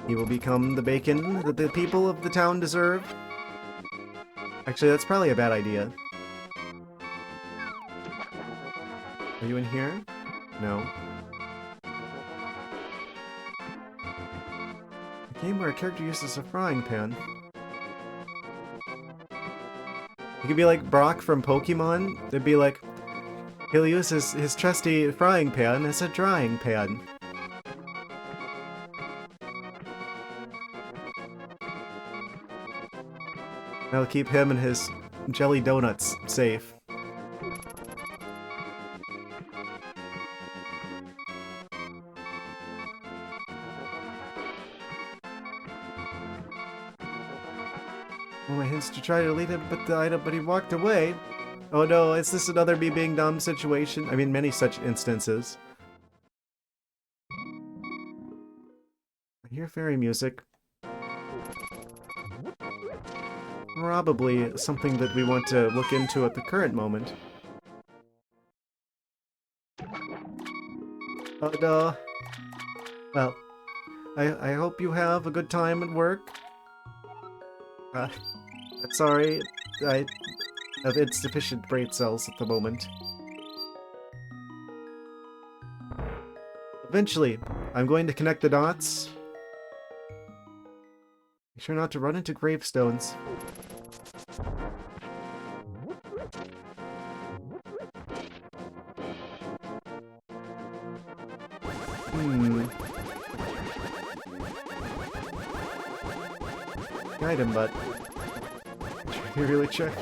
He will become the bacon that the people of the town deserve. Actually, that's probably a bad idea. Are you in here? No. A game where a character uses a frying pan. He could be like Brock from Pokemon. It'd be like, he'll use his trusty frying pan as a drying pan. That'll keep him and his jelly donuts safe. Well, my hints to try to lead him, but he walked away. Oh no, is this another me being dumb situation? I mean, many such instances. I hear fairy music. Probably something that we want to look into at the current moment. Oh no. Well, I hope you have a good time at work. Sorry, I have insufficient brain cells at the moment. Eventually, I'm going to connect the dots. Make sure not to run into gravestones. Item, but you really check.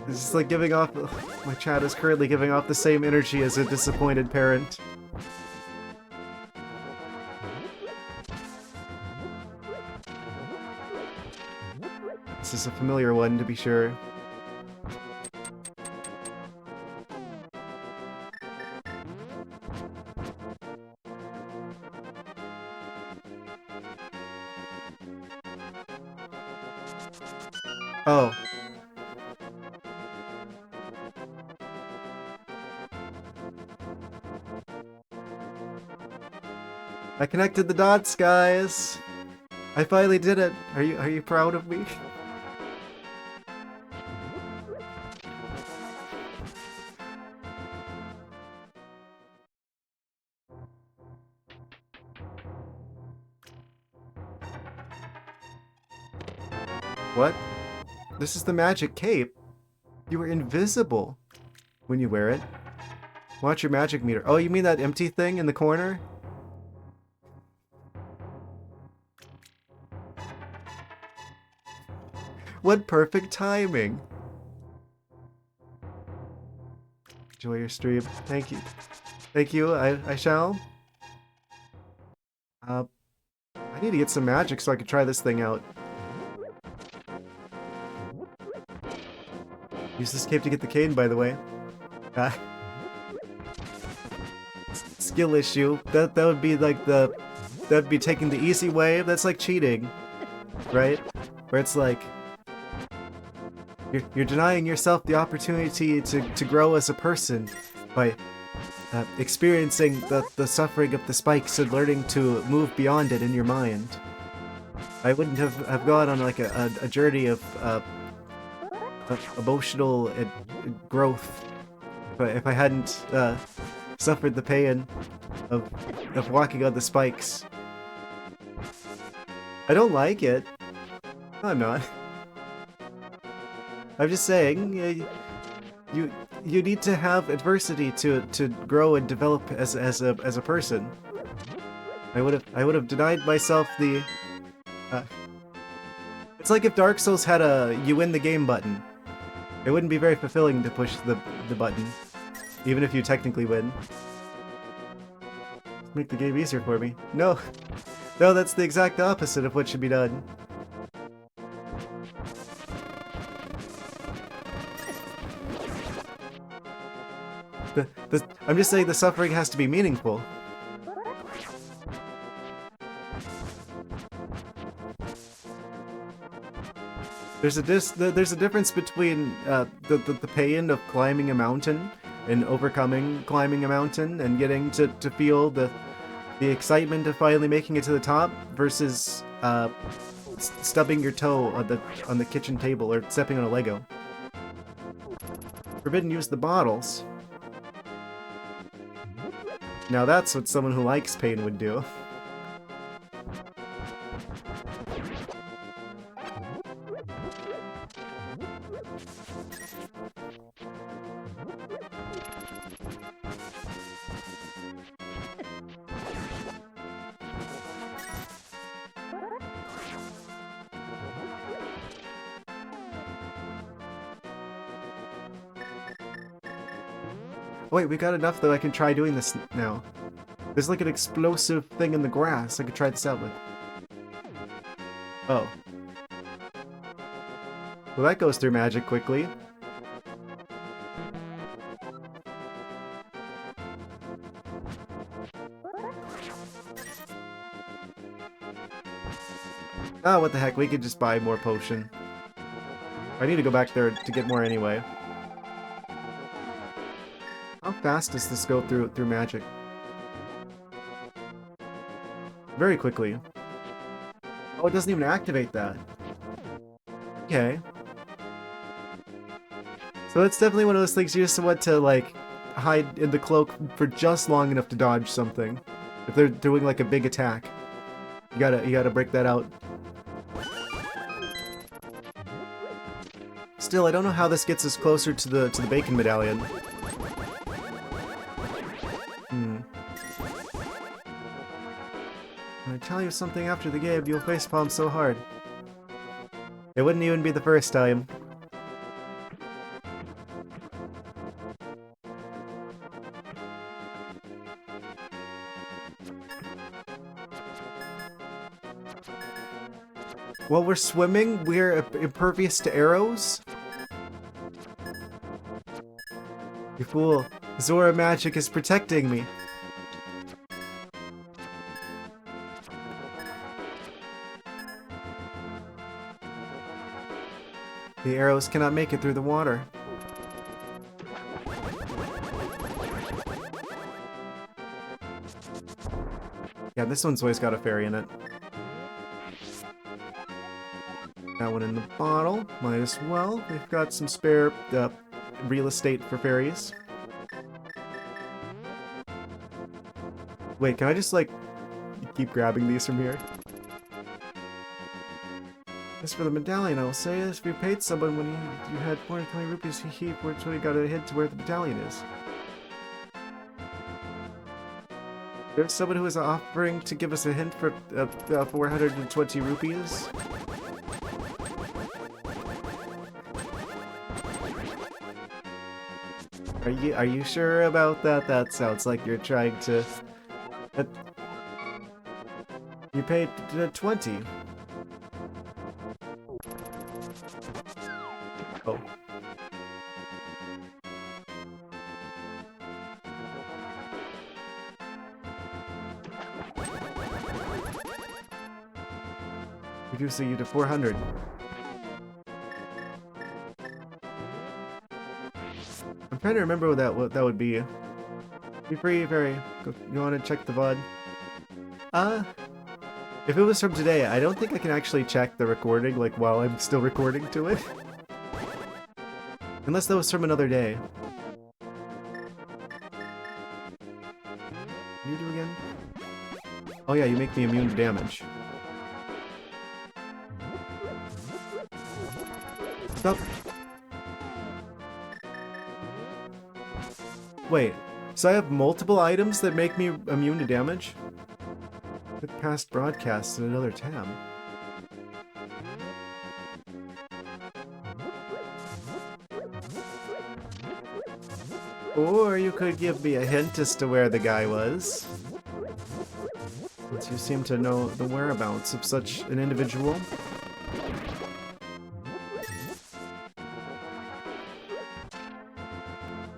It's just like giving off. My chat is currently giving off the same energy as a disappointed parent. This is a familiar one, to be sure. Oh. I connected the dots, guys. I finally did it. Are you proud of me? What? This is the magic cape. You are invisible when you wear it. Watch your magic meter. Oh, you mean that empty thing in the corner? What perfect timing. Enjoy your stream. Thank you. Thank you, I shall. I need to get some magic so I can try this thing out. Use this cape to get the cane, by the way. Skill issue. That would be like that'd be taking the easy way. That's like cheating, right? Where it's like you're denying yourself the opportunity to grow as a person by experiencing the suffering of the spikes and learning to move beyond it in your mind. I wouldn't have gone on like a journey of emotional growth if I hadn't suffered the pain of walking on the spikes. I don't like it. No, I'm not. I'm just saying, you need to have adversity to grow and develop as a person. I would have denied myself the. It's like if Dark Souls had a "you win the game" button. It wouldn't be very fulfilling to push the button, even if you technically win. Make the game easier for me. No, that's the exact opposite of what should be done. I'm just saying the suffering has to be meaningful. There's a difference between the pain of climbing a mountain and overcoming climbing a mountain and getting to feel the excitement of finally making it to the top versus stubbing your toe on the kitchen table or stepping on a Lego. Forbidden use the bottles. Now that's what someone who likes pain would do. Wait, we got enough that I can try doing this now. There's like an explosive thing in the grass I could try this out with. Oh. Well, that goes through magic quickly. Ah, what the heck, we could just buy more potion. I need to go back there to get more anyway. How fast does this go through magic? Very quickly. Oh, it doesn't even activate that. Okay. So it's definitely one of those things you just want to, like, hide in the cloak for just long enough to dodge something. If they're doing, like, a big attack. You gotta break that out. Still, I don't know how this gets us closer to the bacon medallion. When I tell you something after the game, you'll facepalm so hard. It wouldn't even be the first time. While we're swimming, we're impervious to arrows? You fool. Zora magic is protecting me. The arrows cannot make it through the water. Yeah, this one's always got a fairy in it. That one in the bottle. Might as well. We've got some spare real estate for fairies. Wait, can I just, like, keep grabbing these from here? As for the medallion, I will say, if you paid someone when you had 420 rupees, he 420 got a hint to where the medallion is. There's someone who is offering to give us a hint for 420 rupees. Are you sure about that? That sounds like you're trying to. You paid 20. Oh. Reducing you to 400. I'm trying to remember what that would be. Be free, fairy. You want to check the VOD? If it was from today, I don't think I can actually check the recording, like, while I'm still recording to it. Unless that was from another day. You do again? Oh yeah, you make me immune to damage. Stop. Wait, so I have multiple items that make me immune to damage? Put past broadcasts in another tab. Or you could give me a hint as to where the guy was. Since you seem to know the whereabouts of such an individual.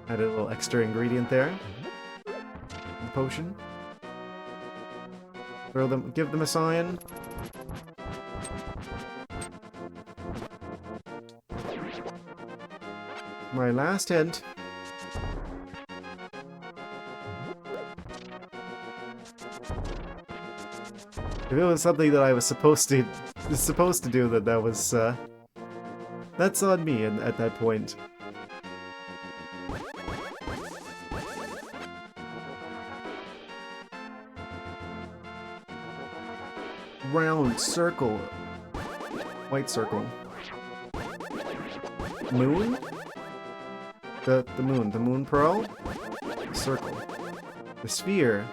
Add a little extra ingredient there. The potion. Throw them, give them a sign. My last hint. If it was something that I was supposed to do, that was that's on me at that point. Round circle, white circle. moon? The moon pearl? The circle. The sphere.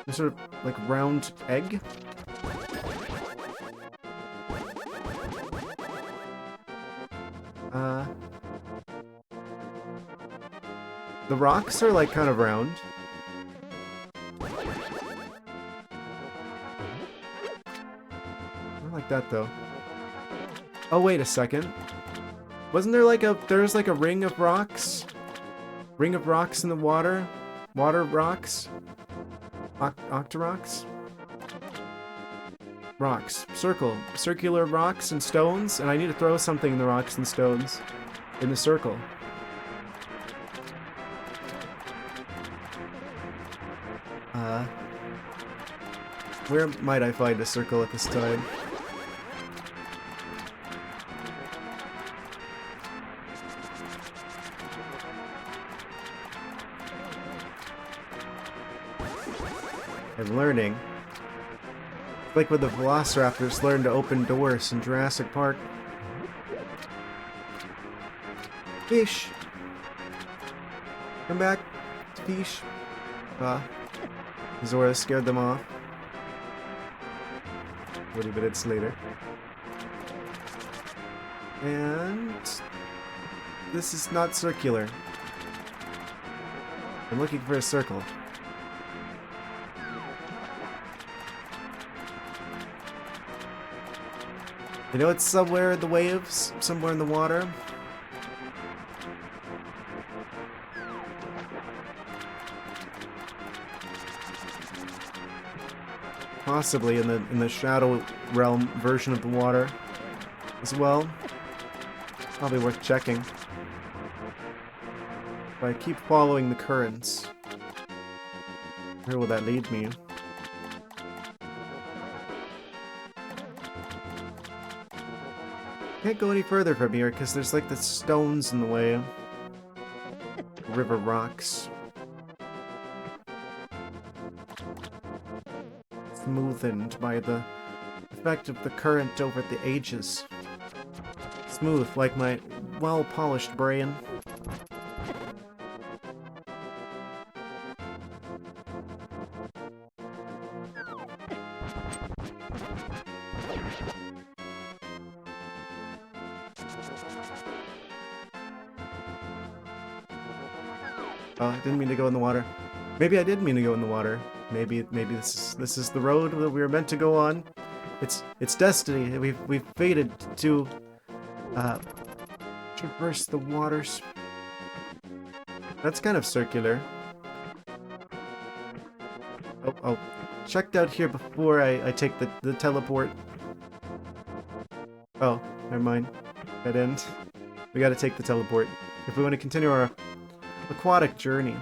A sort of like round egg? The rocks are like kind of round. I don't like that though. Oh, wait a second. Wasn't there like there's like a ring of rocks? Ring of rocks in the water? Water rocks? Octorocks? Rocks. Circle. Circular rocks and stones, and I need to throw something in the rocks and stones. In the circle. Where might I find a circle at this time? I'm learning. Like when the velociraptors learned to open doors in Jurassic Park. Fish! Come back, fish. Zora scared them off. 20 minutes later. And this is not circular. I'm looking for a circle. You know it's somewhere in the waves, somewhere in the water. Possibly in the Shadow Realm version of the water as well. Probably worth checking. If I keep following the currents, where will that lead me? Can't go any further from here because there's like the stones in the way. River rocks. Smoothened by the effect of the current over the ages. Smooth like my well-polished brain. Oh, I didn't mean to go in the water. Maybe I did mean to go in the water. Maybe this is the road that we were meant to go on. It's destiny. We've fated to traverse the waters. That's kind of circular. Oh, checked out here before I take the teleport. Oh, never mind. Dead end. We gotta take the teleport if we want to continue our aquatic journey.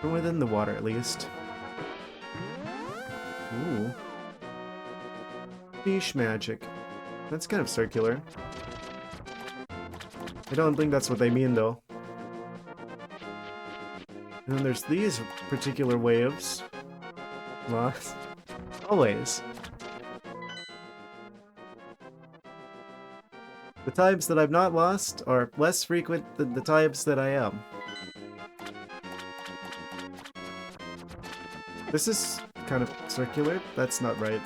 From within the water, at least. Ooh. Fish magic. That's kind of circular. I don't think that's what they mean, though. And then there's these particular waves. Lost. Always. The times that I've not lost are less frequent than the times that I am. This is kind of circular. That's not right.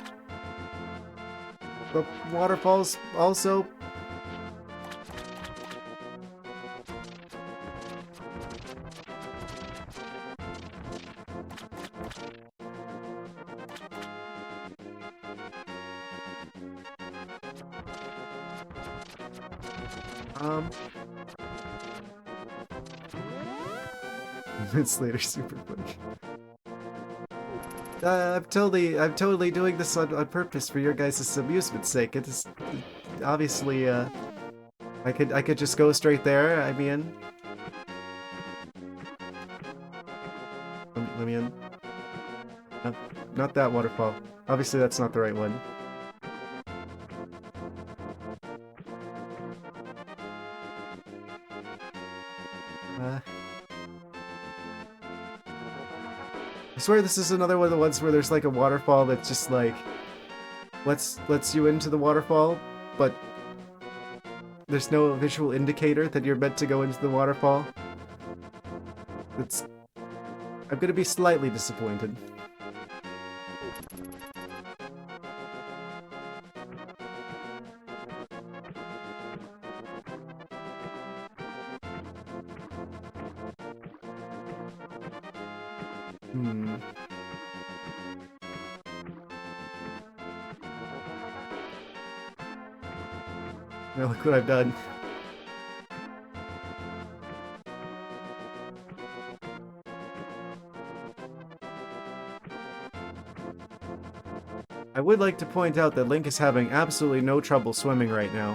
The waterfalls also. Minutes later, super quick. I'm totally doing this on purpose for your guys' amusement's sake. It is obviously, I could just go straight there. I mean, let me in. No, not that waterfall. Obviously, that's not the right one. I swear this is another one of the ones where there's like a waterfall that's just like lets you into the waterfall, but there's no visual indicator that you're meant to go into the waterfall. I'm gonna be slightly disappointed. Now look what I've done. I would like to point out that Link is having absolutely no trouble swimming right now.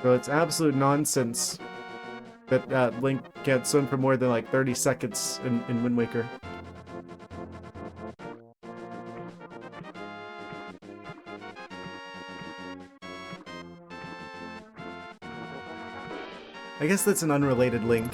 So it's absolute nonsense that Link can't swim for more than like 30 seconds in Wind Waker. I guess that's an unrelated Link.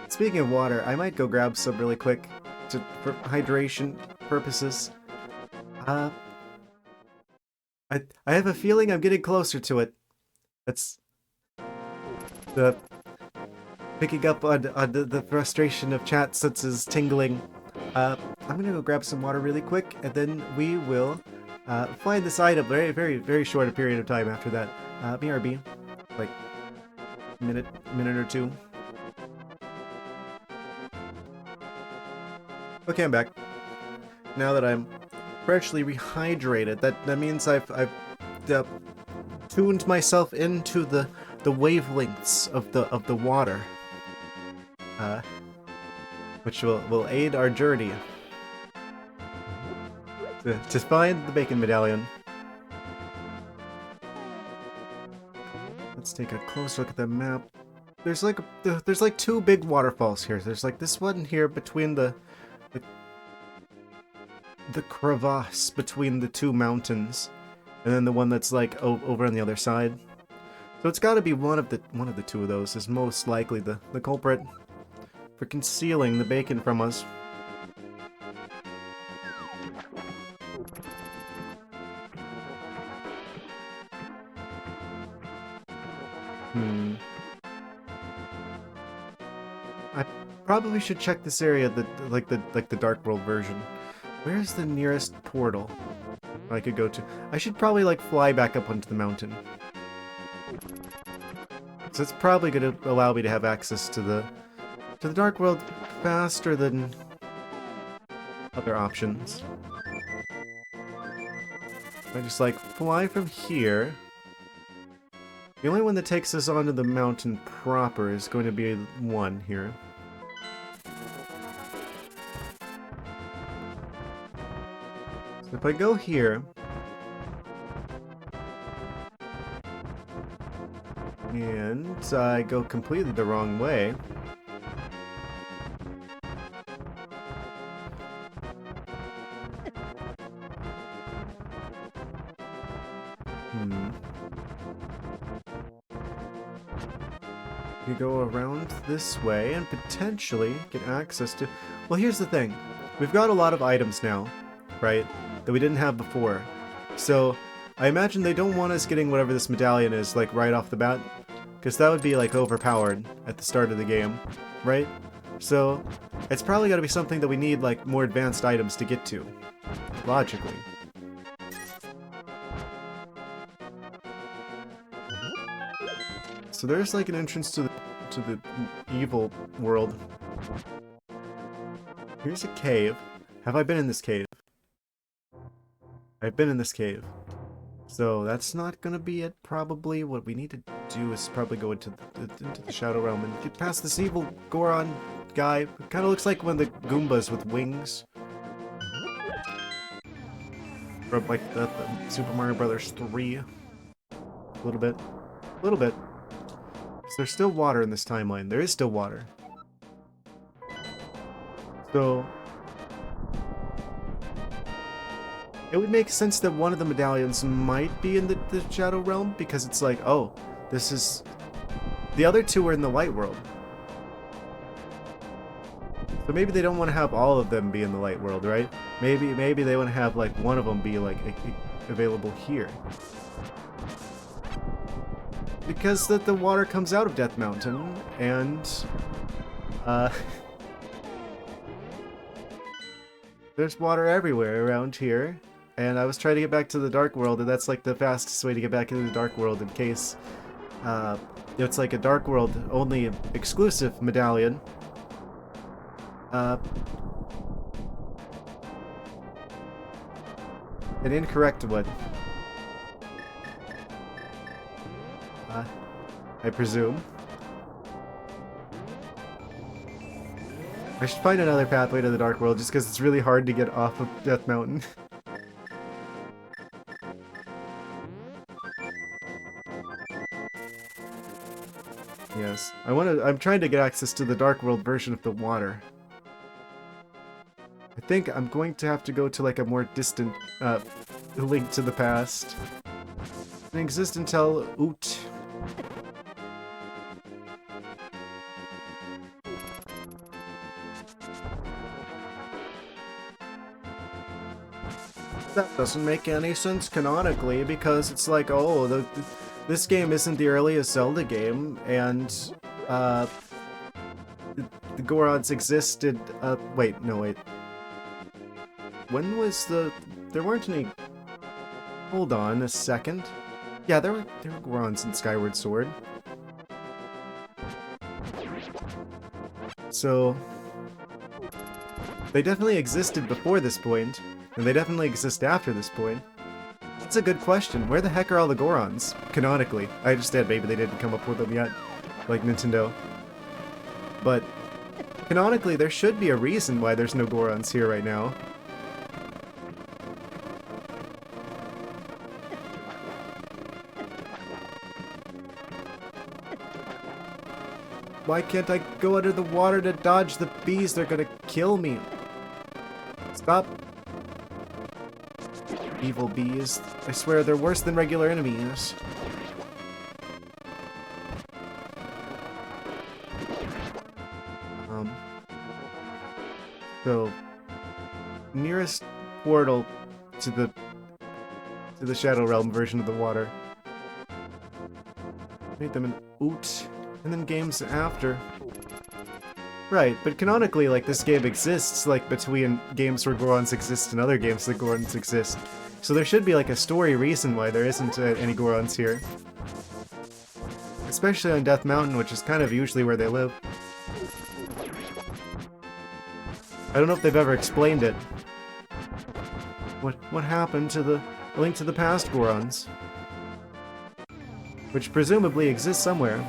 Speaking of water, I might go grab some really quick for hydration purposes. I have a feeling I'm getting closer to it. That's the picking up on the frustration of chat senses tingling. I'm gonna go grab some water really quick, and then we will find this item very short a period of time after that. BRB, like minute or two. Okay, I'm back. Now that I'm freshly rehydrated, that means I've tuned myself into the wavelengths of the water, which will aid our journey to find the bacon medallion. Let's take a close look at the map. There's like two big waterfalls here. There's like this one here between the crevasse between the two mountains, and then the one that's like over on the other side. So it's got to be one of the two of those is most likely the culprit for concealing the bacon from us. I probably should check this area, like the Dark World version. Where's the nearest portal I could go to? I should probably like fly back up onto the mountain. So it's probably going to allow me to have access to the Dark World faster than other options. I just like fly from here. The only one that takes us onto the mountain proper is going to be one here. So if I go here, and I go completely the wrong way, you go around this way and potentially get access to... Well, here's the thing. We've got a lot of items now, right, that we didn't have before. So I imagine they don't want us getting whatever this medallion is, like, right off the bat, because that would be, like, overpowered at the start of the game, right? So it's probably got to be something that we need, like, more advanced items to get to, logically. So there's like an entrance to the evil world. Here's a cave. Have I been in this cave? I've been in this cave. So that's not gonna be it, probably. What we need to do is probably go into the Shadow Realm and get past this evil Goron guy. It kinda looks like one of the Goombas with wings. From like the Super Mario Brothers 3. A little bit. A little bit. So there's still water in this timeline. There is still water. So It would make sense that one of the medallions might be in the Shadow Realm, because it's like, oh, this is... The other two are in the Light World. So maybe they don't want to have all of them be in the Light World, right? Maybe they want to have, like, one of them be, like, available here. Because the water comes out of Death Mountain, and... there's water everywhere around here. And I was trying to get back to the Dark World, and that's like the fastest way to get back into the Dark World in case it's like a Dark World only exclusive medallion. An incorrect one. I presume. I should find another pathway to the Dark World just because it's really hard to get off of Death Mountain. Yes. I'm trying to get access to the Dark World version of the water. I think I'm going to have to go to like a more distant link to the past. It exists until Oot. That doesn't make any sense canonically, because it's like, oh, this game isn't the earliest Zelda game, and the Gorons existed. Wait. When was there weren't any? Hold on a second. Yeah, there were Gorons in Skyward Sword. So they definitely existed before this point. And they definitely exist after this point. That's a good question. Where the heck are all the Gorons? Canonically. I understand maybe they didn't come up with them yet, like Nintendo. But canonically, there should be a reason why there's no Gorons here right now. Why can't I go under the water to dodge the bees? They're gonna kill me. Stop. Evil bees. I swear they're worse than regular enemies. So nearest portal to the Shadow Realm version of the water. Made them an Oot, and then games after. Right, but canonically, like, this game exists, like, between games where Gorons exist and other games that Gorons exist. So there should be, like, a story reason why there isn't any Gorons here. Especially on Death Mountain, which is kind of usually where they live. I don't know if they've ever explained it. What happened to the Link to the Past Gorons? Which presumably exists somewhere.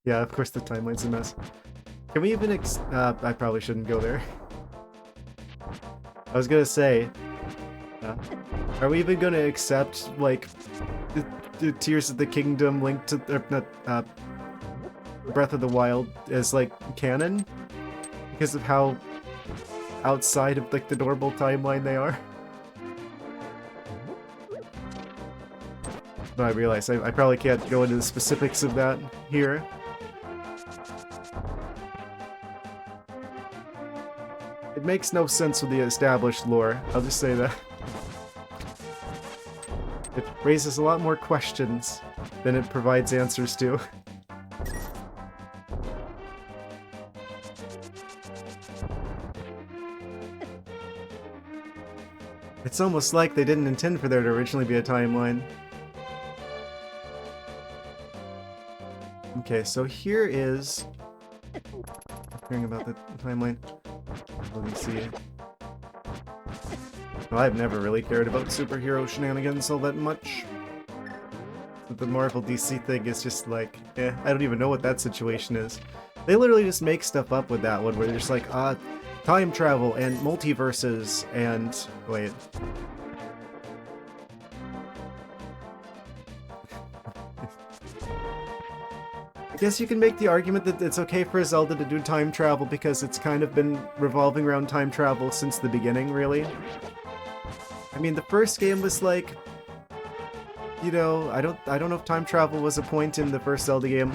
Yeah, of course the timeline's a mess. Can we even I probably shouldn't go there. I was gonna say, are we even gonna accept, like, the Tears of the Kingdom Link to, Breath of the Wild as, like, canon? Because of how outside of, like, the normal timeline they are? But I realize I probably can't go into the specifics of that here. It makes no sense with the established lore, I'll just say that. It raises a lot more questions than it provides answers to. It's almost like they didn't intend for there to originally be a timeline. Okay, so here is... Hearing about the timeline. Let me see. Well, I've never really cared about superhero shenanigans all that much. But the Marvel DC thing is just like, I don't even know what that situation is. They literally just make stuff up with that one, where they're just like, time travel and multiverses and... Wait. I guess you can make the argument that it's okay for Zelda to do time travel because it's kind of been revolving around time travel since the beginning, really. I mean, the first game was like, you know, I don't know if time travel was a point in the first Zelda game.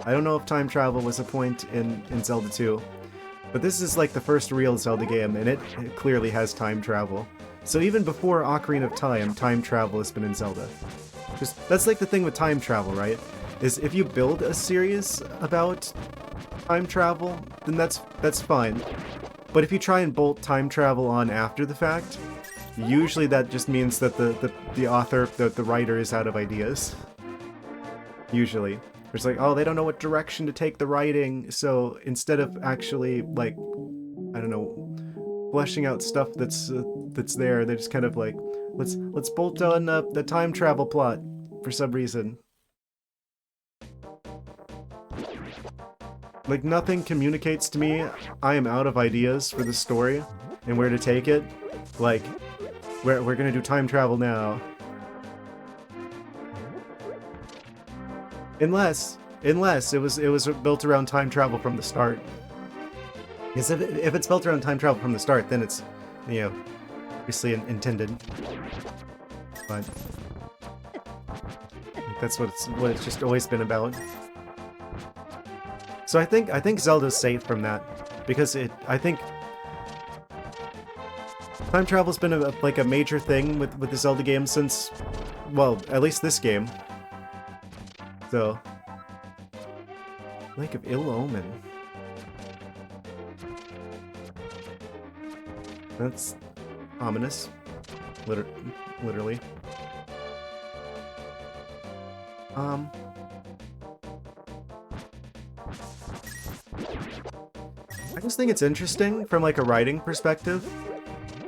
I don't know if time travel was a point in Zelda 2. But this is like the first real Zelda game, and it clearly has time travel. So even before Ocarina of Time, time travel has been in Zelda. Just, that's like the thing with time travel, right? Is if you build a series about time travel, then that's fine. But if you try and bolt time travel on after the fact, usually that just means that the author, the writer is out of ideas. Usually. It's like, oh, they don't know what direction to take the writing, so instead of actually, like, I don't know, fleshing out stuff that's there, they just kind of like, let's bolt on the time travel plot for some reason. Like, nothing communicates to me I am out of ideas for the story and where to take it. Like, we're gonna do time travel now. Unless it was built around time travel from the start. Because if it's built around time travel from the start, then it's, you know, obviously intended. But that's what it's just always been about. So I think Zelda's safe from that, because I think time travel's been like a major thing with the Zelda games since, well, at least this game. So, Lake of Ill Omen. That's ominous. Literally. I just think it's interesting from like a writing perspective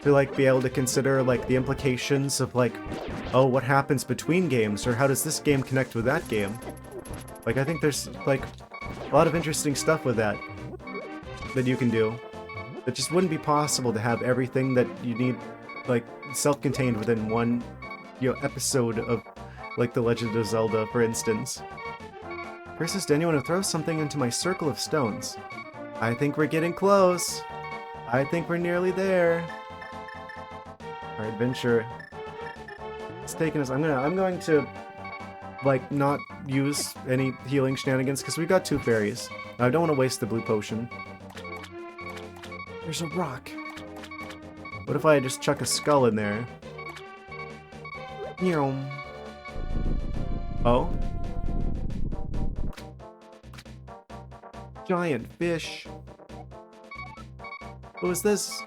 to like be able to consider like the implications of like, oh, what happens between games, or how does this game connect with that game? Like, I think there's like a lot of interesting stuff with that you can do. It just wouldn't be possible to have everything that you need like self-contained within one, you know, episode of like The Legend of Zelda, for instance. Persist anyone who throws something into my circle of stones. I think we're getting close. I think we're nearly there. Our adventure. It's taking us. I'm going to like not use any healing shenanigans because we've got 2 fairies. I don't want to waste the blue potion. There's a rock. What if I just chuck a skull in there? Oh? Giant fish. What was this?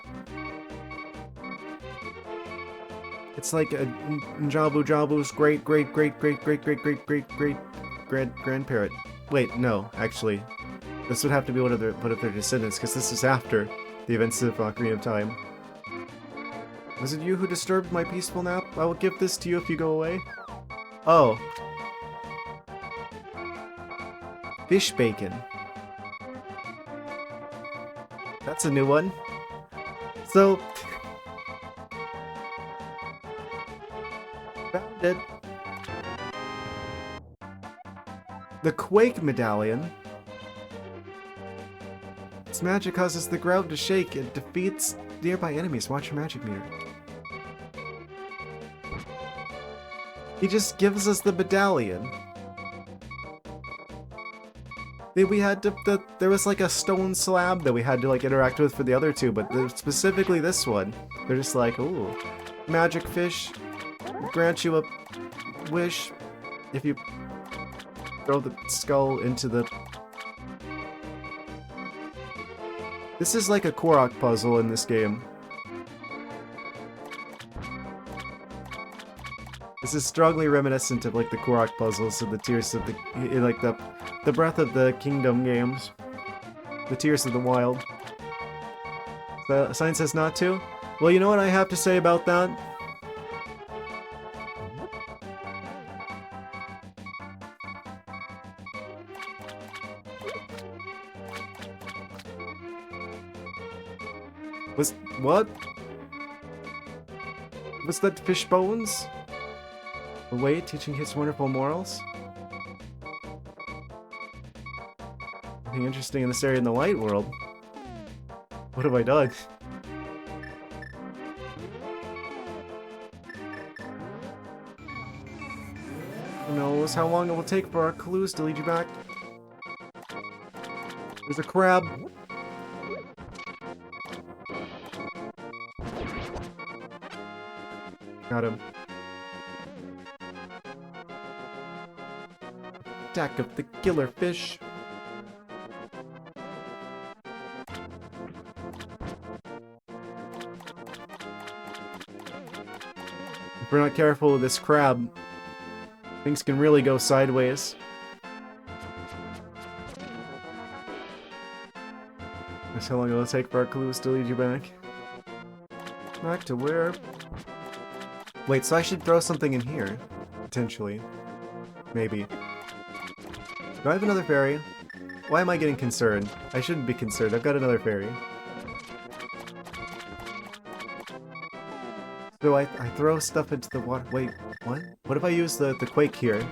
It's like a Njabu Jabu's great grandparent. Wait, no, actually. This would have to be one of their descendants, because this is after the events of Ocarina of Time. Was it you who disturbed my peaceful nap? I will give this to you if you go away. Oh. Fish bacon. That's a new one. So... found it. The Quake Medallion. Its magic causes the ground to shake and defeats nearby enemies. Watch your magic meter. He just gives us the medallion. We had to, there was like a stone slab that we had to like interact with for the other 2, but specifically this one, they're just like, ooh, magic fish, grant you a wish if you throw the skull into the... This is like a Korok puzzle in this game. This is strongly reminiscent of like the Korok puzzles and the Tears of the... like the Breath of the Kingdom games. The Tears of the Wild. The sign says not to? Well, you know what I have to say about that? What? Was that fish bones? Away, teaching his wonderful morals? Nothing interesting in this area in the light world. What have I done? Who knows how long it will take for our clues to lead you back? There's a crab. Got him. Attack of the killer fish. If we're not careful with this crab, things can really go sideways. That's how long it'll take for our clues to lead you back. Back to where? Wait, so I should throw something in here? Potentially. Maybe. Do I have another fairy? Why am I getting concerned? I shouldn't be concerned. I've got another fairy. So I throw stuff into the water. Wait, what? What if I use the quake here?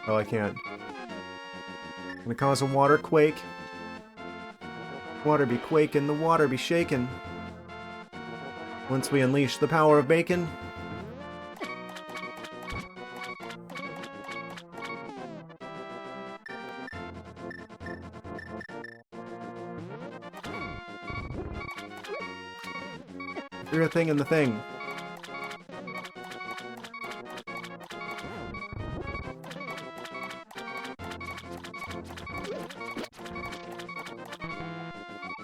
Oh, I can't. I'm gonna cause a water quake. Water be quaking, the water be shaking. Once we unleash the power of bacon. You're a thing in the thing.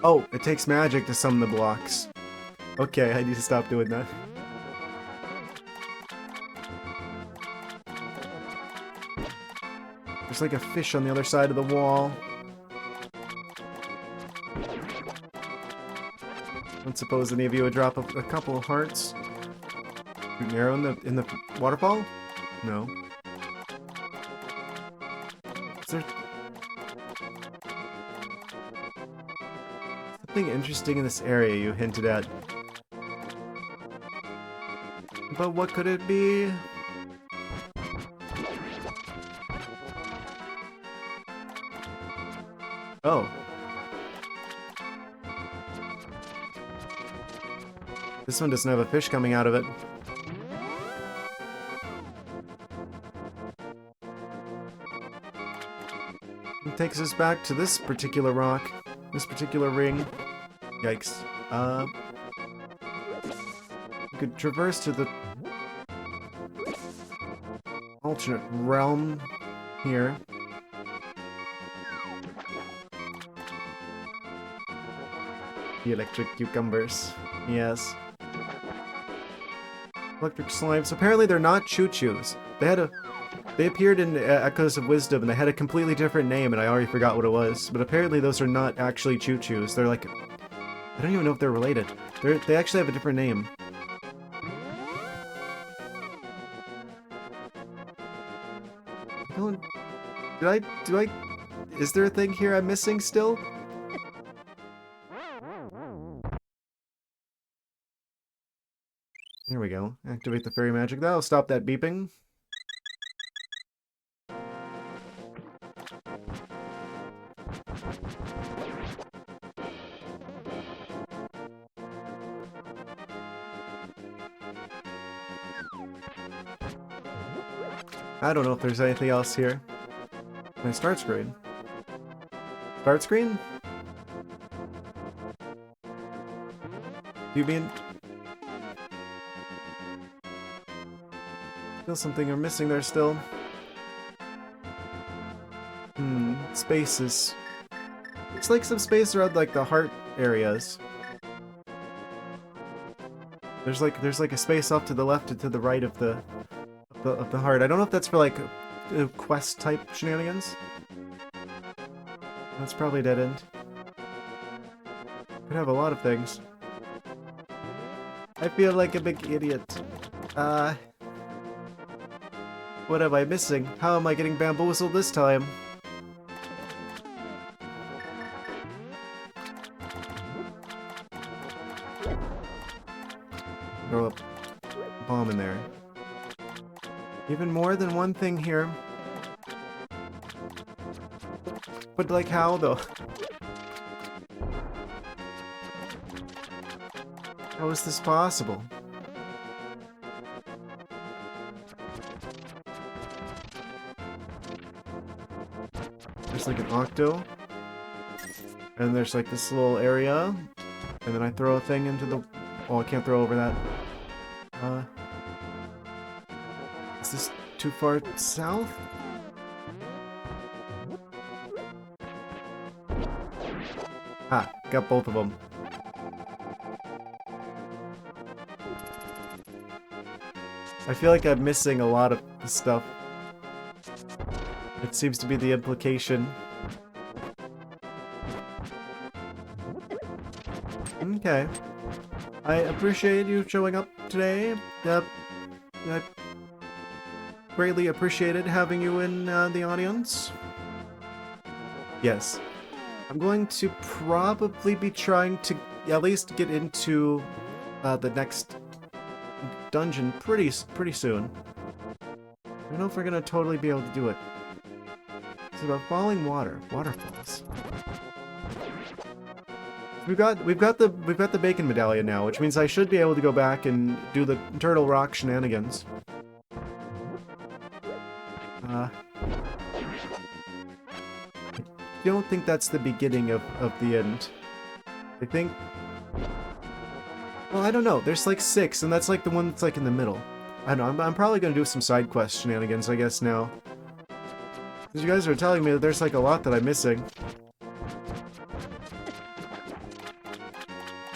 Oh, it takes magic to summon the blocks. Okay, I need to stop doing that. There's like a fish on the other side of the wall. I don't suppose any of you would drop a couple of hearts. Shoot an arrow in the waterfall? No. Is there something interesting in this area you hinted at? But what could it be? Oh. This one doesn't have a fish coming out of it. It takes us back to this particular rock. This particular ring. Yikes. We could traverse to the alternate realm here. The electric cucumbers. Yes. Electric slimes. Apparently they're not choo-choos. They appeared in Echoes of Wisdom and they had a completely different name and I already forgot what it was. But apparently those are not actually choo-choos. They're like... I don't even know if they're related. They actually have a different name. Is there a thing here I'm missing still? Here we go. Activate the fairy magic. That'll stop that beeping. I don't know if there's anything else here. My start screen. Start screen? Do you mean... Still something you're missing there still. Spaces. Looks like some space around like the heart areas. There's like a space off to the left and to the right of the heart. I don't know if that's for like quest type shenanigans. That's probably a dead end. Could have a lot of things. I feel like a big idiot. What am I missing? How am I getting bamboozled this time? Throw a bomb in there. Even more than one thing here. But like how though? How is this possible? There's like an octo. And there's like this little area. And then I throw a thing into the... Oh, I can't throw over that. Is this too far south? Ah, got both of them. I feel like I'm missing a lot of the stuff. It seems to be the implication. Okay. I appreciate you showing up today. I greatly appreciated having you in the audience. Yes. I'm going to probably be trying to at least get into the next dungeon pretty soon. I don't know if we're gonna totally be able to do it. It's about falling water, waterfalls. We've got the bacon medallion now, which means I should be able to go back and do the turtle rock shenanigans. I don't think that's the beginning of the end. I think... Well, I don't know. There's like 6, and that's like the one that's like in the middle. I don't know. I'm probably gonna do some side quest shenanigans, I guess, now. Because you guys are telling me that there's like a lot that I'm missing.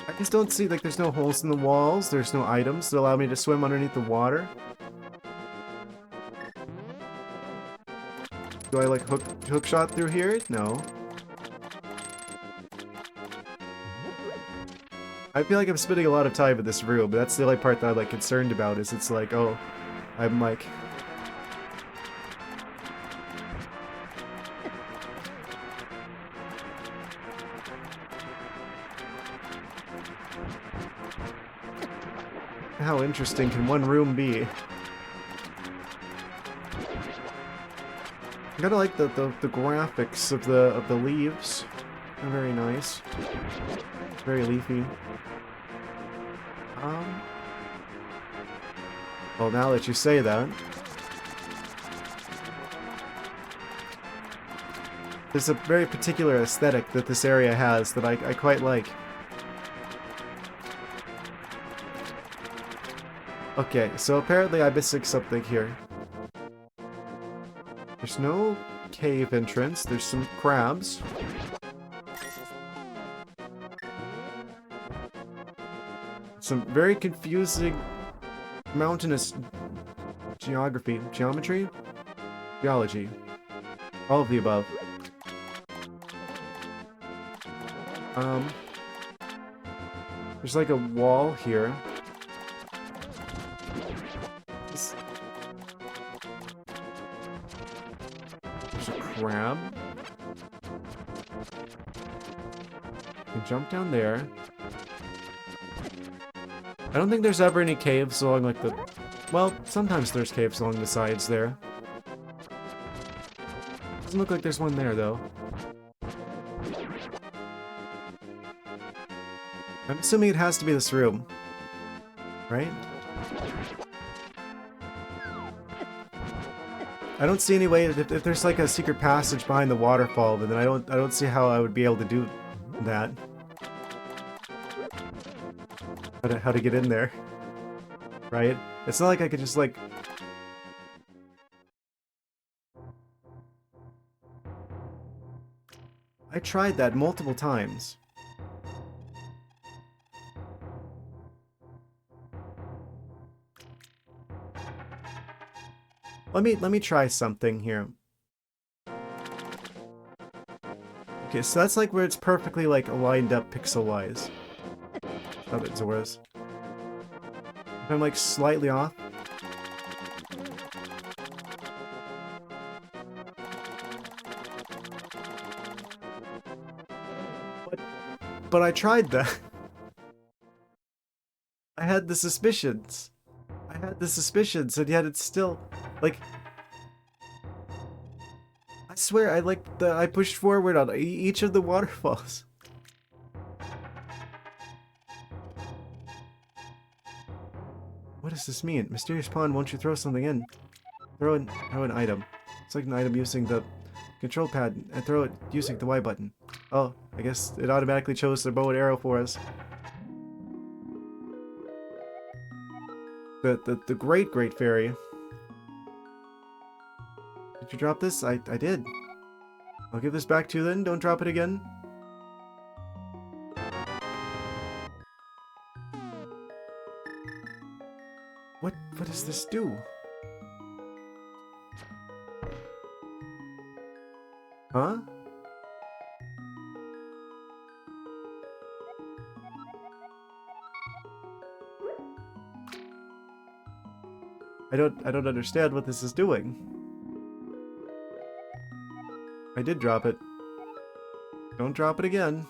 I just don't see, like, there's no holes in the walls, there's no items that allow me to swim underneath the water. Do I, like, hook shot through here? No. I feel like I'm spending a lot of time in this room, but that's the only part that I'm, like, concerned about, is it's like, oh, I'm, like... How interesting can one room be? I kinda like the graphics of the leaves. They're very nice. Very leafy. Well, now that you say that, there's a very particular aesthetic that this area has that I quite like. Okay, so apparently I'm missing something here. There's no cave entrance, there's some crabs. Some very confusing mountainous geography. Geometry? Geology. All of the above. There's like a wall here. There's a crab. You can jump down there. I don't think there's ever any caves along, like, the... Well, sometimes there's caves along the sides there. Doesn't look like there's one there, though. I'm assuming it has to be this room. Right? I don't see any way... If there's, like, a secret passage behind the waterfall, then I don't see how I would be able to do that. How to get in there, right? It's not like I could just, like... I tried that multiple times. Let me try something here. Okay, so that's like where it's perfectly, like, lined up pixel-wise. Oh, that's worse. If I'm, like, slightly off. But I tried that. I had the suspicions. And yet it's still, like... I swear, I pushed forward on each of the waterfalls. What does this mean? Mysterious pond, won't you throw something in? Throw an item. It's like an item using the control pad and throw it using the Y button. Oh, I guess it automatically chose the bow and arrow for us. The great fairy. Did you drop this? I did. I'll give this back to you then. Don't drop it again. What does this do? Huh? I don't understand what this is doing. I did drop it. Don't drop it again.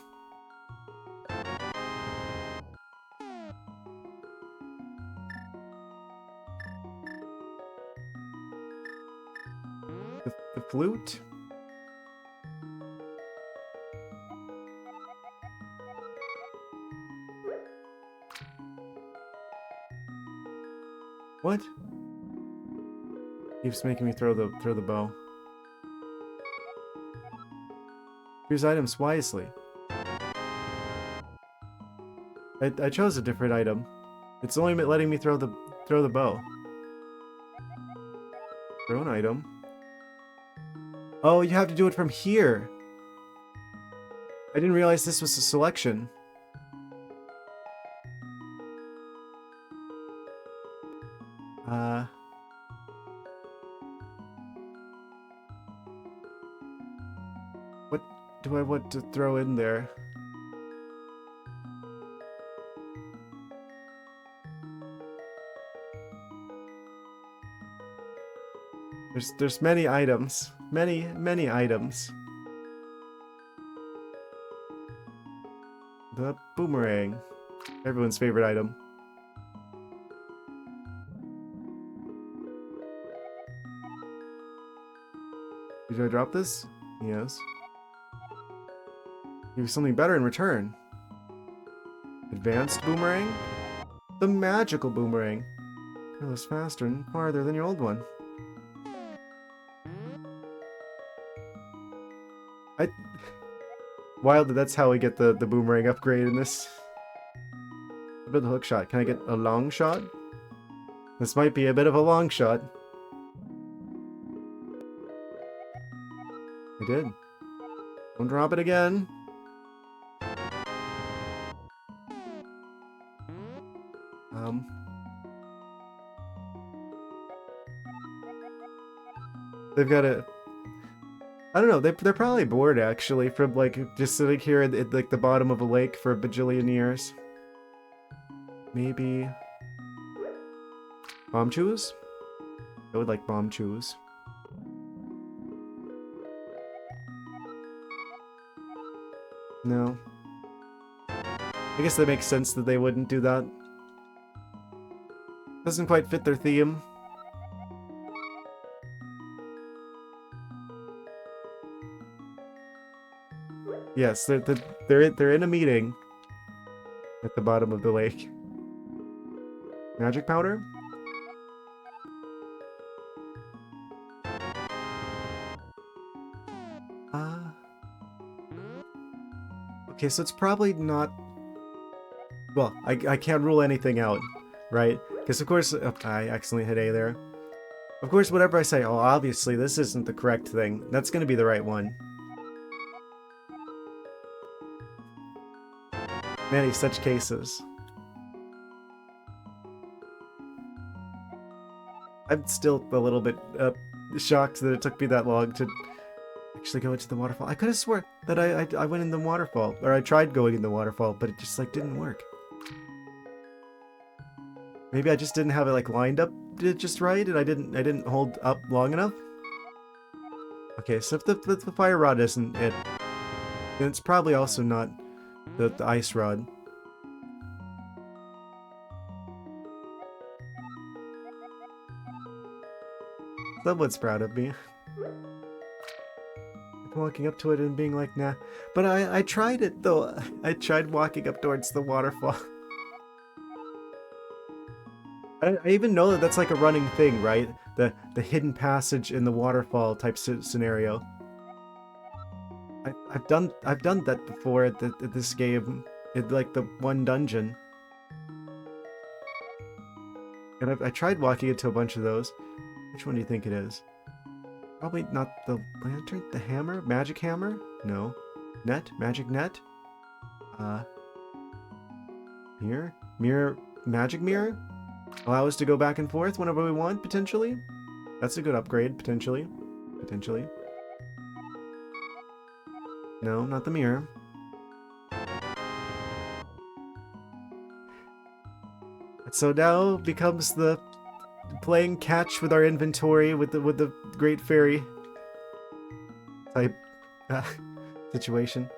The flute? What? Keeps making me throw the bow. Choose items wisely. I chose a different item. It's only letting me throw the bow. Throw an item. Oh, you have to do it from here. I didn't realize this was a selection. What do I want to throw in there? There's many items. Many items. The boomerang. Everyone's favorite item. Did I drop this? Yes. Give you something better in return. Advanced boomerang? The magical boomerang. Goes faster and farther than your old one. Wild that that's how we get the boomerang upgrade in this. What about the hook shot? Can I get a long shot? This might be a bit of a long shot. I did. Don't drop it again. They've got a... I don't know, they're probably bored actually from like just sitting here at like the bottom of a lake for a bajillion years. Maybe... bomb chews? I would like bomb chews. No. I guess that makes sense that they wouldn't do that. Doesn't quite fit their theme. Yes, they're in a meeting at the bottom of the lake. Magic powder? Okay, so it's probably not... Well, I can't rule anything out, right? Because of course... Oh, I accidentally hit A there. Of course, whatever I say, oh, obviously this isn't the correct thing. That's going to be the right one. Many such cases. I'm still a little bit shocked that it took me that long to actually go into the waterfall. I could have swore that I went in the waterfall, or I tried going in the waterfall, but it just like didn't work. Maybe I just didn't have it like lined up just right, and I didn't hold up long enough. Okay, so if the fire rod isn't it, then it's probably also not the ice rod. Someone's proud of me. Walking up to it and being like, nah. But I tried it though. I tried walking up towards the waterfall. I even know that that's like a running thing, right? The hidden passage in the waterfall type scenario. I've done that before at this game, in like the one dungeon, and I tried walking into a bunch of those. Which one do you think it is? Probably not the lantern, the hammer, magic hammer? No, net, magic net. Mirror, mirror, magic mirror. Allow us to go back and forth whenever we want, potentially. That's a good upgrade, potentially. Potentially. No, not the mirror. So now becomes the playing catch with our inventory with the Great Fairy type situation.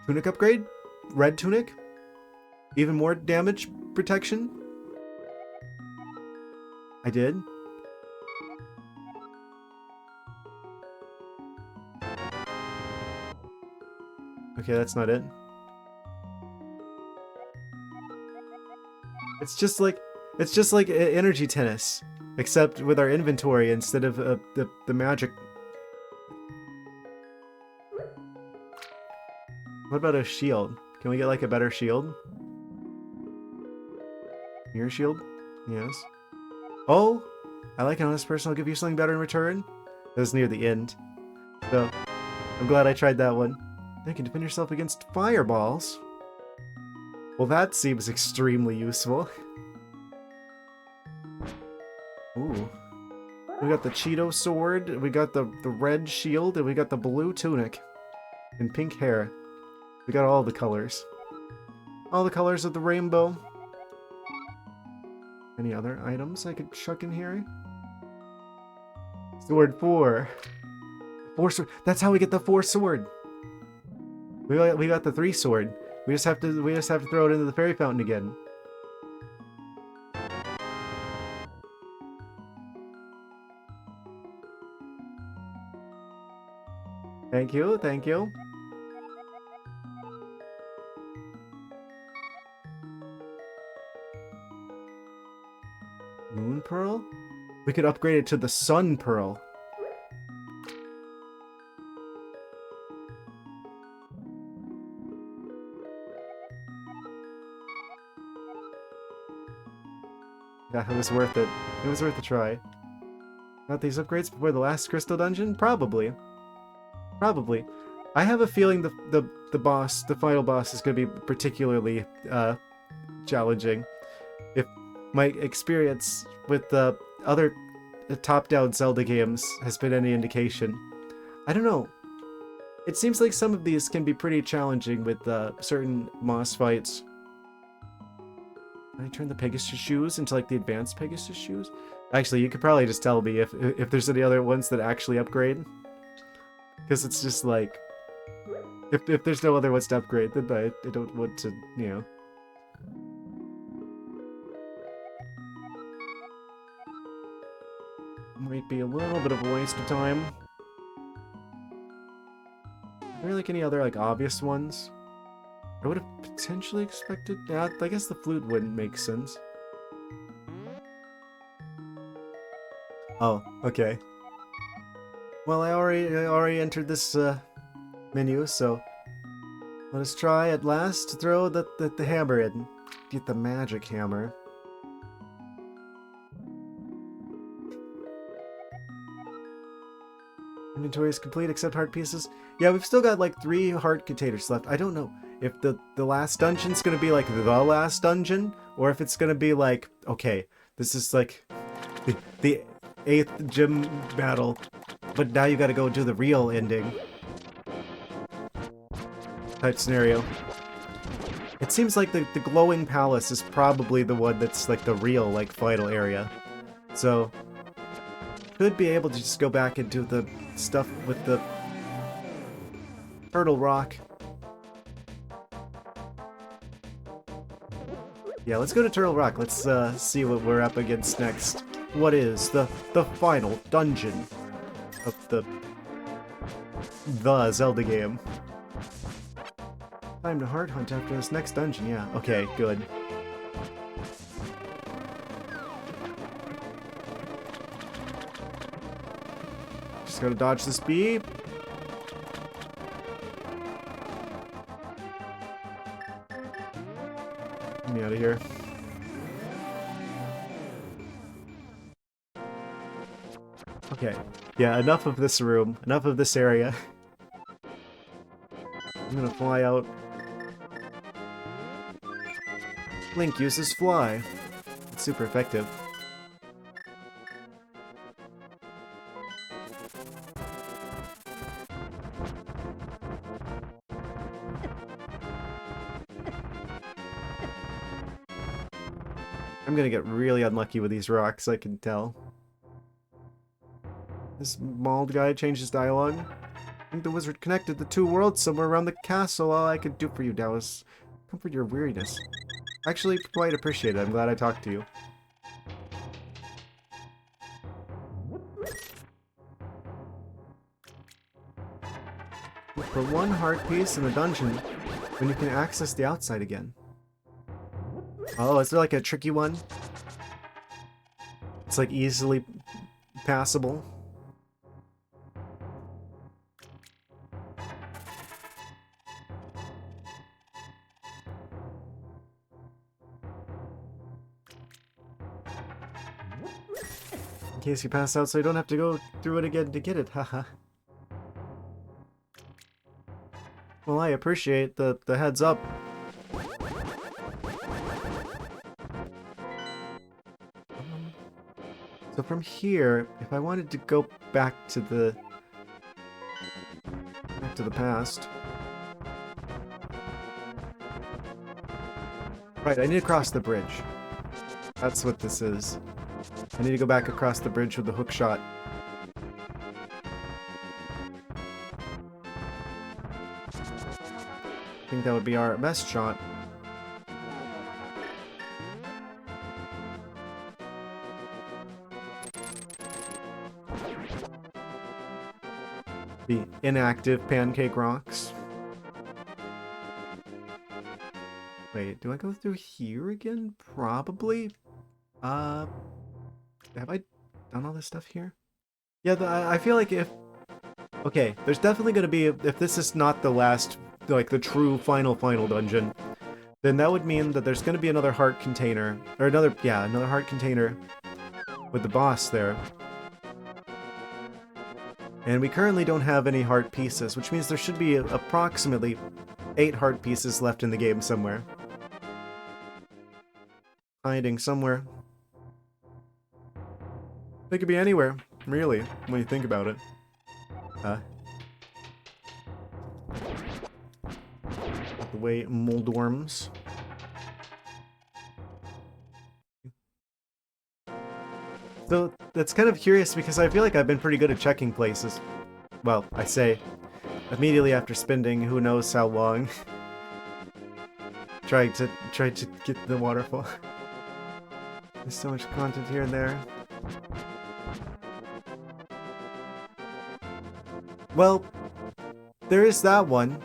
Tunic upgrade? Red tunic? Even more damage protection? I did. Okay, that's not it. It's just like energy tennis, except with our inventory instead of the magic. What about a shield? Can we get like a better shield? Mirror shield? Yes. Oh, I like an honest person. I'll give you something better in return. That was near the end, so I'm glad I tried that one. You can defend yourself against fireballs. Well, that seems extremely useful. Ooh. We got the Cheeto sword, we got the red shield, and we got the blue tunic. And pink hair. We got all the colors. All the colors of the rainbow. Any other items I could chuck in here? Sword 4. 4 sword. That's how we get the 4 sword. We got the 3 sword. We just have to throw it into the fairy fountain again. Thank you, thank you. Moon Pearl? We could upgrade it to the Sun Pearl. Yeah, it was worth it. It was worth a try. Got these upgrades before the last crystal dungeon? Probably. Probably. I have a feeling the boss, the final boss, is going to be particularly challenging. If my experience with the other top-down Zelda games has been any indication. I don't know. It seems like some of these can be pretty challenging with certain boss fights. Can I turn the Pegasus shoes into like the advanced Pegasus shoes? Actually, you could probably just tell me if there's any other ones that actually upgrade. Because it's just like, if there's no other ones to upgrade, then I don't want to, you know. Might be a little bit of a waste of time. Are there like any other like obvious ones? I would have potentially expected. Yeah, I guess the flute wouldn't make sense. Oh, okay. Well, I already entered this menu, so let us try at last to throw the hammer in. Get the magic hammer. Inventory is complete except heart pieces. Yeah, we've still got like 3 heart containers left. I don't know if the last dungeon's gonna be like the last dungeon, or if it's gonna be like, okay, this is like the 8th gym battle, but now you gotta go do the real ending type scenario. It seems like the glowing palace is probably the one that's like the real like final area. So could be able to just go back and do the stuff with the Turtle Rock. Yeah, let's go to Turtle Rock. Let's see what we're up against next. What is the final dungeon of the Zelda game? Time to hard hunt after this next dungeon, yeah. Okay, good. Just gotta dodge this bee. out of here. Okay. Yeah, enough of this room. Enough of this area. I'm gonna fly out. Link uses fly. It's super effective. I'm gonna get really unlucky with these rocks, I can tell. This bald guy changed his dialogue. I think the wizard connected the two worlds somewhere around the castle. All I could do for you now is comfort your weariness. Actually, quite appreciate it. I'm glad I talked to you. Look for one heart piece in the dungeon when you can access the outside again. Oh, is there like a tricky one? It's like easily passable. In case you pass out so you don't have to go through it again to get it, haha. Well, I appreciate the heads up. So from here, if I wanted to go back to the past. Right, I need to cross the bridge. That's what this is. I need to go back across the bridge with the hook shot. I think that would be our best shot. The inactive pancake rocks. Wait, do I go through here again? Probably. Have I done all this stuff here? Yeah, I feel like if... Okay, there's definitely going to be... If this is not the last, like, the true final dungeon, then that would mean that there's going to be another heart container. Or another heart container with the boss there. And we currently don't have any heart pieces, which means there should be approximately 8 heart pieces left in the game somewhere. Hiding somewhere. They could be anywhere, really, when you think about it. Out the way, moldworms. So, that's kind of curious because I feel like I've been pretty good at checking places. Well, I say, immediately after spending who knows how long trying to get the waterfall. There's so much content here and there. Well, there is that one.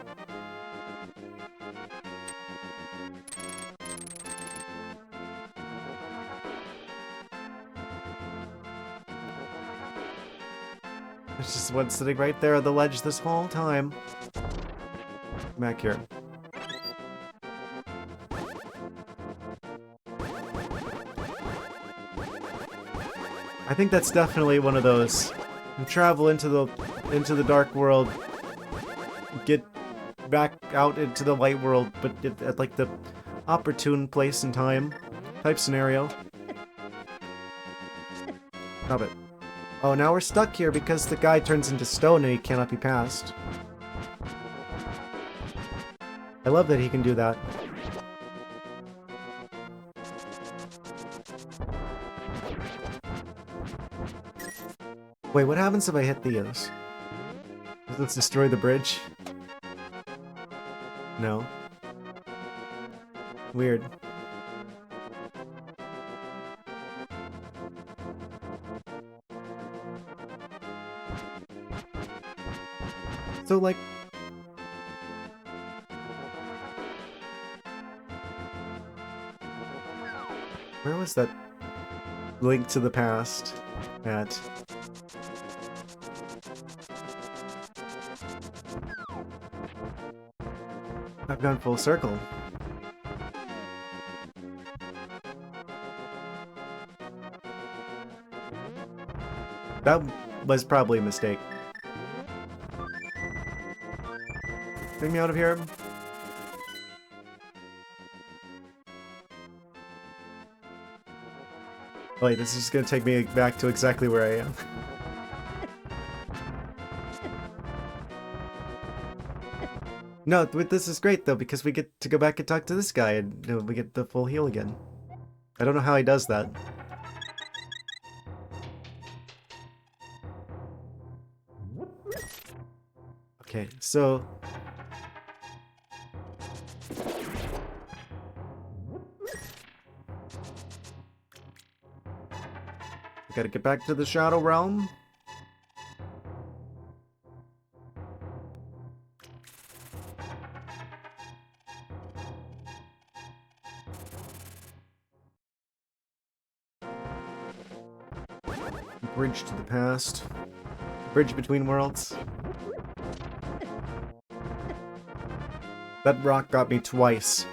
There's just one sitting right there on the ledge this whole time. Back here. I think that's definitely one of those. You travel into the dark world, get back out into the light world, but at like the opportune place and time type scenario. Stop it. Oh, now we're stuck here because the guy turns into stone and he cannot be passed. I love that he can do that. Wait, what happens if I hit these? Does this destroy the bridge? No. Weird. So, like... Where was that link to the past at? I've gone full circle. That was probably a mistake. Bring me out of here. Wait, this is just gonna take me back to exactly where I am. No, this is great though, because we get to go back and talk to this guy and we get the full heal again. I don't know how he does that. Okay, so... we gotta get back to the Shadow Realm. Bridge to the past. Bridge between worlds. That rock got me twice.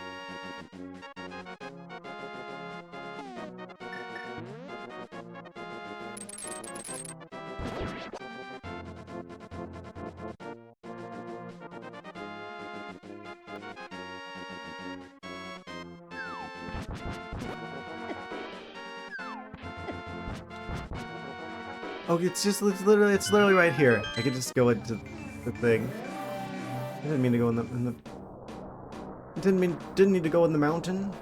Oh, it's literally right here. I can just go into the thing. I didn't mean to go in the didn't need to go in the mountain.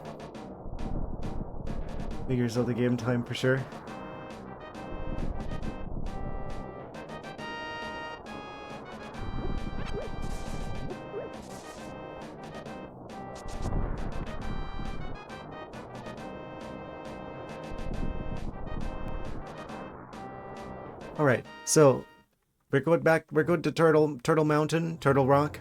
Figures out the game time for sure. Alright, so we're going to Turtle Mountain, Turtle Rock.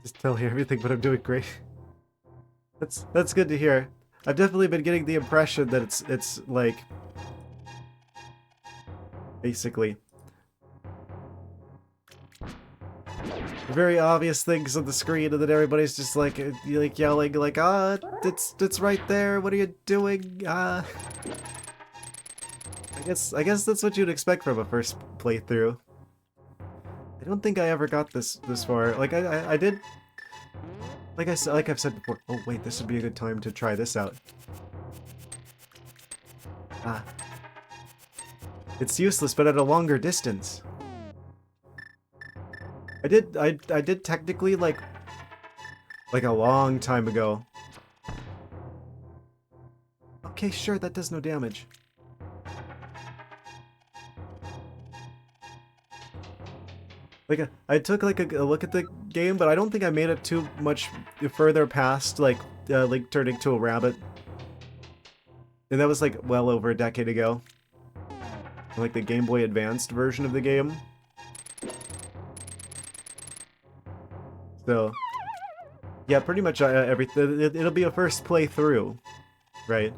Just tell you everything, but I'm doing great. That's good to hear. I've definitely been getting the impression that it's like basically very obvious things on the screen, and then everybody's just like yelling like, ah, it's right there. What are you doing? I guess that's what you'd expect from a first playthrough. I don't think I ever got this far. Like I did. Like I've said before. Oh wait, this would be a good time to try this out. Ah, it's useless, but at a longer distance. I did technically like a long time ago. Okay, sure, that does no damage. Like I took like a look at the game, but I don't think I made it too much further past like Link turning to a rabbit. And that was like well over a decade ago. Like the Game Boy Advanced version of the game. So, yeah, pretty much everything. It'll be a first playthrough, right?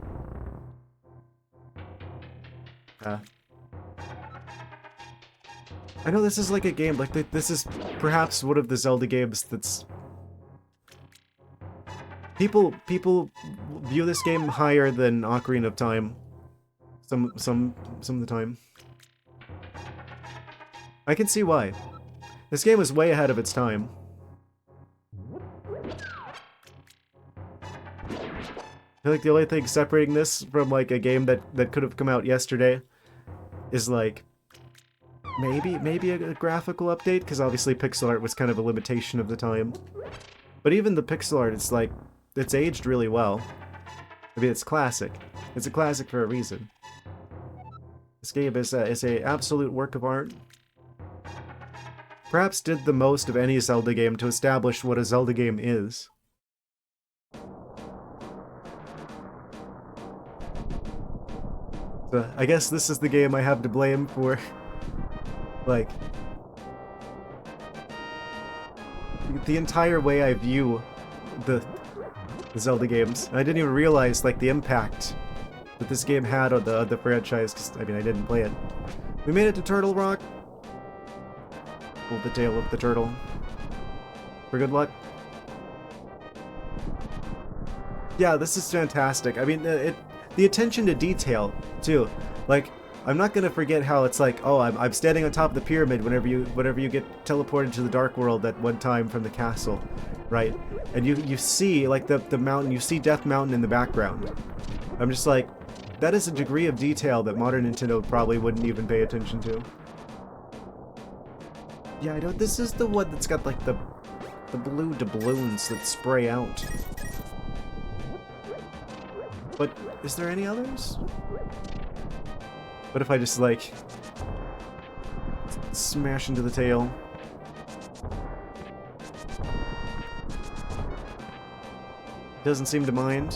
I know this is like a game, like this is perhaps one of the Zelda games that's... People view this game higher than Ocarina of Time. Some of the time. I can see why. This game was way ahead of its time. I feel like the only thing separating this from like a game that could have come out yesterday is like maybe a graphical update, because obviously pixel art was kind of a limitation of the time. But even the pixel art, it's like it's aged really well. I mean, it's classic. It's a classic for a reason. This game is a absolute work of art. Perhaps did the most of any Zelda game to establish what a Zelda game is. So I guess this is the game I have to blame for, like, the entire way I view the Zelda games. I didn't even realize, like, the impact that this game had on the franchise, because, I mean, I didn't play it. We made it to Turtle Rock. Hold the tail of the turtle. For good luck. Yeah, this is fantastic. I mean, the attention to detail too. Like, I'm not gonna forget how it's like, oh, I'm standing on top of the pyramid whenever you get teleported to the dark world at one time from the castle, right? And you see like the mountain, you see Death Mountain in the background. I'm just like, that is a degree of detail that modern Nintendo probably wouldn't even pay attention to. Yeah, I know this is the one that's got like the blue doubloons that spray out. But is there any others? What if I just like smash into the tail? Doesn't seem to mind.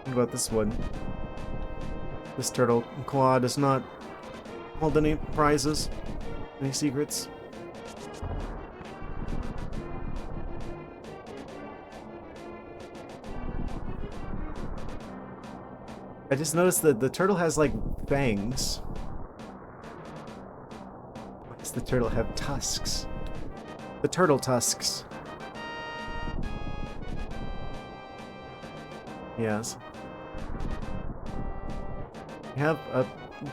What about this one? This turtle claw does not hold any prizes, any secrets. I just noticed that the turtle has like fangs. Why does the turtle have tusks? The turtle tusks. Yes. I have a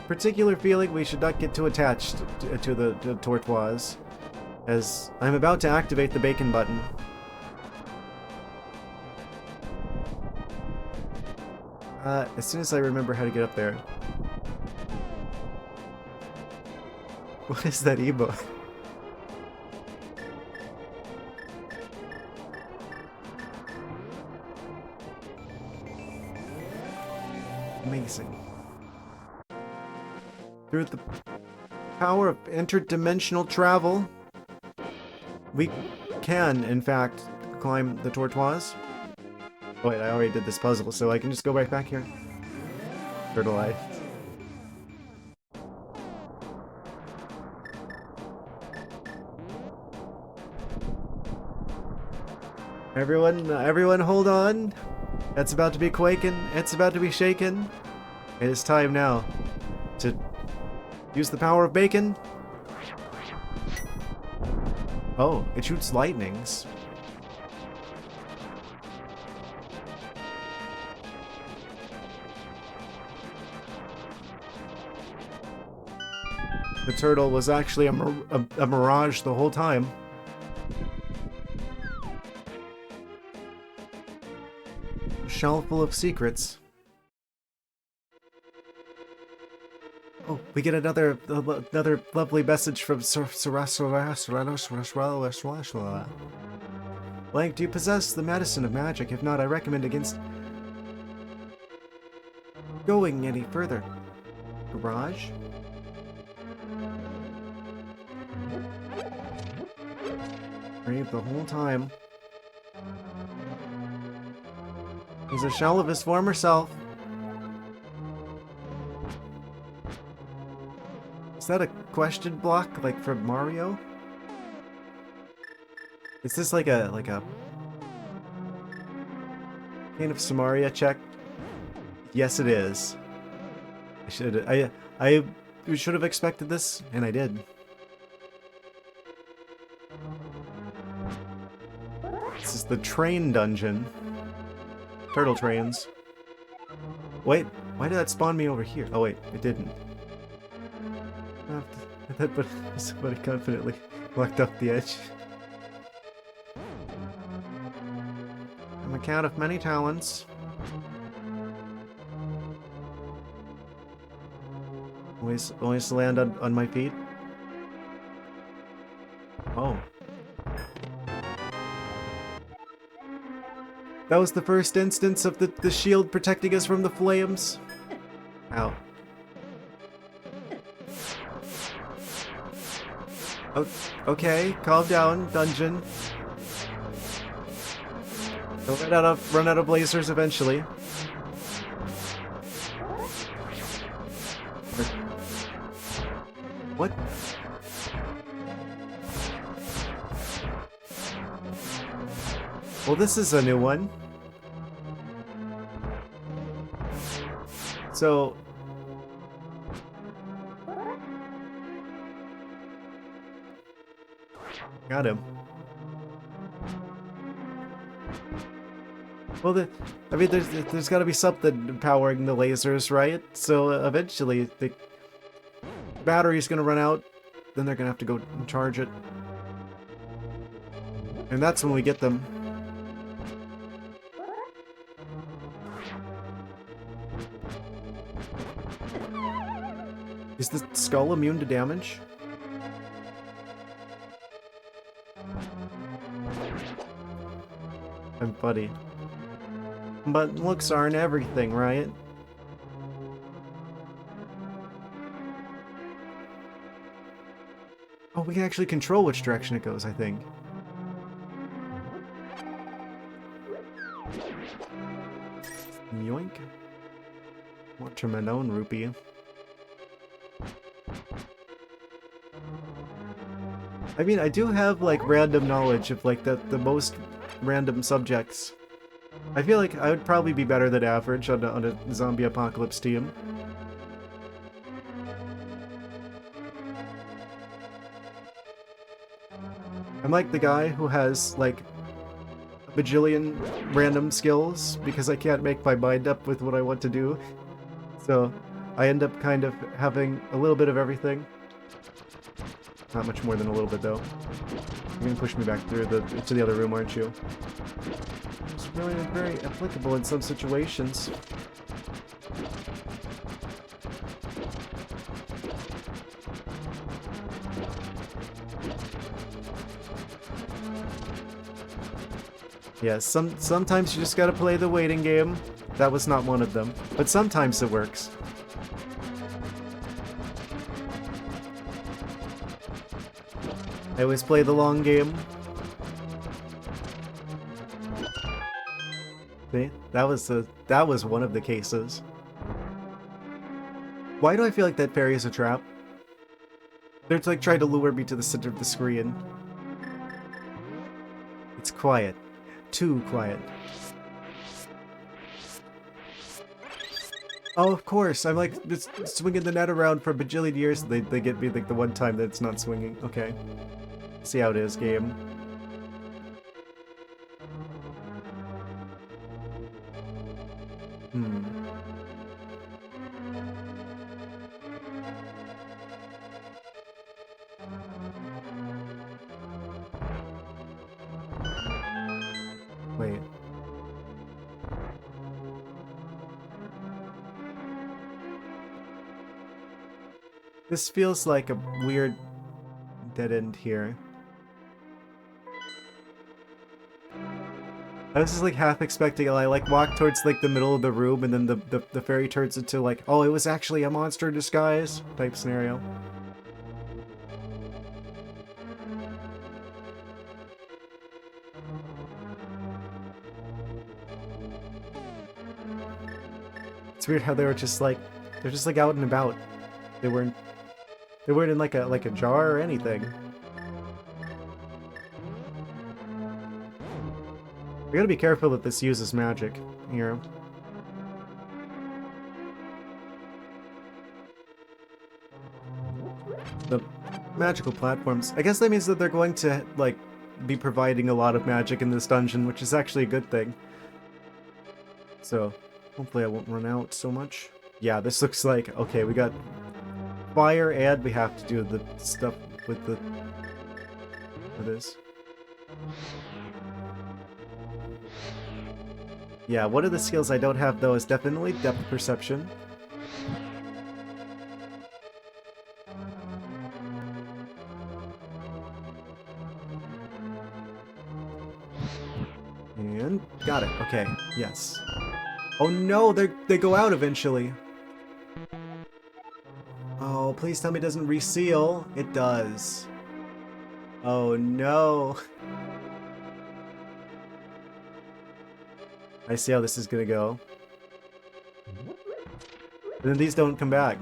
particular feeling we should not get too attached to the tortoise, as I'm about to activate the bacon button. As soon as I remember how to get up there. What is that emote? Amazing. Through the power of interdimensional travel, we can, in fact, climb the tortoise. Oh wait, I already did this puzzle, so I can just go right back here. Turtle eye. Everyone hold on. It's about to be quaking. It's about to be shaken. It is time now to use the power of bacon. Oh, it shoots lightnings. The turtle was actually a mirage the whole time. A shell full of secrets. Oh, we get another lovely message from Blank, do you possess the medicine of magic? If not, I recommend against going any further. Garage? Brave the whole time. He's a shell of his former self. Is that a question block, like from Mario? Is this like a Cane of Samaria check? Yes, it is. I should have expected this, and I did. This is the train dungeon. Turtle trains. Wait, why did that spawn me over here? Oh wait, it didn't. I thought somebody confidently walked up the edge. On account of many talents. Always land on my feet. Oh. That was the first instance of the shield protecting us from the flames. Ow. Okay, calm down, dungeon. They'll run out of lasers eventually. What? Well, this is a new one. So... got him. Well, I mean, there's got to be something powering the lasers, right? So eventually the battery's gonna run out, then they're gonna have to go and charge it. And that's when we get them. Is the skull immune to damage? I'm funny. But looks aren't everything, right? Oh, we can actually control which direction it goes, I think. Yoink. Watermelon rupee. I mean, I do have, like, random knowledge of, like, the most random subjects. I feel like I would probably be better than average on a zombie apocalypse team. I'm like the guy who has, like, a bajillion random skills because I can't make my mind up with what I want to do. So I end up kind of having a little bit of everything. Not much more than a little bit, though. You're gonna push me back through to the other room, aren't you? It's really very applicable in some situations. Yeah, sometimes you just gotta play the waiting game. That was not one of them, but sometimes it works. I always play the long game. See? That was one of the cases. Why do I feel like that fairy is a trap? They're like trying to lure me to the center of the screen. It's quiet. Too quiet. Oh, of course. I'm like just swinging the net around for a bajillion years. They get me like the one time that it's not swinging. Okay. See how it is, game. Wait. This feels like a weird dead end here. I was just like half expecting I like walk towards like the middle of the room and then the fairy turns into like, oh, it was actually a monster in disguise type scenario. It's weird how they were just like, they're just like out and about. They weren't in like a jar or anything. We gotta be careful that this uses magic here. The magical platforms. I guess that means that they're going to like be providing a lot of magic in this dungeon, which is actually a good thing. So hopefully I won't run out so much. Yeah, this looks like, okay, we got fire and we have to do the stuff with this. Yeah, one of the skills I don't have though is definitely depth perception. And got it. Okay. Yes. Oh no, they go out eventually. Oh, please tell me it doesn't reseal. It does. Oh no. I see how this is gonna go. And then these don't come back.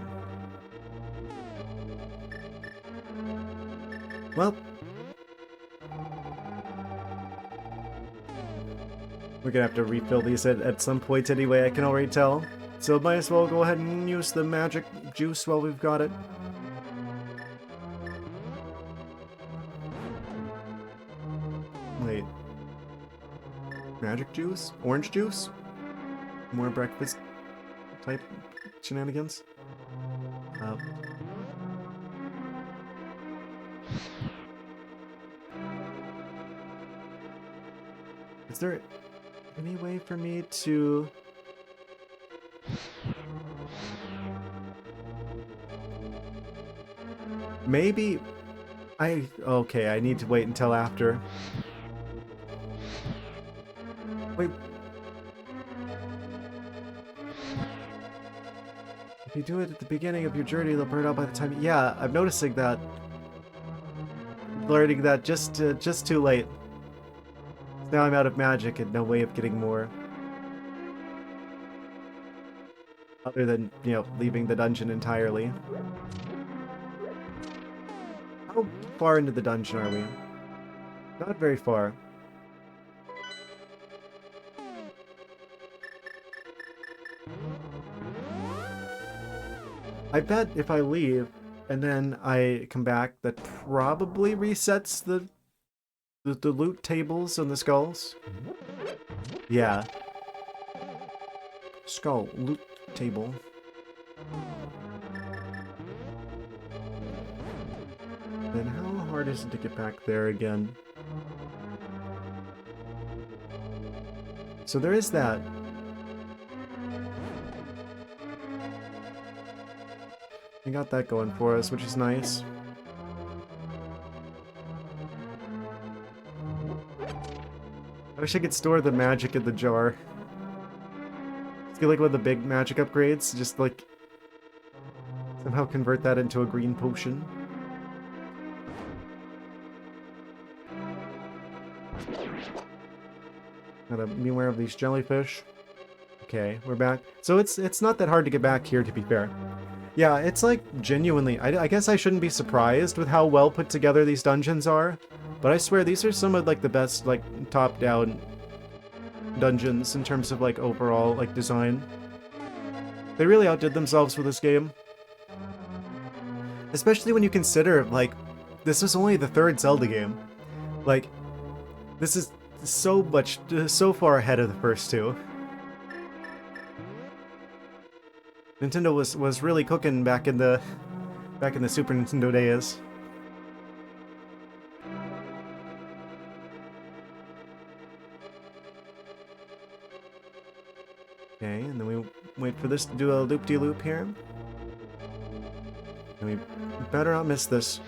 Well. We're gonna have to refill these at some point anyway, I can already tell. So might as well go ahead and use the magic juice while we've got it. Wait. Magic juice? Orange juice? More breakfast type shenanigans? Uh, is there any way for me to... Maybe... Okay, I need to wait until after. Wait. If you do it at the beginning of your journey, they'll burn out by the time... Yeah, I'm noticing that. Learning that just too late. Now I'm out of magic and no way of getting more. Other than, you know, leaving the dungeon entirely. How far into the dungeon are we? Not very far. I bet if I leave and then I come back, that probably resets the loot tables and the skulls. Yeah. Skull, loot table. Then how hard is it to get back there again? So there is that. We got that going for us, which is nice. I wish I could store the magic in the jar. Let's get like one of the big magic upgrades, just like somehow convert that into a green potion. Gotta be aware of these jellyfish. Okay, we're back. So it's not that hard to get back here, to be fair. Yeah, it's like genuinely, I guess I shouldn't be surprised with how well put together these dungeons are, but I swear these are some of like the best like top-down dungeons in terms of like overall like design. They really outdid themselves with this game. Especially when you consider like this was only the third Zelda game. Like this is so far ahead of the first two. Nintendo was really cooking back in the Super Nintendo days. Okay, and then we wait for this to do a loop-de-loop here. And we better not miss this.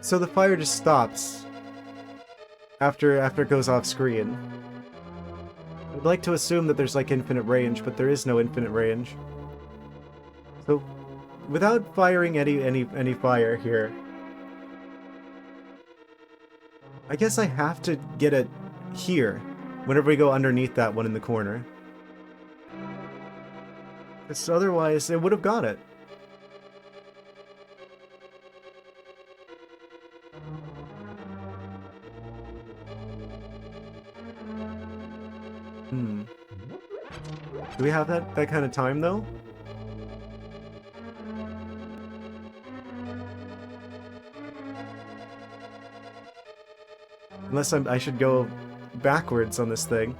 So the fire just stops after it goes off screen. I'd like to assume that there's like infinite range, but there is no infinite range. So without firing any fire here, I guess I have to get it here whenever we go underneath that one in the corner. Because otherwise it would have got it. Do we have that kind of time, though? Unless I should go backwards on this thing.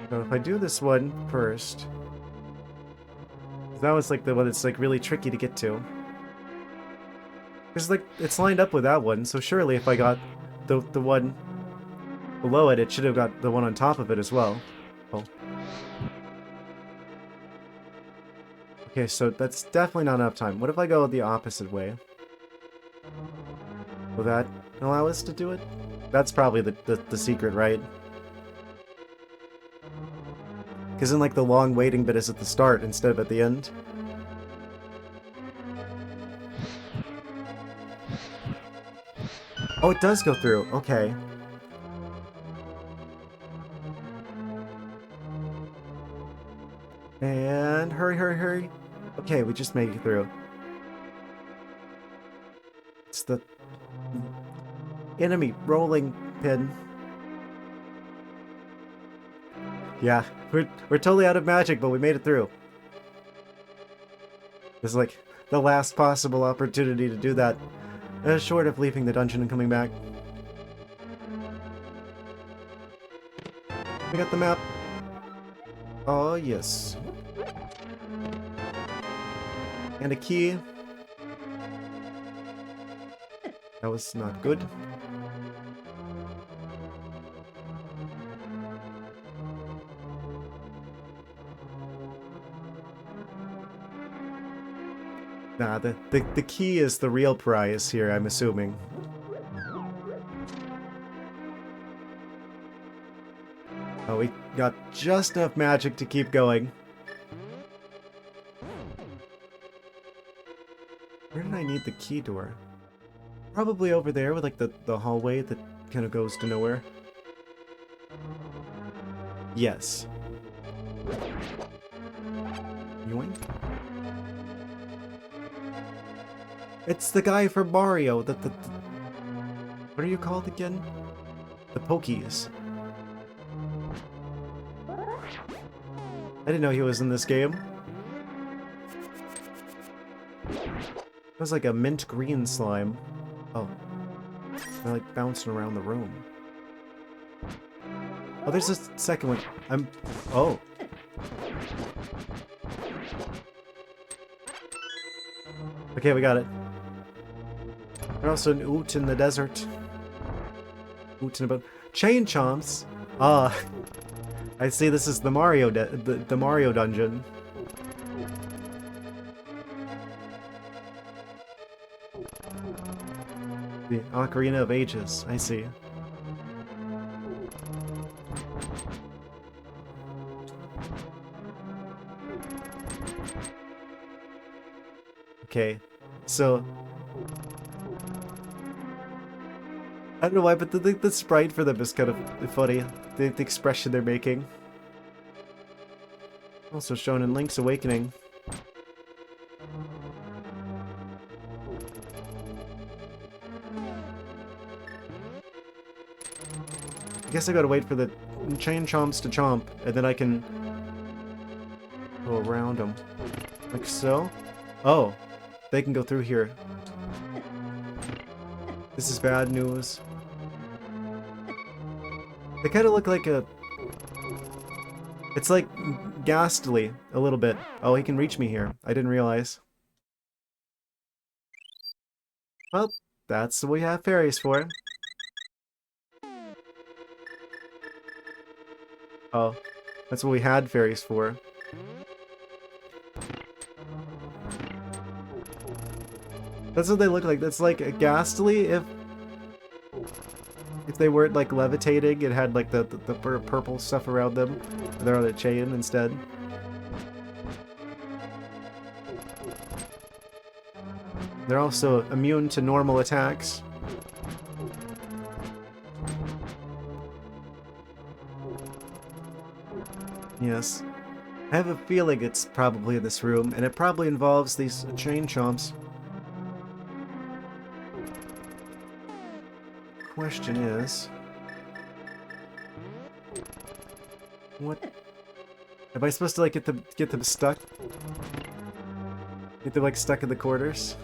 So if I do this one first... That was like the one that's like really tricky to get to. Because like, it's lined up with that one, so surely if I got the one below it, it should have got the one on top of it as well. Oh. Okay, so that's definitely not enough time. What if I go the opposite way? Will that allow us to do it? That's probably the secret, right? Because then like the long waiting bit is at the start instead of at the end. Oh, it does go through. Okay. And hurry, hurry, hurry. Okay, we just made it through. It's the enemy rolling pin. Yeah, we're totally out of magic, but we made it through. It's like the last possible opportunity to do that. Short of leaving the dungeon and coming back. We got the map. Oh, yes. And a key. That was not good. Nah, the key is the real prize here, I'm assuming. Oh, we got just enough magic to keep going. Where did I need the key door? Probably over there with like the hallway that kind of goes to nowhere. Yes. Yoink. It's the guy from Mario. The what are you called again? The Pokies. I didn't know he was in this game. It was like a mint green slime. Oh. They're like bouncing around the room. Oh, there's a second one. Oh. Okay, we got it. There's also an oot in the desert. Oot in about chain chomps. Ah, I see. This is the Mario the Mario dungeon. The Ocarina of Ages. I see. Okay, so I don't know why, but the sprite for them is kind of funny. The expression they're making. Also shown in Link's Awakening. I guess I gotta wait for the chain chomps to chomp, and then I can go around them. Like so. Oh, they can go through here. This is bad news. They kind of look like a... It's like ghastly, a little bit. Oh, he can reach me here. I didn't realize. Well, that's what we have fairies for. Oh, that's what we had fairies for. That's what they look like. That's like ghastly if they weren't like levitating and had like the purple stuff around them. They're on a chain instead. They're also immune to normal attacks. Yes. I have a feeling it's probably in this room, and it probably involves these chain chomps. Question is... What... Am I supposed to like get them stuck? Get them like stuck in the corners?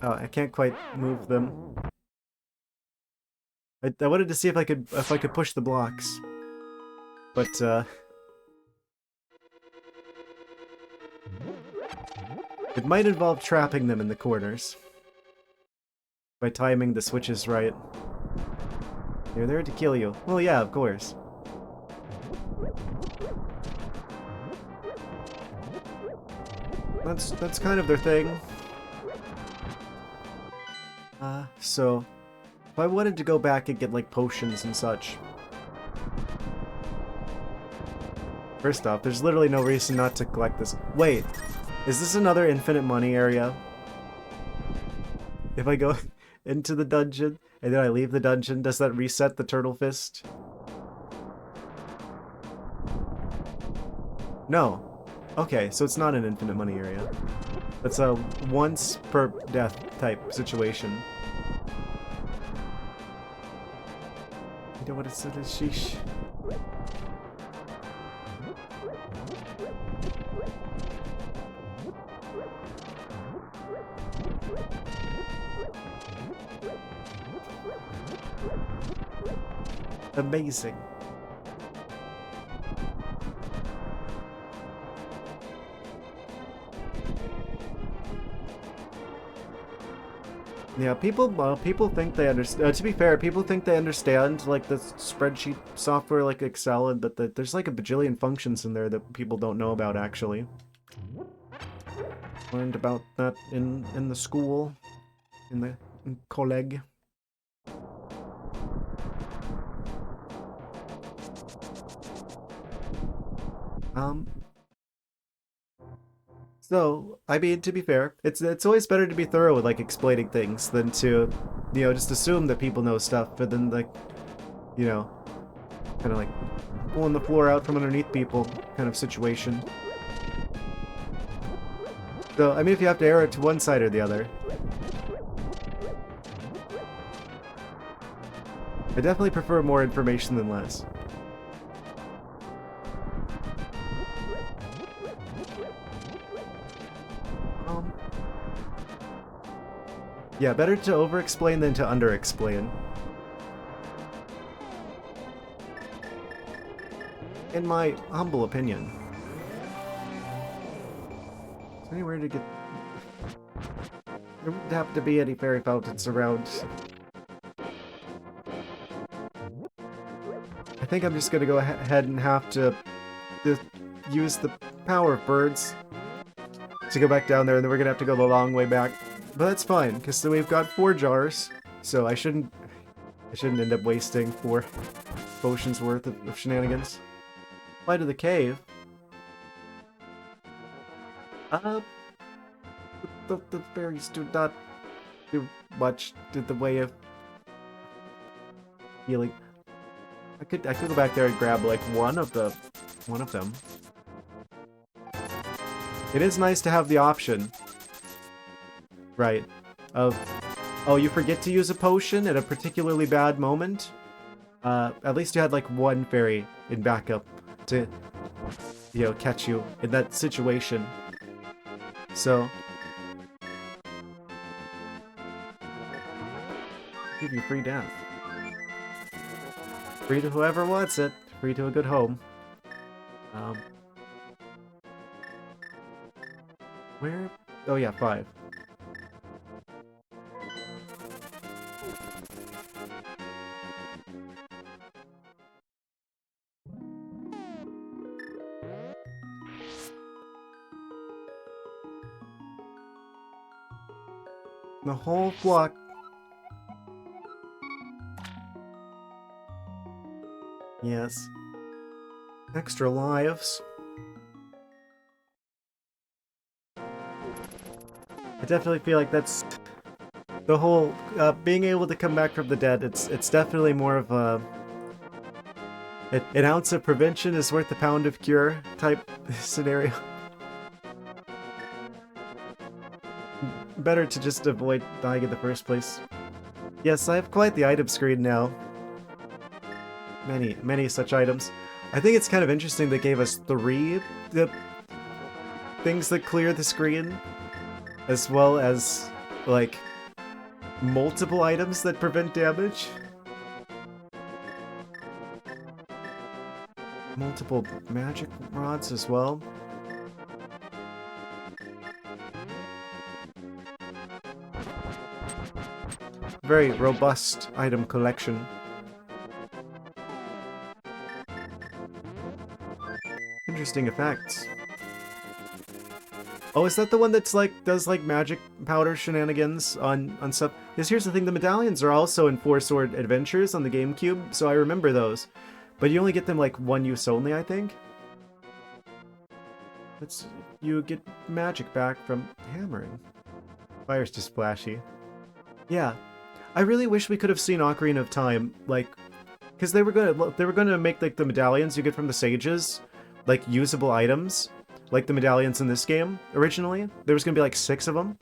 Oh, I can't quite move them. I wanted to see if I could push the blocks, but it might involve trapping them in the corners by timing the switches right. They're there to kill you. Well, yeah, of course. That's kind of their thing. So. If I wanted to go back and get, like, potions and such. First off, there's literally no reason not to collect this. Wait, is this another infinite money area? If I go into the dungeon, and then I leave the dungeon, does that reset the turtle fist? No. Okay, so it's not an infinite money area. It's a once per death type situation. You know what it said? Sheesh. Amazing. Yeah, people think they understand. To be fair, people think they understand like the spreadsheet software like Excel, and but there's like a bajillion functions in there that people don't know about actually. Learned about that in the school, in college. So, I mean, to be fair, it's always better to be thorough with like explaining things than to, just assume that people know stuff, but then like, you know, kind of like pulling the floor out from underneath people kind of situation. So, I mean, if you have to err it to one side or the other. I definitely prefer more information than less. Yeah, better to over-explain than to under-explain. In my humble opinion. Is there anywhere to get... There wouldn't have to be any fairy fountains around. I think I'm just gonna go ahead and have to use the power of birds to go back down there, and then we're gonna have to go the long way back. But that's fine, because we've got 4 jars, so I shouldn't end up wasting 4 potions worth of shenanigans. Fly to the cave. The fairies do not do much in the way of healing. I could go back there and grab like one of them. It is nice to have the option. Right. Oh, you forget to use a potion at a particularly bad moment? At least you had like one fairy in backup to, catch you in that situation. So... give you free death. Free to whoever wants it. Free to a good home. Where? Oh yeah, 5. The whole flock. Yes. Extra lives. I definitely feel like that's the whole being able to come back from the dead. It's definitely more of a an ounce of prevention is worth a pound of cure type scenario. Better to just avoid dying in the first place. Yes, I have quite the item screen now. Many such items. I think it's kind of interesting they gave us 3 things that clear the screen, as well as, like, multiple items that prevent damage. Multiple magic rods as well. Very robust item collection. Interesting effects. Oh, is that the one that's like does like magic powder shenanigans on stuff? Because here's the thing, the medallions are also in 4 Sword Adventures on the GameCube, so I remember those. But you only get them like one use only, I think. You get magic back from hammering. Fire's just splashy. Yeah. I really wish we could have seen Ocarina of Time, like, because they were gonna make like the medallions you get from the sages, like usable items, like the medallions in this game originally. There was gonna be like 6 of them.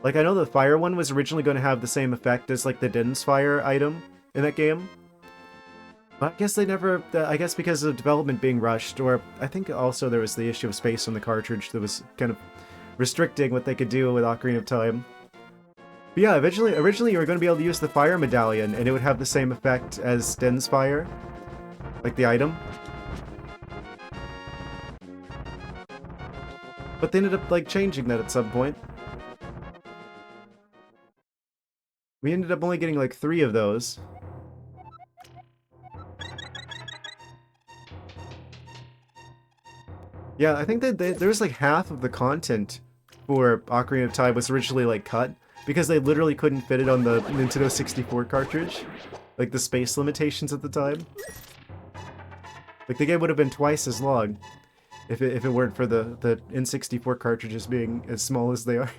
Like I know the fire one was originally going to have the same effect as like the Din's fire item in that game. But I guess they never. I guess because of development being rushed, or I think also there was the issue of space on the cartridge that was kind of restricting what they could do with Ocarina of Time. But yeah, originally you were going to be able to use the fire medallion, and it would have the same effect as Din's fire. Like the item. But they ended up, like, changing that at some point. We ended up only getting, like, 3 of those. Yeah, I think that there's, like, half of the content for Ocarina of Time was originally, like, cut. Because they literally couldn't fit it on the Nintendo 64 cartridge. Like, the space limitations at the time. Like, the game would have been twice as long if it weren't for the N64 cartridges being as small as they are.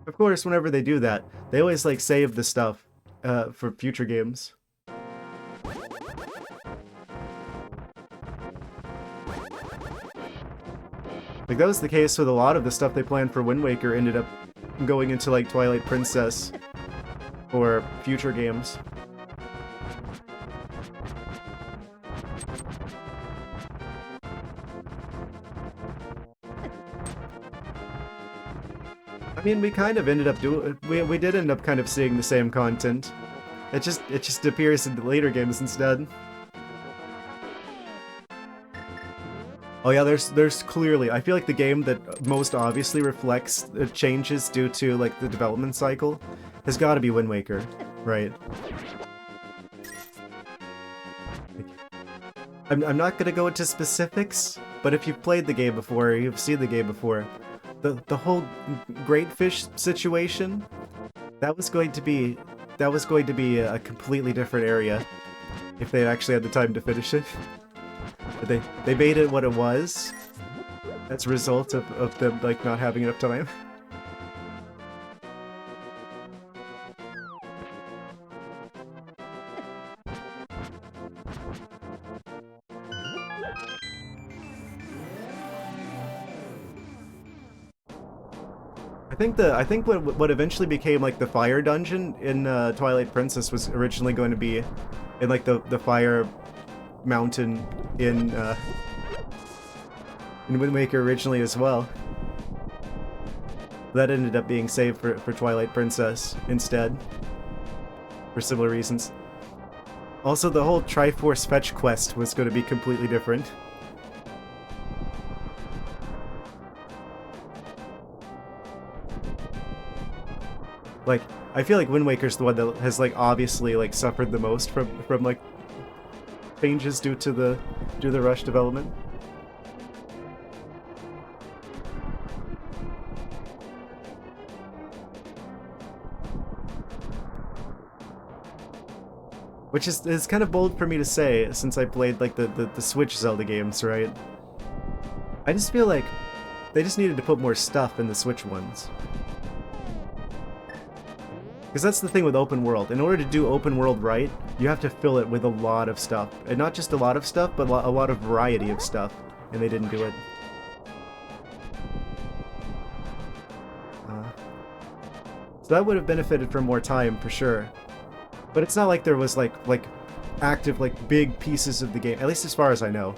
Of course, whenever they do that, they always, like, save the stuff for future games. Like, that was the case with a lot of the stuff they planned for Wind Waker ended up going into, like, Twilight Princess or future games. I mean, we kind of ended up doing... We did end up kind of seeing the same content. It just appears in the later games instead. Oh yeah, there's clearly... I feel like the game that most obviously reflects changes due to, like, the development cycle has got to be Wind Waker, right? I'm not gonna go into specifics, but if you've played the game before, or you've seen the game before, the whole Great Fish situation, that was going to be a completely different area if they actually had the time to finish it. But they made it what it was as a result of them, like, not having enough time. I think what eventually became, like, the fire dungeon in Twilight Princess was originally going to be in, like, the fire mountain in Wind Waker originally as well. That ended up being saved for Twilight Princess instead, for similar reasons. Also, the whole Triforce Fetch quest was going to be completely different. Like, I feel like Wind Waker's the one that has, like, obviously, like, suffered the most from like, changes due to the rush development. Which is kind of bold for me to say, since I played, like, the Switch Zelda games, right? I just feel like they just needed to put more stuff in the Switch ones. Because that's the thing with open world. In order to do open world right, you have to fill it with a lot of stuff. And not just a lot of stuff, but a lot of variety of stuff. And they didn't do it. So that would have benefited from more time, for sure. But it's not like there was, like active, like, big pieces of the game, at least as far as I know.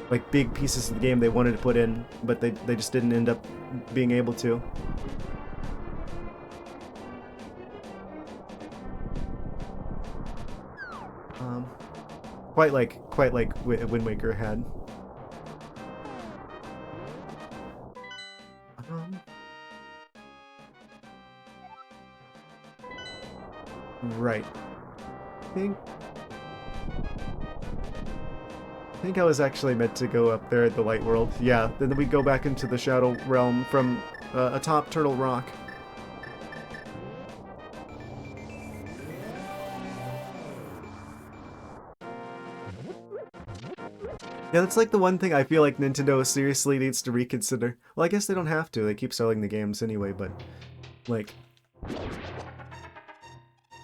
Like, big pieces of the game they wanted to put in, but they just didn't end up being able to. Quite like Wind Waker had. Right. I think I was actually meant to go up there at the Light World. Yeah, then we go back into the Shadow Realm from atop Turtle Rock. Yeah, that's like the one thing I feel like Nintendo seriously needs to reconsider. Well, I guess they don't have to. They keep selling the games anyway, but, like,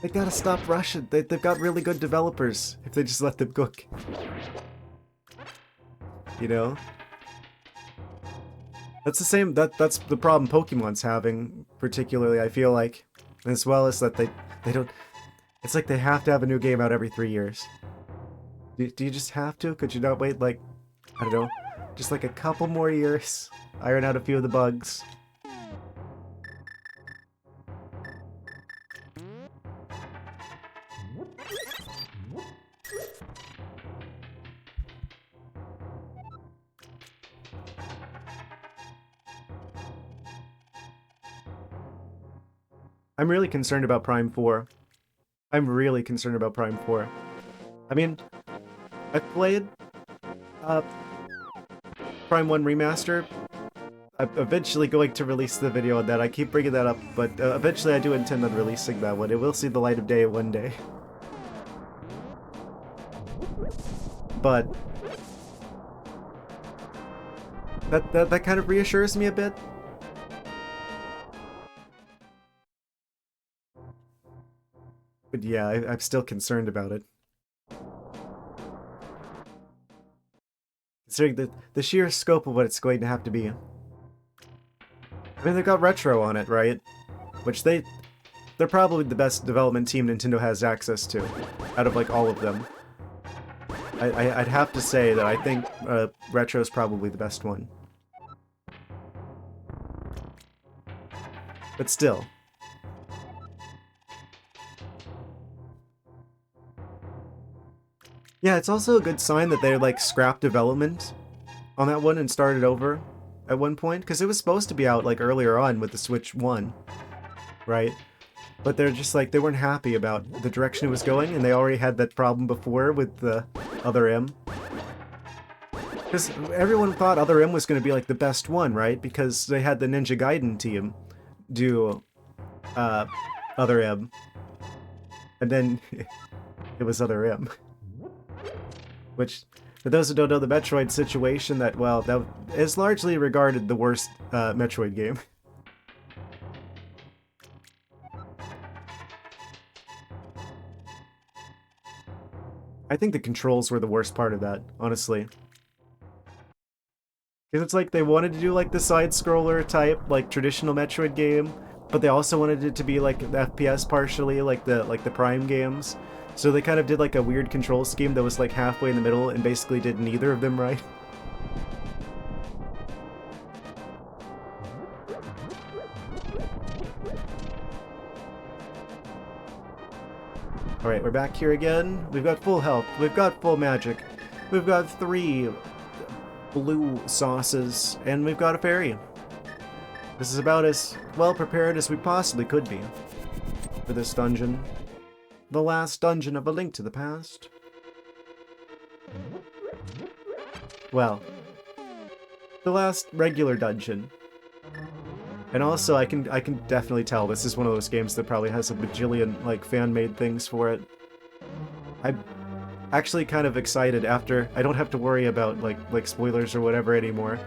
they gotta stop rushing. They've got really good developers if they just let them cook. You know? That's the same, that's the problem Pokemon's having, particularly, I feel like. As well as that they don't... It's like they have to have a new game out every 3 years. Do you just have to? Could you not wait, like, I don't know, just like a couple more years? Iron out a few of the bugs. I'm really concerned about Prime 4. I'm really concerned about Prime 4. I mean, I've played Prime 1 Remaster. I'm eventually going to release the video on that. I keep bringing that up, but eventually I do intend on releasing that one. It will see the light of day one day. But that kind of reassures me a bit. But yeah, I'm still concerned about it. Considering the sheer scope of what it's going to have to be. I mean, they've got Retro on it, right? Which they're probably the best development team Nintendo has access to, out of like all of them. I'd have to say that I think Retro's probably the best one. But still. Yeah, it's also a good sign that they like scrapped development on that one and started over at one point, because it was supposed to be out like earlier on with the Switch 1, right? But they're just like, they weren't happy about the direction it was going, and they already had that problem before with the Other M. Because everyone thought Other M was going to be like the best one, right? Because they had the Ninja Gaiden team do Other M. And then it was Other M. Which, for those who don't know the Metroid situation, that, well, that is largely regarded the worst Metroid game. I think the controls were the worst part of that, honestly. Because it's like they wanted to do like the side-scroller type, like traditional Metroid game, but they also wanted it to be like the FPS partially, like the Prime games. So they kind of did like a weird control scheme that was like halfway in the middle and basically did neither of them right. Alright, we're back here again. We've got full health. We've got full magic. We've got 3 blue sauces, and we've got a fairy. This is about as well prepared as we possibly could be for this dungeon. The last dungeon of A Link to the Past. Well, the last regular dungeon. And also, I can definitely tell this is one of those games that probably has a bajillion like fan-made things for it. I'm actually kind of excited after I don't have to worry about like spoilers or whatever anymore.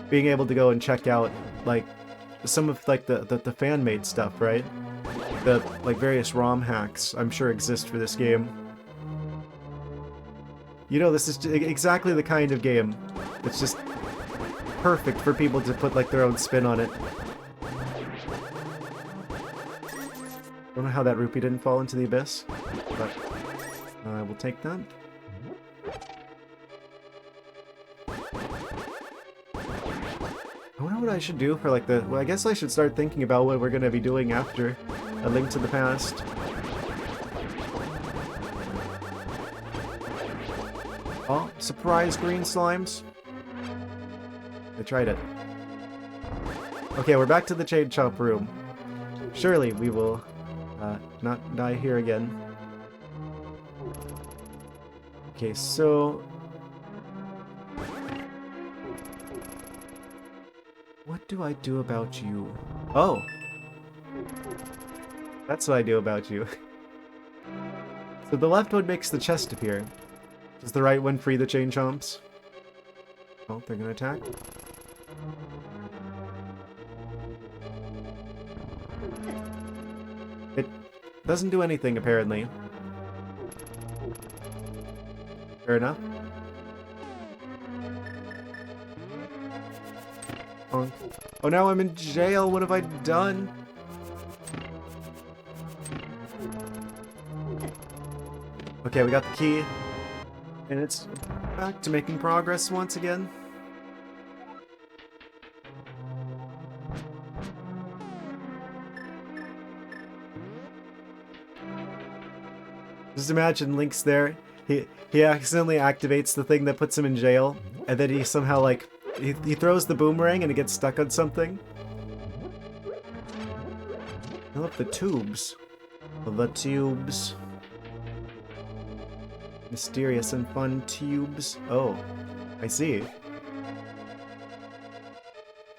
Being able to go and check out like some of like the fan-made stuff, right? The like various ROM hacks I'm sure exist for this game. You know, this is exactly the kind of game that's just perfect for people to put like their own spin on it. Don't know how that rupee didn't fall into the abyss, but I will take that. I wonder what I should do for like the... Well, I guess I should start thinking about what we're going to be doing after A Link to the Past. Oh, surprise green slimes. I tried it. Okay, we're back to the Chain Chomp room. Surely we will not die here again. Okay, so... What do I do about you? Oh! That's what I do about you. So the left one makes the chest appear. Does the right one free the Chain Chomps? Oh, they're gonna attack. It doesn't do anything, apparently. Fair enough. Oh, now I'm in jail. What have I done? Okay, we got the key. And it's back to making progress once again. Just imagine Link's there. He accidentally activates the thing that puts him in jail, and then he somehow like he throws the boomerang and it gets stuck on something. I love the tubes. The tubes. Mysterious and fun tubes. Oh, I see.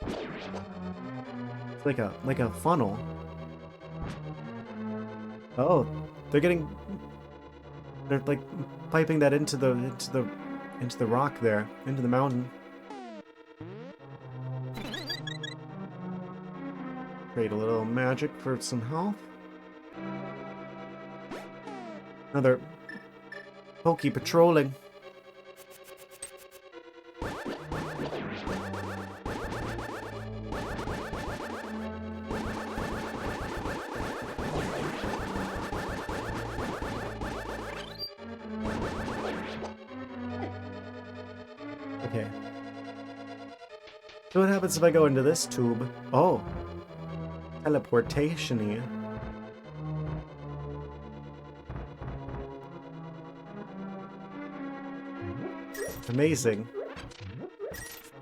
It's like a funnel. Oh, they're like piping that into the rock there, into the mountain. Create a little magic for some health. Another Pokey patrolling. Okay. So what happens if I go into this tube? Oh. Teleportation-y. Amazing.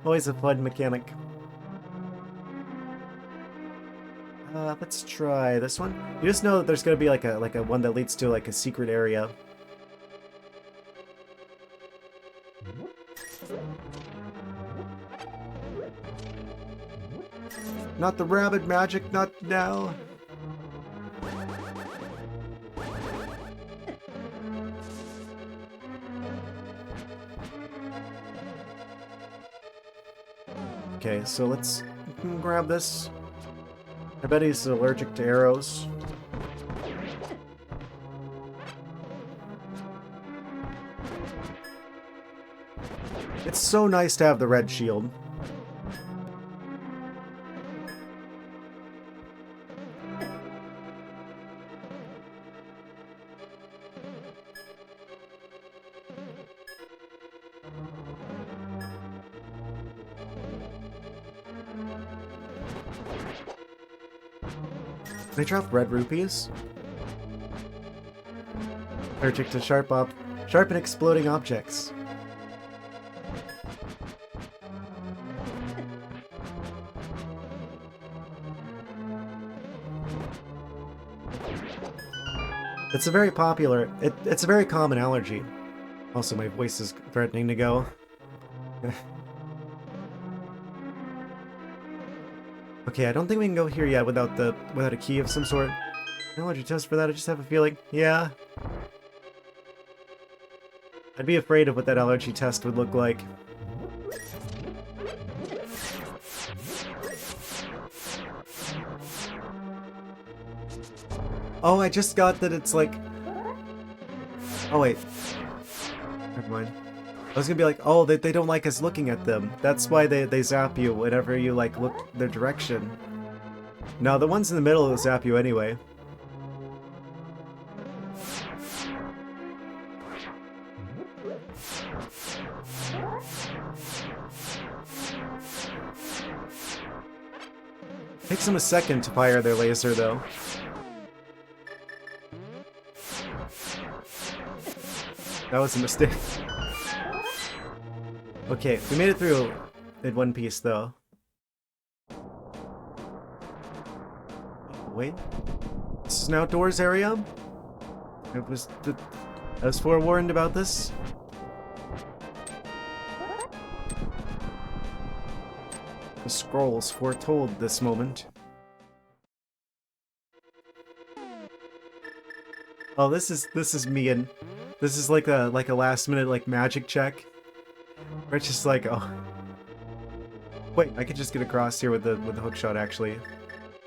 Always a fun mechanic. Let's try this one. You just know that there's gonna be like a one that leads to like a secret area. Not the rabbit magic, not now. Okay, so let's grab this. I bet he's allergic to arrows. It's so nice to have the red shield. They drop red rupees. Allergic to sharp and exploding objects. It's a very popular. It's a very common allergy. Also, my voice is threatening to go. Okay, I don't think we can go here yet without a key of some sort. Allergy test for that, I just have a feeling. Yeah. I'd be afraid of what that allergy test would look like. Oh, I just got that it's like... Oh, wait. Never mind. I was gonna be like, oh, they don't like us looking at them. That's why they zap you whenever you, like, look their direction. No, the ones in the middle will zap you anyway. Takes them a second to fire their laser, though. That was a mistake. Okay, we made it through in one piece, though. Wait. This is an outdoors area? I was forewarned about this. The scrolls foretold this moment. Oh, this is me, and this is like a last minute like magic check. Where it's just like, oh wait, I could just get across here with the hook shot actually.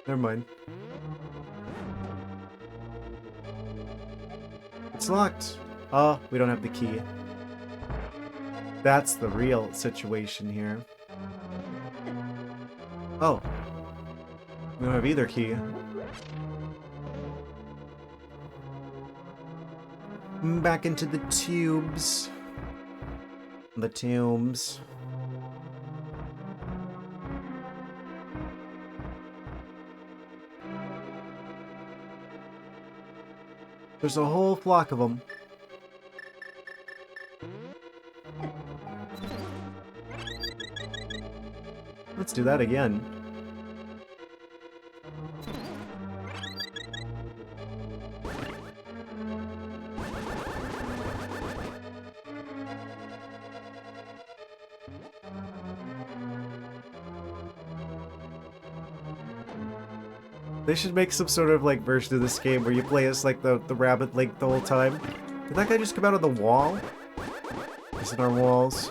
Never mind. It's locked. Oh, we don't have the key. That's the real situation here. Oh. We don't have either key. Back into the tubes. The tombs. There's a whole flock of them. Let's do that again. They should make some sort of like version of this game where you play as like the rabbit Link the whole time. Did that guy just come out of the wall? Is it our walls?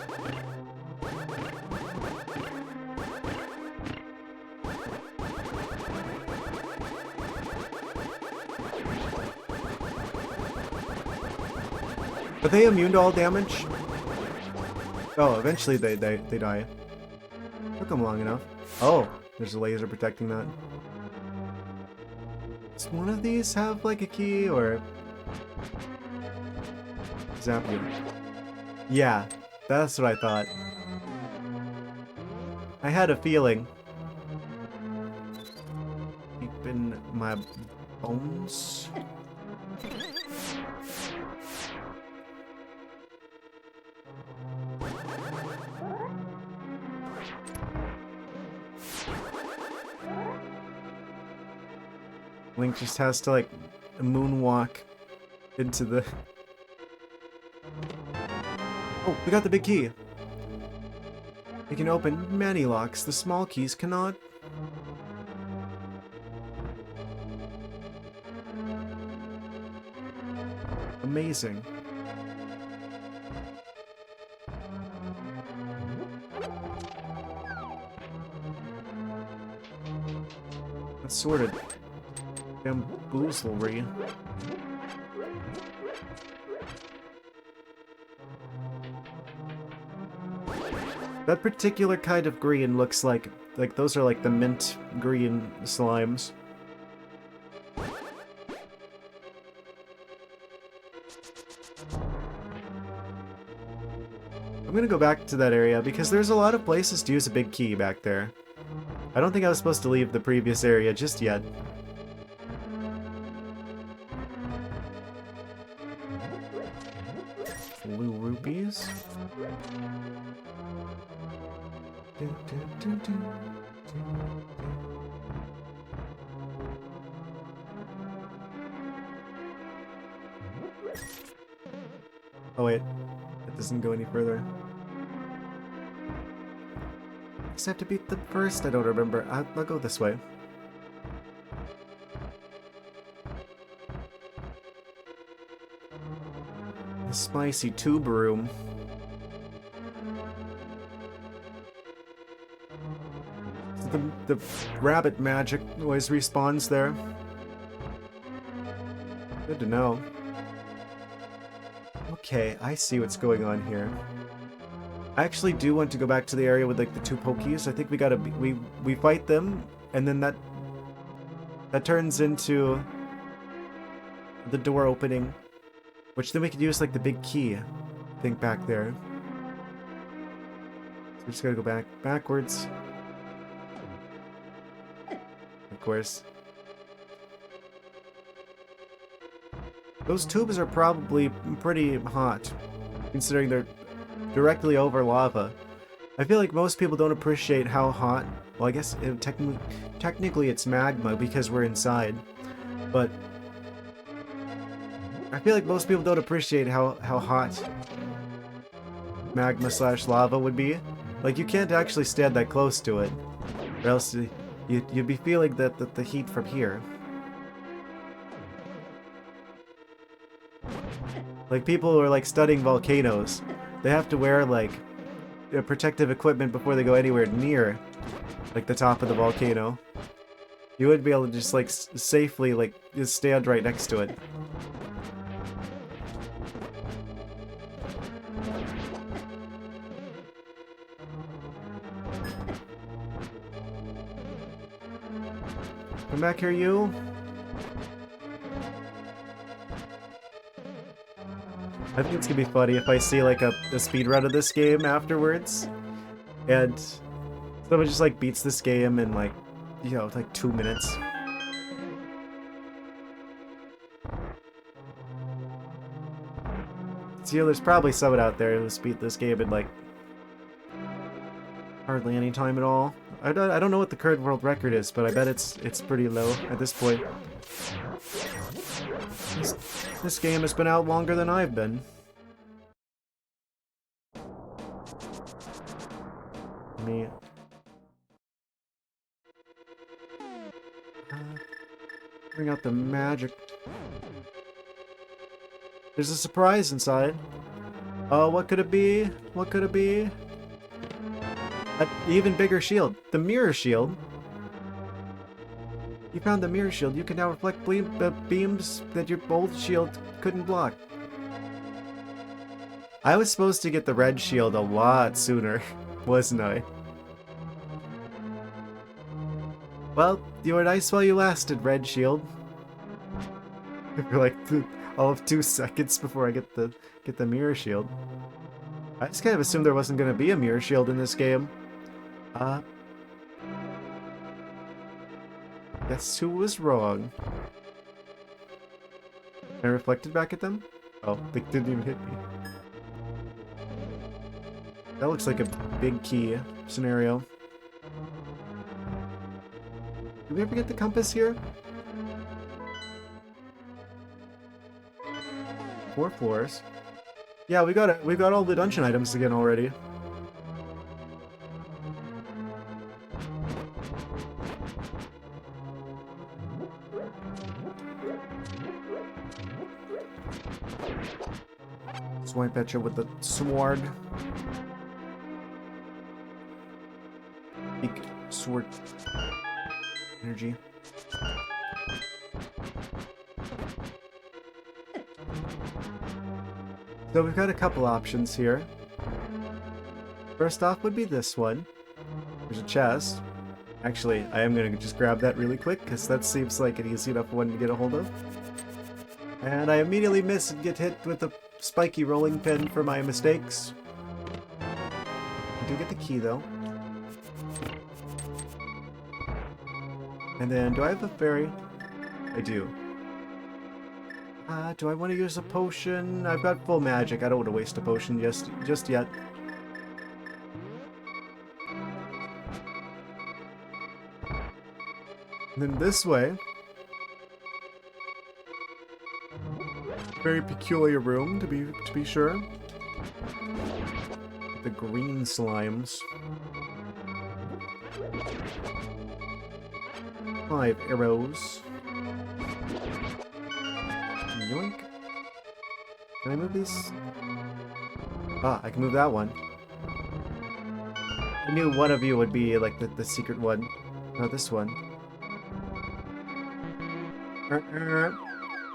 Are they immune to all damage? Oh, eventually they die. Took them long enough. Oh, there's a laser protecting that. Does one of these have like a key or zap you? Yeah, that's what I thought. I had a feeling. Deep in my bones. Link just has to like moonwalk into the... Oh, we got the big key. We can open many locks. The small keys cannot. Amazing. That's sorted. Bamboozlery. That particular kind of green looks like those are like the mint green slimes. I'm gonna go back to that area because there's a lot of places to use a big key back there. I don't think I was supposed to leave the previous area just yet. Blue rupees. Oh wait, it doesn't go any further. I guess I have to beat the first, I don't remember. I'll go this way. The spicy tube room. So the rabbit magic always respawns there. Good to know. Okay, I see what's going on here. I actually do want to go back to the area with like the two pokies. I think we gotta we fight them, and then that turns into the door opening, which then we could use like the big key, I think, back there. So we just gotta go backwards. Of course. Those tubes are probably pretty hot, considering they're directly over lava. I feel like most people don't appreciate how hot... Well, I guess technically it's magma because we're inside, but I feel like most people don't appreciate how hot magma / lava would be. Like, you can't actually stand that close to it, or else you'd be feeling the heat from here. Like, people who are like studying volcanoes, they have to wear like protective equipment before they go anywhere near like the top of the volcano. You wouldn't be able to just like safely like just stand right next to it. Come back here, you. I think it's gonna be funny if I see like a speedrun of this game afterwards, and someone just like beats this game in like, you know, like 2 minutes. So, you know, there's probably someone out there who's beat this game in like hardly any time at all. I don't know what the current world record is, but I bet it's pretty low at this point. This game has been out longer than I've been. Me. Bring out the magic. There's a surprise inside. Oh, what could it be? What could it be? An even bigger shield. The mirror shield. You found the mirror shield. You can now reflect beams that your old shield couldn't block. I was supposed to get the red shield a lot sooner, wasn't I? Well, you were nice while you lasted, red shield. For like all of 2 seconds before I get the mirror shield. I just kind of assumed there wasn't going to be a mirror shield in this game. Guess who was wrong? I reflected back at them? Oh, they didn't even hit me. That looks like a big key scenario. Did we ever get the compass here? 4 floors. Yeah, we got it. We got all the dungeon items again already. Swipe at you with the sword. Big sword energy. So we've got a couple options here. First off would be this one. There's a chest. Actually, I am going to just grab that really quick because that seems like an easy enough one to get a hold of. And I immediately miss and get hit with a spiky rolling pin for my mistakes. I do get the key though. And then, do I have a fairy? I do. Do I want to use a potion? I've got full magic. I don't want to waste a potion just yet. And then this way. Very peculiar room to be sure. The green slimes. 5 arrows. Yoink. Can I move these? Ah, I can move that one. I knew one of you would be like the secret one. No, this one.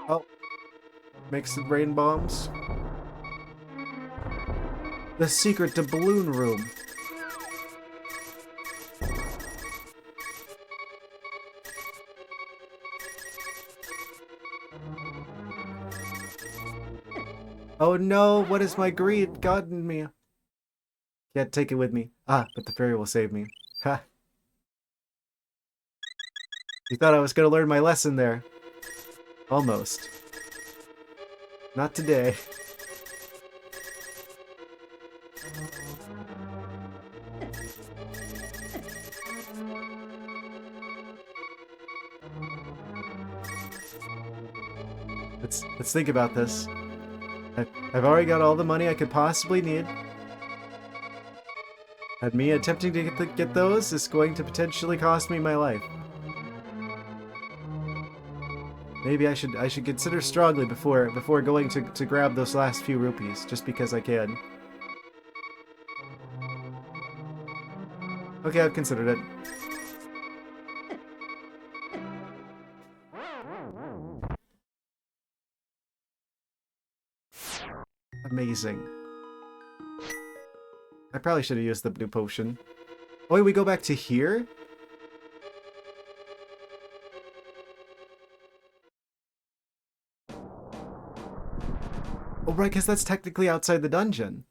Oh. Makes the rain bombs. The secret to balloon room. Oh no, what has my greed gotten me? Can't take it with me. Ah, but the fairy will save me. Ha! You thought I was gonna learn my lesson there. Almost. Not today. Let's think about this. I've already got all the money I could possibly need. And me attempting to get those is going to potentially cost me my life. Maybe I should consider strongly before going to grab those last few rupees, just because I can. Okay, I've considered it. Amazing. I probably should have used the blue potion. Oh wait, we go back to here? Oh right, because that's technically outside the dungeon.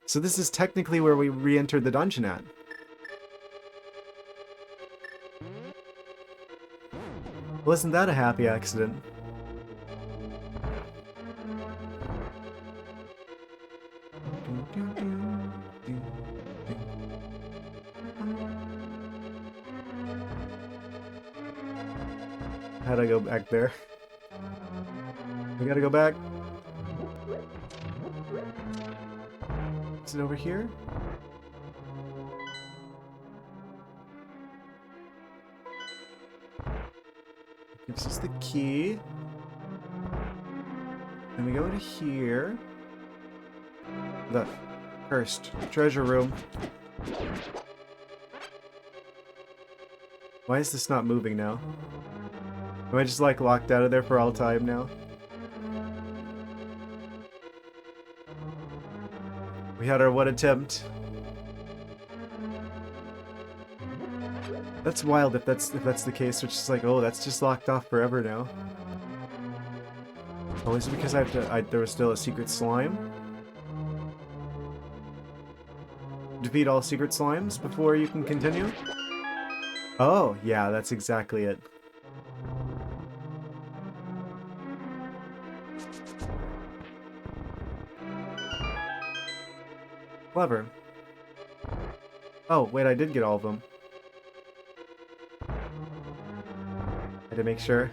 So this is technically where we re-entered the dungeon at. Wasn't that a happy accident? How'd I go back there? We gotta go back. Is it over here? Gives us There's the key. And we go to here. The cursed treasure room. Why is this not moving now? Am I just like locked out of there for all time now? We had our one attempt. That's wild if that's the case, which is like, oh, that's just locked off forever now. Oh, is it because there was still a secret slime? Defeat all secret slimes before you can continue? Oh, yeah, that's exactly it. Clever. Oh, wait, I did get all of them. I had to make sure.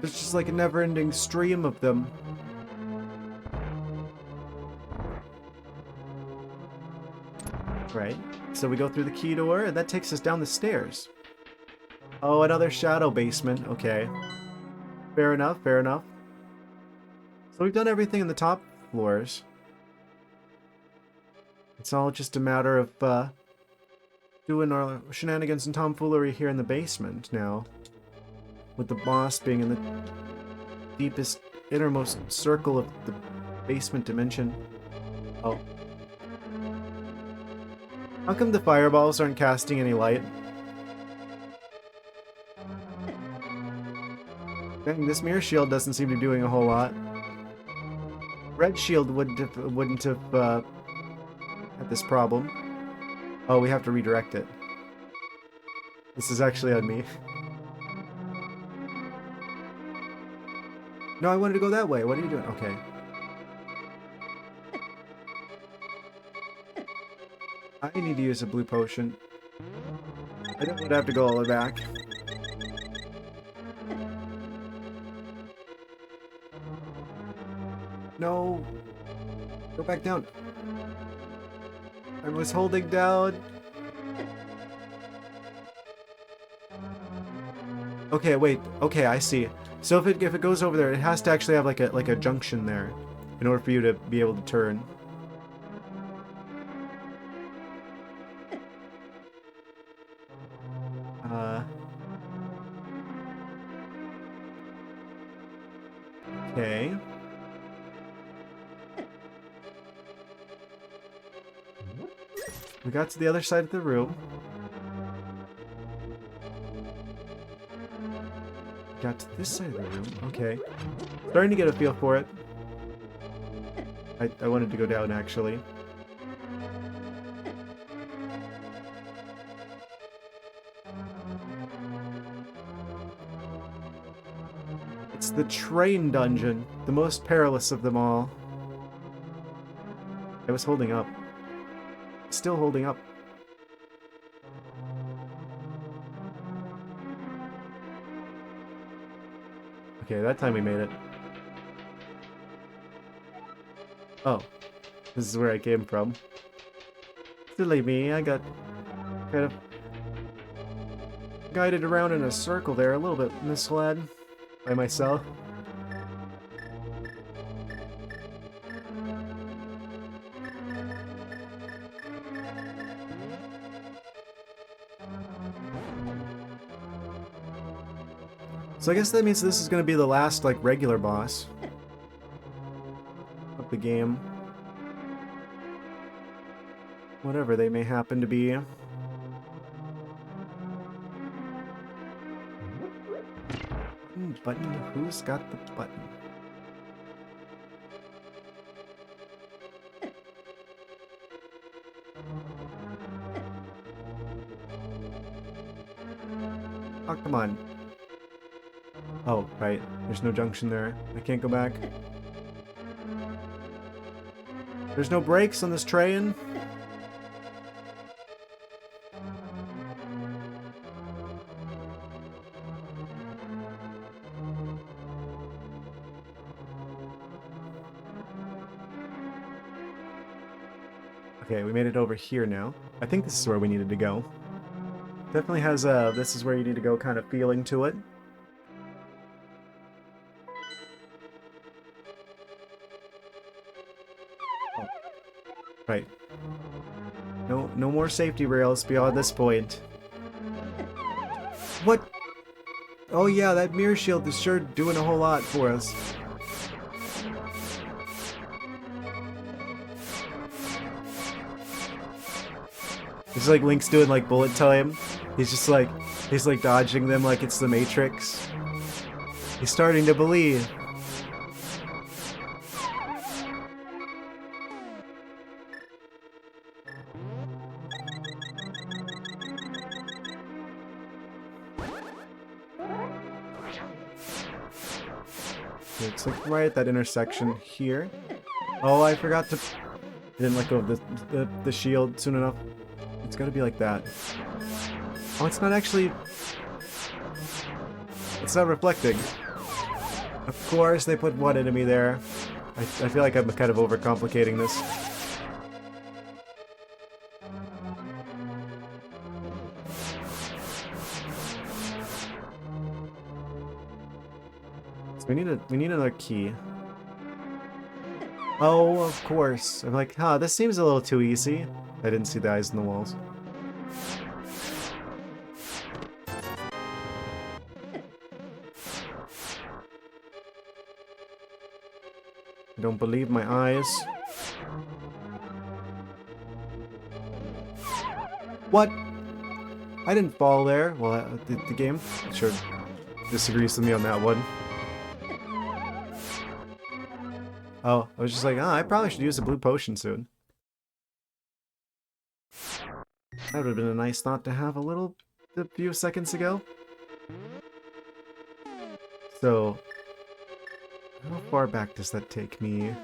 There's just like a never-ending stream of them. Right. So we go through the key door, and that takes us down the stairs. Oh, another shadow basement. Okay. Fair enough, fair enough. So we've done everything in the top floors. It's all just a matter of, doing our shenanigans and tomfoolery here in the basement now. With the boss being in the deepest, innermost circle of the basement dimension. Oh. How come the fireballs aren't casting any light? Dang, this mirror shield doesn't seem to be doing a whole lot. Red shield wouldn't have had this problem. Oh, we have to redirect it. This is actually on me. No, I wanted to go that way. What are you doing? Okay. I need to use a blue potion. I don't want to have to go all the way back. No. Go back down. I was holding down. Okay, wait. Okay, I see. So if it goes over there, it has to actually have like a junction there in order for you to be able to turn. Okay. We got to the other side of the room. Got to this side of the room. Okay. Starting to get a feel for it. I wanted to go down, actually. It's the train dungeon. The most perilous of them all. I was holding up. Still holding up. Okay, that time we made it. Oh. This is where I came from. Silly me, I got kind of guided around in a circle there, a little bit misled by myself. So I guess that means this is going to be the last, like, regular boss of the game. Whatever they may happen to be. Button? Who's got the button? Oh, come on. Oh, right. There's no junction there. I can't go back. There's no brakes on this train. Okay, we made it over here now. I think this is where we needed to go. Definitely has a this is where you need to go kind of feeling to it. Oh, right. No more safety rails beyond this point. What? Oh yeah, that mirror shield is sure doing a whole lot for us. It's like Link's doing like bullet time. He's like dodging them like it's the Matrix. He's starting to believe. It's like right at that intersection here. Oh, I forgot to... didn't let go of the shield soon enough. It's gotta be like that. Oh, it's not actually... It's not reflecting. Of course they put one enemy there. I feel like I'm kind of overcomplicating this. So we need another key. Oh, of course. I'm like, huh, this seems a little too easy. I didn't see the eyes in the walls. I don't believe my eyes. What? I didn't fall there. Well, the game sure disagrees with me on that one. Oh, I was just like, I probably should use a blue potion soon. That would have been a nice thought to have a few seconds ago. So, how far back does that take me?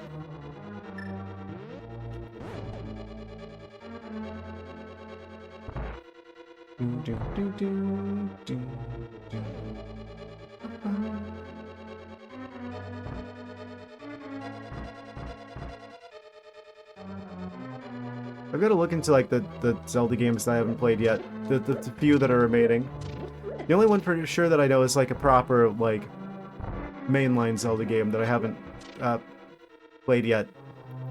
I've got to look into like the Zelda games that I haven't played yet. The few that are remaining. The only one for sure that I know is like a proper like mainline Zelda game that I haven't played yet,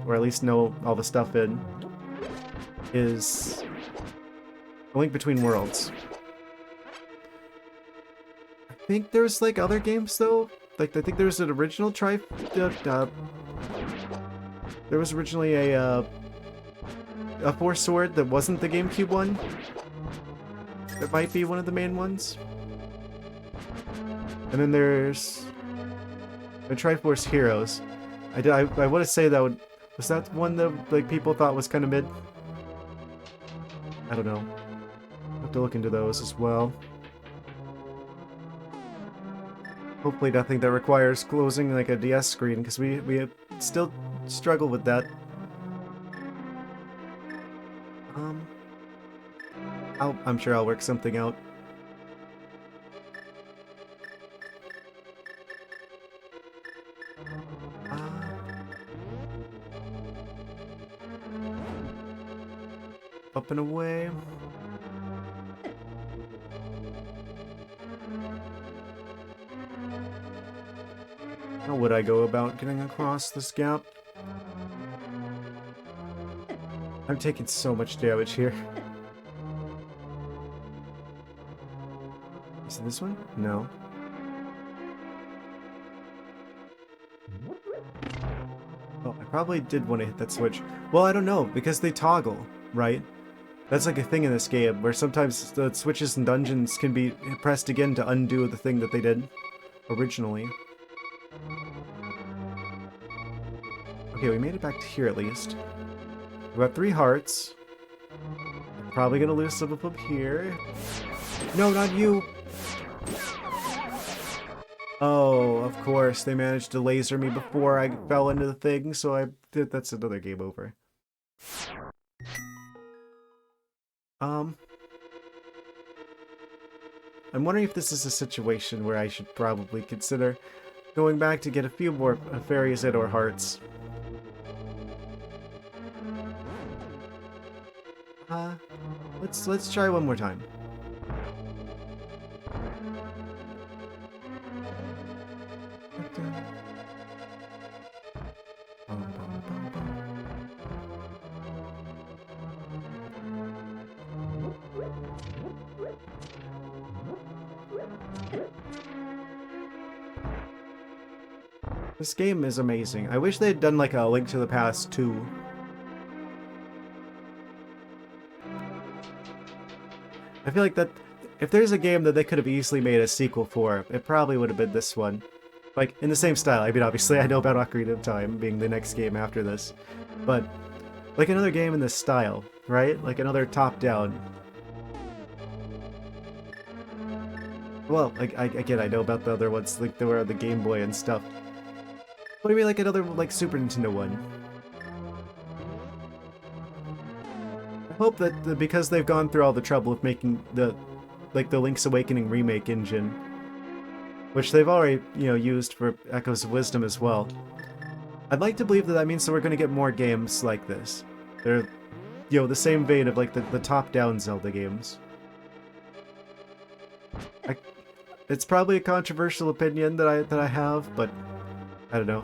or at least know all the stuff in, is A Link Between Worlds. I think there's like other games though. Like I think there's an original there was originally a Force Sword that wasn't the GameCube one. It might be one of the main ones. And then there's the Triforce Heroes. I want to say that was that one that like people thought was kind of mid. I don't know. I'll have to look into those as well. Hopefully nothing that requires closing like a DS screen, because we still struggle with that. I'm sure I'll work something out. Up and away. How would I go about getting across this gap? I'm taking so much damage here. Is it this one? No. Oh, I probably did want to hit that switch. Well, I don't know, because they toggle, right? That's like a thing in this game, where sometimes the switches and dungeons can be pressed again to undo the thing that they did originally. Okay, we made it back to here at least. We got 3 hearts. I'm probably gonna lose some of them here. No, not you! Oh, of course, they managed to laser me before I fell into the thing, so that's another game over. I'm wondering if this is a situation where I should probably consider going back to get a few more fairies and or hearts. Uh, let's try one more time. This game is amazing. I wish they had done like a Link to the Past 2. I feel like that if there's a game that they could have easily made a sequel for, it probably would have been this one. Like, in the same style. I mean, obviously, I know about Ocarina of Time being the next game after this. But, like another game in this style, right? Like another top-down. Well, again, I know about the other ones, like, they were on the Game Boy and stuff. What do you mean, like another, like, Super Nintendo one? I hope that because they've gone through all the trouble of making the Link's Awakening remake engine, which they've already, you know, used for Echoes of Wisdom as well. I'd like to believe that that means that we're going to get more games like this. They're, you know, the same vein of like the top-down Zelda games. It's probably a controversial opinion that I have, but I don't know.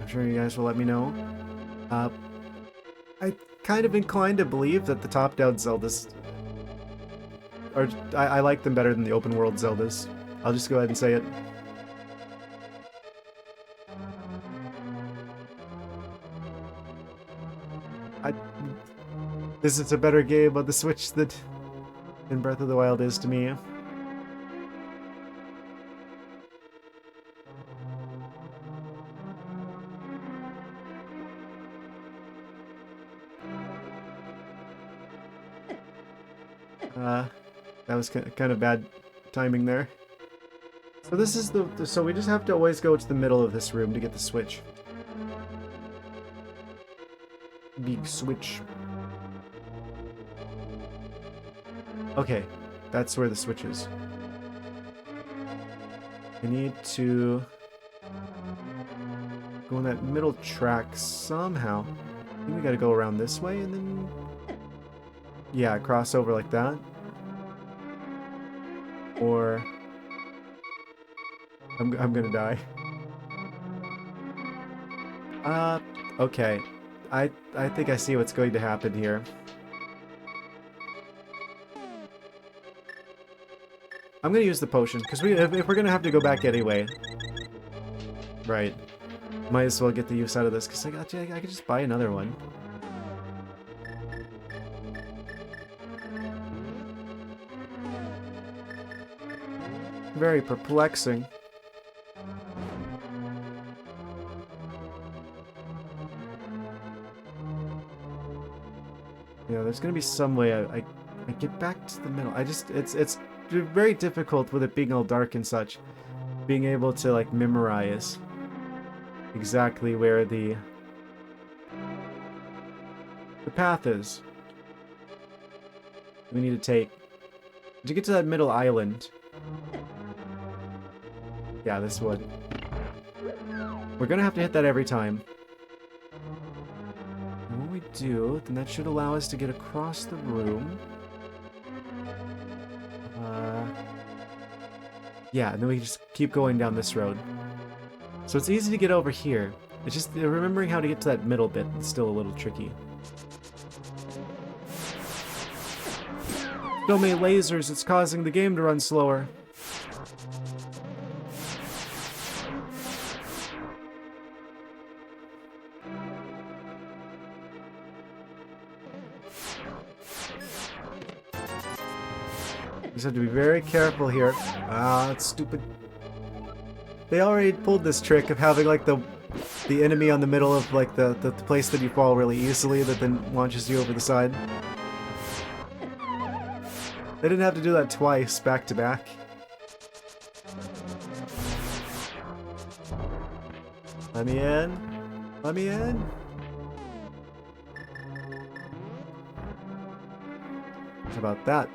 I'm sure you guys will let me know. I kind of inclined to believe that the top-down Zeldas are I like them better than the open-world Zeldas. I'll just go ahead and say it. This is a better game on the Switch than Breath of the Wild is to me. That was kind of bad timing there. So this is so we just have to always go to the middle of this room to get the switch. Big switch. Okay, that's where the switch is. I need to go on that middle track somehow. I think we gotta go around this way and then... yeah, cross over like that. Or... I'm gonna die. Okay. I think I see what's going to happen here. I'm gonna use the potion, because if we're gonna have to go back anyway. Right. Might as well get the use out of this, because I could just buy another one. Very perplexing. Yeah, there's gonna be some way I get back to the middle. It's very difficult with it being all dark and such, being able to like memorize exactly where the path is. We need to take to get to that middle island. Yeah, this one. We're gonna have to hit that every time. And when we do, then that should allow us to get across the room. Yeah, and then we can just keep going down this road. So it's easy to get over here. It's just remembering how to get to that middle bit is still a little tricky. So many lasers, it's causing the game to run slower. Just have to be very careful here. Ah, that's stupid. They already pulled this trick of having like the enemy on the middle of like the place that you fall really easily that then launches you over the side. They didn't have to do that twice, back to back. Let me in. Let me in. How about that?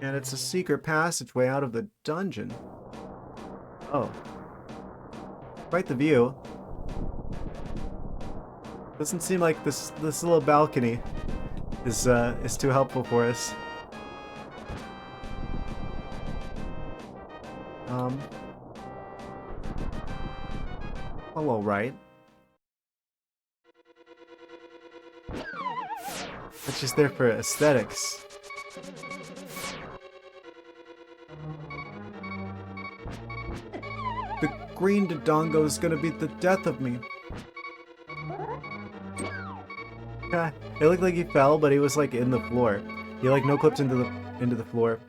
And it's a secret passageway out of the dungeon. Oh. Quite the view. Doesn't seem like this little balcony is too helpful for us. Well, all right. It's just there for aesthetics. The green Dodongo is gonna be the death of me. Yeah, it looked like he fell, but he was like in the floor. He like no clipped into the floor.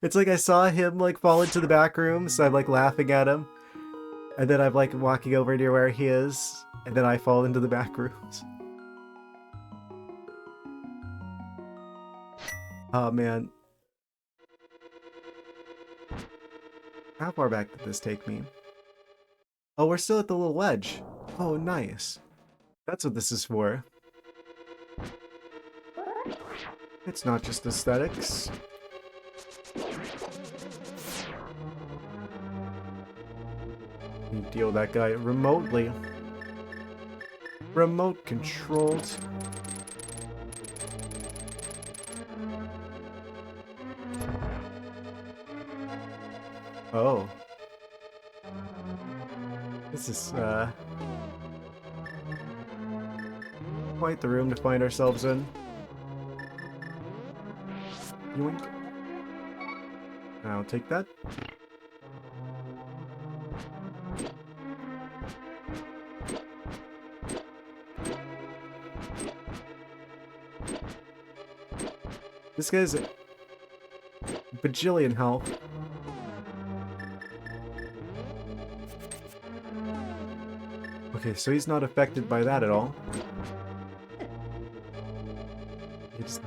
It's like I saw him like fall into the back room, so I'm like laughing at him. And then I'm like walking over near where he is, and then I fall into the back rooms. Oh man. How far back did this take me? Oh, we're still at the little ledge. Oh, nice. That's what this is for. It's not just aesthetics. You deal with that guy remotely. Remote controlled. Oh. This is, quite the room to find ourselves in. Yoink. I'll take that. This guy's a bajillion health. Okay, so he's not affected by that at all.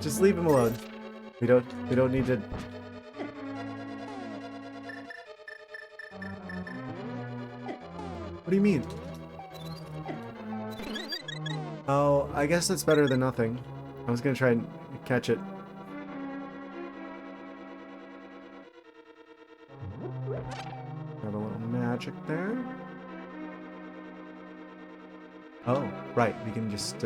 Just leave him alone. We don't need to. What do you mean? Oh, I guess that's better than nothing. I was gonna try and catch it. Got a little magic there. Oh, right, we can just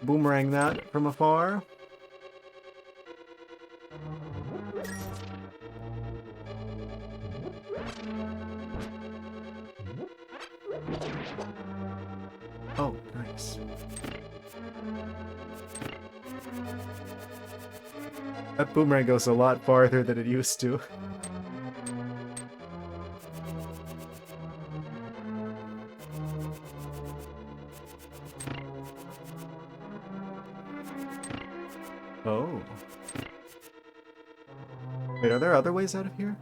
boomerang that from afar. Oh, nice. That boomerang goes a lot farther than it used to. Oh. Wait, are there other ways out of here?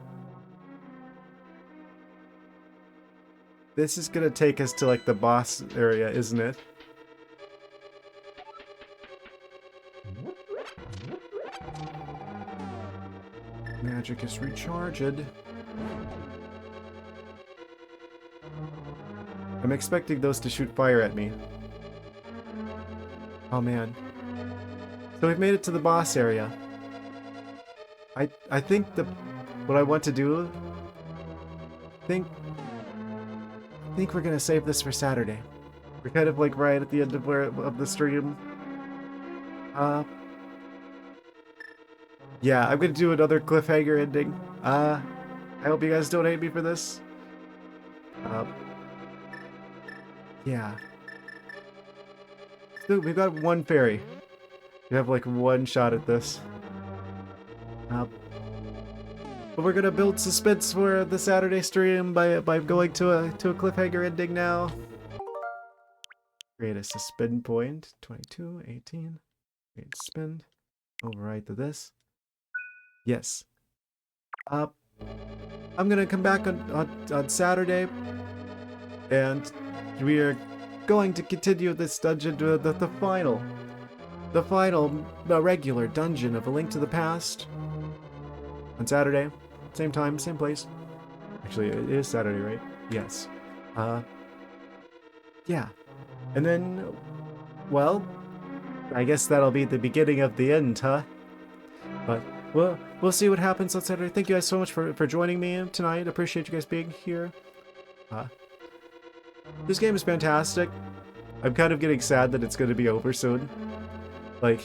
This is gonna take us to like the boss area, isn't it? Magic is recharged. I'm expecting those to shoot fire at me. Oh man. So we've made it to the boss area. I think what I want to do, I think we're gonna save this for Saturday. We're kind of like right at the end of the stream. Yeah, I'm gonna do another cliffhanger ending. I hope you guys don't hate me for this. Yeah. So we've got one fairy. We have like one shot at this. But we're gonna build suspense for the Saturday stream by going to a cliffhanger ending now. Create a suspend point. 22, 18. Create suspend. Overwrite to this. Yes. I'm gonna come back on Saturday, and we are going to continue this dungeon to the final regular dungeon of A Link to the Past on Saturday, same time, same place. Actually, it is Saturday, right? Yes. Yeah. And then, well, I guess that'll be the beginning of the end, huh? But we'll see what happens on Saturday. Thank you guys so much for joining me tonight. Appreciate you guys being here. Uh, this game is fantastic. I'm kind of getting sad that it's going to be over soon. Like,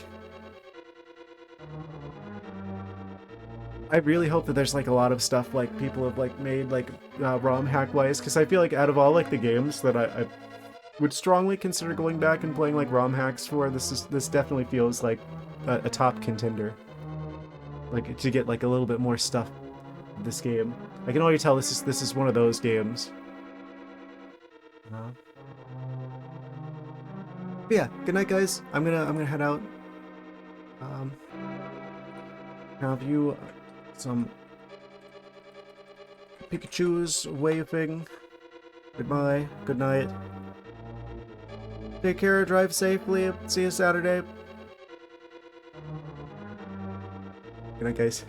I really hope that there's like a lot of stuff like people have like made like ROM hack wise, because I feel like out of all like the games that I would strongly consider going back and playing like ROM hacks for, this definitely feels like a top contender. Like to get like a little bit more stuff in this game. I can already tell this is one of those games. But yeah, good night guys. I'm gonna head out. Have you some Pikachu's waving. Goodbye. Good night. Take care. Drive safely. See you Saturday. Good night, guys.